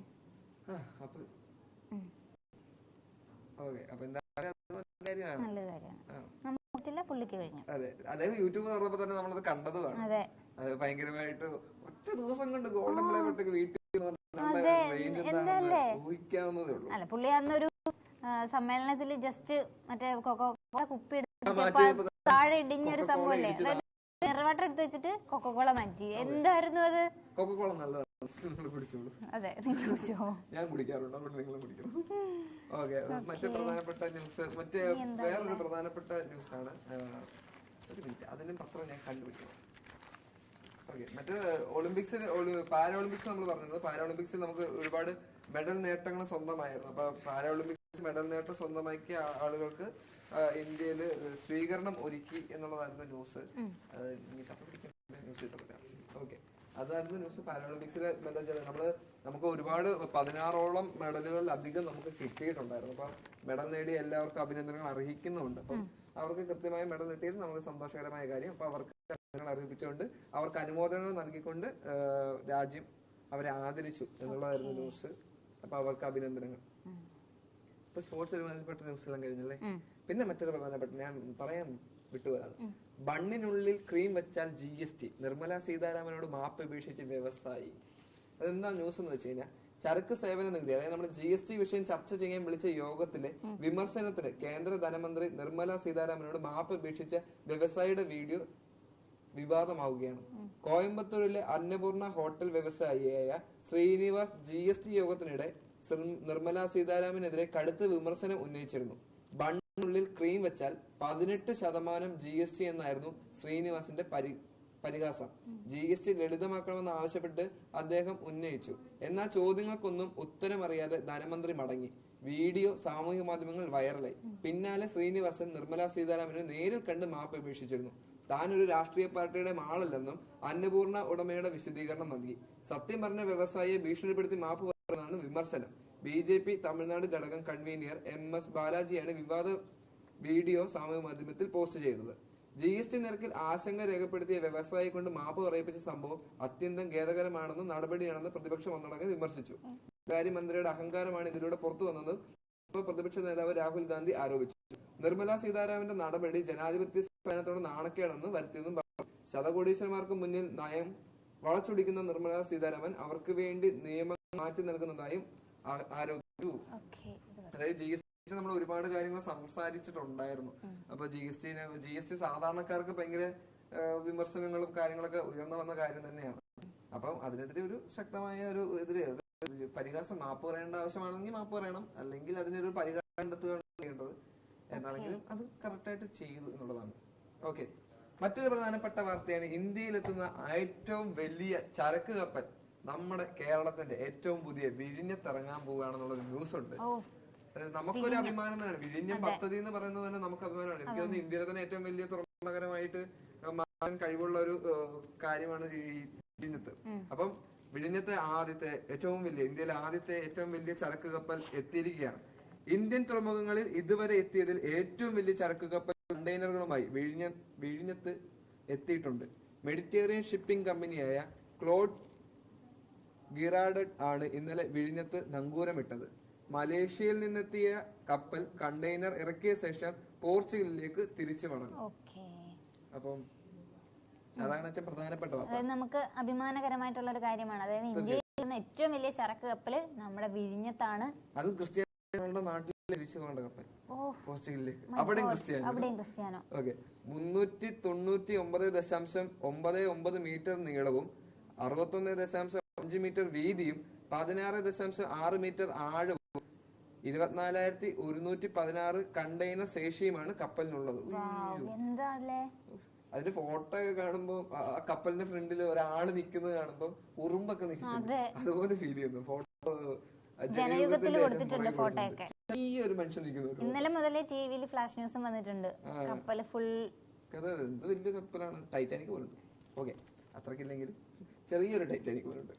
നല്ല കാര്യമാണ്. പുള്ളിക്ക് കഴിഞ്ഞു. അതെ, അതായത് യൂട്യൂബ് തുറന്നപ്പോ തന്നെ നമ്മളത് കണ്ടതുമാണ്. അത് ഭയങ്കരമായിട്ട് ഒറ്റ ദിവസം കൊണ്ട് ഗോൾഡൻ പ്ലേ ബട്ടൺ വീട്ടിൽ ഊഹിക്കാവുന്നതേ ഉള്ളൂ. അല്ല, പുള്ളി അന്നൊരു സമ്മേളനത്തിൽ ജസ്റ്റ് മറ്റേ കൊക്കോകോള കുപ്പി എടുത്ത് താഴെ ഇടിഞ്ഞൊരു സംഭവല്ലേ, നിറവാട്ടം എടുത്ത് വെച്ചിട്ട് കൊക്കോകോള മാറ്റി. എന്തായിരുന്നു അത്? കൊക്കോകോള നല്ലതാണ്, കുടിച്ചോളൂ. അതെ, നിങ്ങൾ കുടിച്ചോ? ഞാൻ കുടിക്കാറുണ്ട്, അതുകൊണ്ട് നിങ്ങൾ കുടിക്കണം. ഓക്കെ, മറ്റേ പ്രധാനപ്പെട്ട ന്യൂസ്, വേറൊരു പ്രധാനപ്പെട്ട ന്യൂസ് ആണ്. ഒരു മിനിറ്റ്, അതിനും പത്രം ഞാൻ കണ്ടുപിടിക്കണം. ഓക്കെ, മറ്റേ ഒളിമ്പിക്സിൽ, പാരാഒളിമ്പിക്സ് നമ്മൾ പറഞ്ഞത്. പാരാഒളിമ്പിക്സിൽ നമുക്ക് ഒരുപാട് മെഡൽ നേട്ടങ്ങൾ സ്വന്തമായിരുന്നു. അപ്പൊ പാരാഒളിമ്പിക്സ് മെഡൽ നേട്ടം സ്വന്തമാക്കിയ ആളുകൾക്ക് ഇന്ത്യയില് സ്വീകരണം ഒരുക്കി എന്നുള്ളതായിരുന്നു ന്യൂസ്. ഓക്കെ, അതായിരുന്നു ന്യൂസ്. പാരാഒളിമ്പിക്സിലെ നമുക്ക് ഒരുപാട് 16ഓളം മെഡലുകളിൽ അധികം നമുക്ക് കിട്ടിയിട്ടുണ്ടായിരുന്നു. അപ്പൊ മെഡൽ നേടിയ എല്ലാവർക്കും അഭിനന്ദനങ്ങൾ അർഹിക്കുന്നുണ്ട്. അപ്പം അവർക്ക് കൃത്യമായ മെഡൽ കിട്ടിയത് നമുക്ക് സന്തോഷകരമായ കാര്യം. അപ്പൊ അവർക്ക് അഭിനന്ദനങ്ങൾ അറിയിച്ചുകൊണ്ട്, അവർക്ക് അനുമോദനങ്ങൾ നൽകിക്കൊണ്ട് രാജ്യം അവരെ ആദരിച്ചു എന്നുള്ളതായിരുന്നു ന്യൂസ്. അപ്പൊ അവർക്ക് അഭിനന്ദനങ്ങൾ. ഇപ്പൊ സ്പോർട്സ് ബന്ധപ്പെട്ട ന്യൂസ് എല്ലാം കഴിഞ്ഞല്ലേ. പിന്നെ മറ്റൊരു പ്രധാനപ്പെട്ട, ഞാൻ പറയാൻ വിട്ടുപോയതാണ്. ബണ്ണിനുള്ളിൽ ക്രീം വെച്ചാൽ GST, നിർമ്മല സീതാരാമനോട് മാപ്പ് അപേക്ഷിച്ച വ്യവസായി. അതെന്താ ന്യൂസ് എന്ന് വെച്ച് കഴിഞ്ഞാൽ, ചരക്ക് സേവന നികുതി, അതായത് നമ്മുടെ GST വിഷയം ചർച്ച ചെയ്യാൻ വിളിച്ച യോഗത്തിലെ വിമർശനത്തിന് കേന്ദ്ര ധനമന്ത്രി നിർമ്മല സീതാരാമനോട് മാപ്പ് അപേക്ഷിച്ച വ്യവസായിയുടെ വീഡിയോ വിവാദമാവുകയാണ്. കോയമ്പത്തൂരിലെ അന്നപൂർണ ഹോട്ടൽ വ്യവസായിയായ ശ്രീനിവാസ് GST യോഗത്തിനിടെ നിർമ്മല സീതാരാമനെതിരെ കടുത്ത വിമർശനം ഉന്നയിച്ചിരുന്നു. ബണ്ണിനുള്ളിൽ ക്രീം വെച്ചാൽ 18% GST എന്നായിരുന്നു ശ്രീനിവാസിന്റെ പരിഹാസം. GST ലളിതമാക്കണമെന്ന് ആവശ്യപ്പെട്ട് അദ്ദേഹം ഉന്നയിച്ചു. എന്നാൽ ചോദ്യങ്ങൾക്കൊന്നും ഉത്തരമറിയാതെ ധനമന്ത്രി മടങ്ങി. വീഡിയോ സാമൂഹിക മാധ്യമങ്ങളിൽ വൈറലായി. പിന്നാലെ ശ്രീനിവാസൻ നിർമ്മല സീതാരാമനെ നേരിൽ കണ്ട് മാപ്പ് അപേക്ഷിച്ചിരുന്നു. താൻ ഒരു രാഷ്ട്രീയ പാർട്ടിയുടെ ആളല്ലെന്നും അന്നപൂർണ ഉടമയുടെ വിശദീകരണം നൽകി. സത്യം പറഞ്ഞ വ്യവസായിയെ ഭീഷണിപ്പെടുത്തി മാപ്പ് പറയുന്നതാണ് വിമർശനം. BJP തമിഴ്നാട് ഘടകം കൺവീനർ MS ബാലാജിയാണ് വിവാദ വീഡിയോ സാമൂഹിക മാധ്യമത്തിൽ പോസ്റ്റ് ചെയ്തത്. GST നിരക്കിൽ ആശങ്ക രേഖപ്പെടുത്തിയ വ്യവസായിയെ കൊണ്ട് മാപ്പ് പറയിപ്പിച്ച സംഭവം അത്യന്തം ഖേദകരമാണെന്നും നടപടിയാണെന്ന് പ്രതിപക്ഷം ഒന്നടങ്കം വിമർശിച്ചു. കാര്യമന്ത്രിയുടെ അഹങ്കാരമാണ് ഇതിലൂടെ പുറത്തു വന്നതെന്ന് പ്രതിപക്ഷ നേതാവ് രാഹുൽ ഗാന്ധി ആരോപിച്ചു. നിർമ്മല സീതാരാമന്റെ നടപടി ജനാധിപത്യ സേനത്തോട് നാണക്കേടെന്ന് വരുത്തിയെന്നും പറഞ്ഞു. ശതകോടീശ്വരന്മാർക്ക് മുന്നിൽ നയം വളച്ചൊടിക്കുന്ന നിർമ്മല സീതാരാമൻ അവർക്ക് വേണ്ടി നിയമങ്ങൾ മാറ്റി നൽകുന്നതായും ആരോപിച്ചു. അതായത് GST നമ്മൾ ഒരുപാട് കാര്യങ്ങൾ സംസാരിച്ചിട്ടുണ്ടായിരുന്നു. അപ്പൊ GST സാധാരണക്കാർക്ക് ഭയങ്കര വിമർശനങ്ങളും കാര്യങ്ങളൊക്കെ ഉയർന്നു വന്ന കാര്യം തന്നെയാണ്. അപ്പം അതിനെതിരെ ഒരു ശക്തമായ ഒരു എതിരെ പരിഹാസം, മാപ്പ് പറയേണ്ട ആവശ്യമാണെങ്കിൽ മാപ്പ് പറയണം, അല്ലെങ്കിൽ അതിനൊരു പരിഹാരം കണ്ടെത്തുകയാണ് ചെയ്യേണ്ടത്. എന്നാണെങ്കിലും അത് കറക്റ്റായിട്ട് ചെയ്തു എന്നുള്ളതാണ്. ഓക്കെ, മറ്റൊരു പ്രധാനപ്പെട്ട വാർത്തയാണ് ഇന്ത്യയിലെത്തുന്ന ഏറ്റവും വലിയ ചരക്ക് കപ്പൽ നമ്മുടെ കേരളത്തിന്റെ ഏറ്റവും പുതിയ വിഴിഞ്ഞത്തിറങ്ങാൻ പോവുകയാണെന്നുള്ള ന്യൂസ് ഉണ്ട്. നമുക്കൊരു അഭിമാനം തന്നെയാണ്. വിഴിഞ്ഞം പദ്ധതി എന്ന് പറയുന്നത് തന്നെ നമുക്ക് അഭിമാനമാണ്. എനിക്ക് തോന്നുന്നു ഇന്ത്യയിലെ തന്നെ ഏറ്റവും വലിയ തുറമുഖ നഗരമായിട്ട് മാറാൻ കഴിവുള്ള ഒരു കാര്യമാണ് ഈ വിഴിഞ്ഞത്ത്. അപ്പം വിഴിഞ്ഞത്തെ ഇന്ത്യയിലെ ആദ്യത്തെ ഏറ്റവും വലിയ ചരക്ക് കപ്പൽ എത്തിയിരിക്കുകയാണ്. ഇന്ത്യൻ തുറമുഖങ്ങളിൽ ഇതുവരെ എത്തിയതിൽ ഏറ്റവും വലിയ ചരക്ക് കപ്പൽ കണ്ടെയ്നറുകളുമായി വിഴിഞ്ഞത്ത് എത്തിയിട്ടുണ്ട്. മെഡിറ്ററേനിയൻ ഷിപ്പിംഗ് കമ്പനിയായ ക്ലോഡ് ഗിറാഡഡ് ആണ് ഇന്നലെ വിഴിഞ്ഞത്ത് നങ്കൂരമിട്ടത്. മലേഷ്യയിൽ നിന്നെത്തിയ കപ്പൽ കണ്ടെയ്നർ ഇറക്കിയ ശേഷം പോർച്ചുഗലിലേക്ക് തിരിച്ചു മടങ്ങും. അപ്പം അതാണ് ഏറ്റവും പ്രധാനപ്പെട്ട വാർത്ത. നമുക്ക് അഭിമാനകരമായിട്ടുള്ള ഒരു കാര്യമാണ്. അതായത് ഏറ്റവും വലിയ ചരക്ക് കപ്പല് നമ്മുടെ വിഴിഞ്ഞത്താണ്. അത് ക്രിസ്ത്യാനികളുടെ നാട്ടിൽ തിരിച്ചു പോകേണ്ട കപ്പൽ പോർച്ചുഗലിലേക്ക്. അവിടെയും ക്രിസ്ത്യാനോ. ഓക്കെ. 399.99 മീറ്റർ നീളവും 61.5 മീറ്റർ വീതിയും 16.6 മീറ്റർ ആഴവും 24,116 കണ്ടെയ്നർ ശേഷിയുമാണ് കപ്പലിനുള്ളത്. അതിന്റെ ഫോട്ടോ ഒക്കെ കാണുമ്പോ ആ കപ്പലിന്റെ ഫ്രണ്ടിൽ ഒരാള് നിക്കുന്നത് കാണുമ്പോ ഉറുമ്പൊക്കെ നിൽക്കുന്നത് അതുപോലെ ഫീൽ ചെയ്യുന്നു. ഫോട്ടോ ജനയുഗത്തിൽ കൊടുത്തിട്ടുണ്ട് ഫോട്ടോ ഒക്കെ. ഈ ഒരു മനുഷ്യൻ നിൽക്കുന്നു. ഇന്നലെ മുതലേ ടിവിയിൽ ഫ്ലാഷ് ന്യൂസും വന്നിട്ടുണ്ട്. കപ്പല് ഫുൾ എന്ത് വലിയ കപ്പലാണ്. ടൈറ്റാനിക് പോലുണ്ട്. ഓക്കെ, അത്രക്കില്ലെങ്കിലും ചെറിയൊരു ടൈറ്റാനിക് പോലുണ്ട്.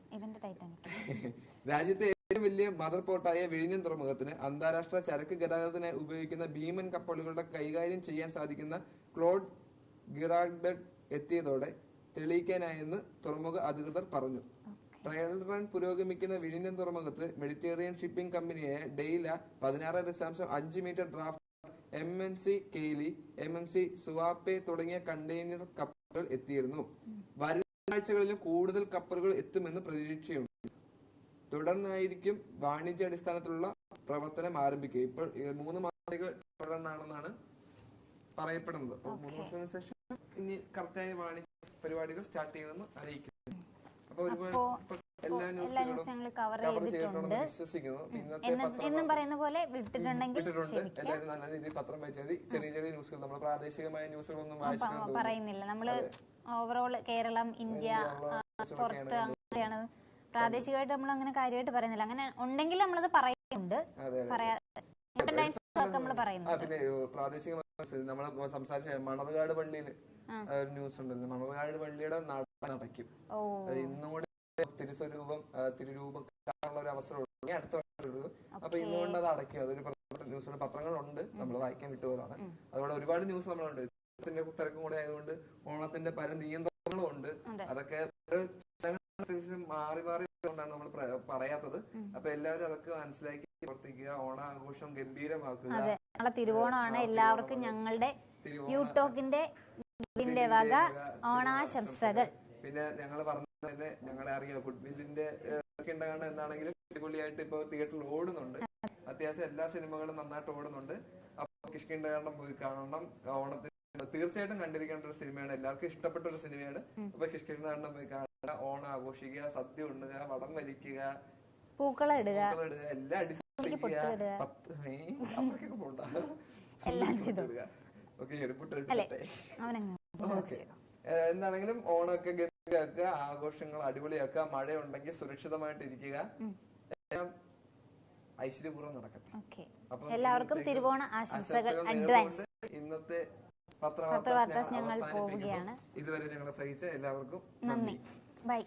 രാജ്യത്തെ ഏറ്റവും വലിയ മദർ പോർട്ടായ വിഴിഞ്ഞം തുറമുഖത്തിന് അന്താരാഷ്ട്ര ചരക്ക് ഗതാഗതത്തിന് ഉപയോഗിക്കുന്ന ഭീമൻ കപ്പലുകളുടെ കൈകാര്യം ചെയ്യാൻ സാധിക്കുന്ന ക്ലോഡ് ഗിറാർഡഡ് എത്തിയതോടെ തെളിയിക്കാനായെന്ന് തുറമുഖ അധികൃതർ പറഞ്ഞു. ട്രയൽ റൺ പുരോഗമിക്കുന്ന വിഴിഞ്ഞം തുറമുഖത്ത് മെഡിറ്ററേനിയൻ ഷിപ്പിംഗ് കമ്പനിയായ ഡെയ്ല 16.5 മീറ്റർ ഡ്രാഫ്റ്റ് MNC കെയ്ലി, MNC സുവാപ്പെ തുടങ്ങിയ കണ്ടെയ്നർ കപ്പലുകൾ എത്തിയിരുന്നു. വരുന്ന ആഴ്ചകളിലും കൂടുതൽ കപ്പലുകൾ എത്തുമെന്ന് പ്രതീക്ഷയുണ്ട്. തുടർന്നായിരിക്കും വാണിജ്യാടിസ്ഥാനത്തിലുള്ള പ്രവർത്തനം ആരംഭിക്കുക. ഇപ്പോൾ 3 മാസത്തേക്ക് തുടർന്നാണെന്നാണ് പറയപ്പെടുന്നത്. അപ്പോൾ 3 മാസത്തിന് ശേഷം ഇനി കറക്റ്റായ വാണിജ്യ പരിപാടികൾ സ്റ്റാർട്ട് ചെയ്യുമെന്ന് അറിയിക്കുന്നു. അപ്പൊ ഒരുപാട് എല്ലാ ന്യൂസുകളും കവർ ചെയ്തിട്ടുണ്ടെന്ന് വിശ്വസിക്കുന്നു. വിട്ടിട്ടുണ്ട്. എല്ലാവരും നല്ല രീതിയിൽ പത്രം വായിച്ചാൽ മതി. ചെറിയ ചെറിയ ന്യൂസുകൾ, നമ്മൾ പ്രാദേശികമായ ന്യൂസുകളൊന്നും പറയുന്നില്ല. നമ്മള് ഓവറോൾ കേരളം, ഇന്ത്യ, പുറത്ത് അങ്ങനെയാണ്. പ്രാദേശികമായിട്ട് നമ്മൾ അങ്ങനെ കാര്യമായിട്ട് പറയുന്നില്ല. അങ്ങനെ ഉണ്ടെങ്കിൽ നമ്മളത് പറയുന്നുണ്ട്. പിന്നെ പ്രാദേശികമായ നമ്മൾ സംസാരിച്ച മണർകാട് പള്ളിയിൽ ഒരു ന്യൂസ് ഉണ്ടല്ലോ. മണർകാട് പള്ളിയുടെ നടക്കും. ഇന്നുകൂടെ തിരുരൂപം കാണാനുള്ള ഒരു അവസരം അടുത്ത വർഷം. അപ്പൊ ഇന്നുകൊണ്ട് അത് അടയ്ക്കും. അതൊരു ന്യൂസ് പത്രങ്ങളുണ്ട്, നമ്മൾ വായിക്കാൻ വിട്ടുപോലാണ്. അതുപോലെ ഒരുപാട് ന്യൂസ് നമ്മളുണ്ട്. തിരക്കും കൂടെ ആയതുകൊണ്ട് ഓണത്തിന്റെ പല നിയന്ത്രണങ്ങളും ഉണ്ട്. അതൊക്കെ മാറി മാറി കൊണ്ടാണ് നമ്മൾ പറയാത്തത്. അപ്പൊ എല്ലാവരും അതൊക്കെ മനസ്സിലാക്കി പ്രവർത്തിക്കുക. ഓണാഘോഷം ഗംഭീരമാക്കുക. തിരുവോണമാണ്. എല്ലാവർക്കും ഞങ്ങളുടെ യൂടോക്കിന്റെ വക ഓണാശംസകൾ. പിന്നെ ഞങ്ങൾ പറഞ്ഞ തന്നെ ഞങ്ങളെ അറിയാം, ഗുഡ്വില്ലിന്റെ കിണ്ടകാണ എന്നാണെങ്കിലും അടിപൊളിയായിട്ട് ഇപ്പൊ തിയേറ്ററിൽ ഓടുന്നുണ്ട്. അത്യാവശ്യം എല്ലാ സിനിമകളും നന്നായിട്ട് ഓടുന്നുണ്ട്. അപ്പൊ കിഷ്കിണ്ടകാണ്ഡം പോയി കാണണം. ഓണത്തിന് തീർച്ചയായിട്ടും കണ്ടിരിക്കേണ്ട ഒരു സിനിമയാണ്. എല്ലാവർക്കും ഇഷ്ടപ്പെട്ട ഒരു സിനിമയാണ്. അപ്പൊ കിഷ്കിണ്ടകാണ്ഡം പോയി കാണുക, ഓണം ആഘോഷിക്കുക, സദ്യ ഉണ്ണുക, വടം വലിക്കുക, പൂക്കളം ഇടുക, എല്ലാം അടിച്ചിരിക്കുക. പോണ്ട ഓക്കെ. എന്താണെങ്കിലും ഓണമൊക്കെ ഗംഭീരാക്കുക, ആഘോഷങ്ങൾ അടിപൊളിയാക്കുക. മഴയുണ്ടെങ്കിൽ സുരക്ഷിതമായിട്ട് ഇരിക്കുക. എല്ലാം ഐശ്വര്യപൂർവ്വം നടക്കട്ടെ. എല്ലാവർക്കും തിരുവോണ ആശംസകൾ അഡ്വാൻസ്. ഇന്നത്തെ പത്രവാർത്ത ഞങ്ങൾ പോവുകയാണ്. ഇതുവരെ ഞങ്ങളെ സഹിച്ച എല്ലാവർക്കും നന്ദി. ബൈ.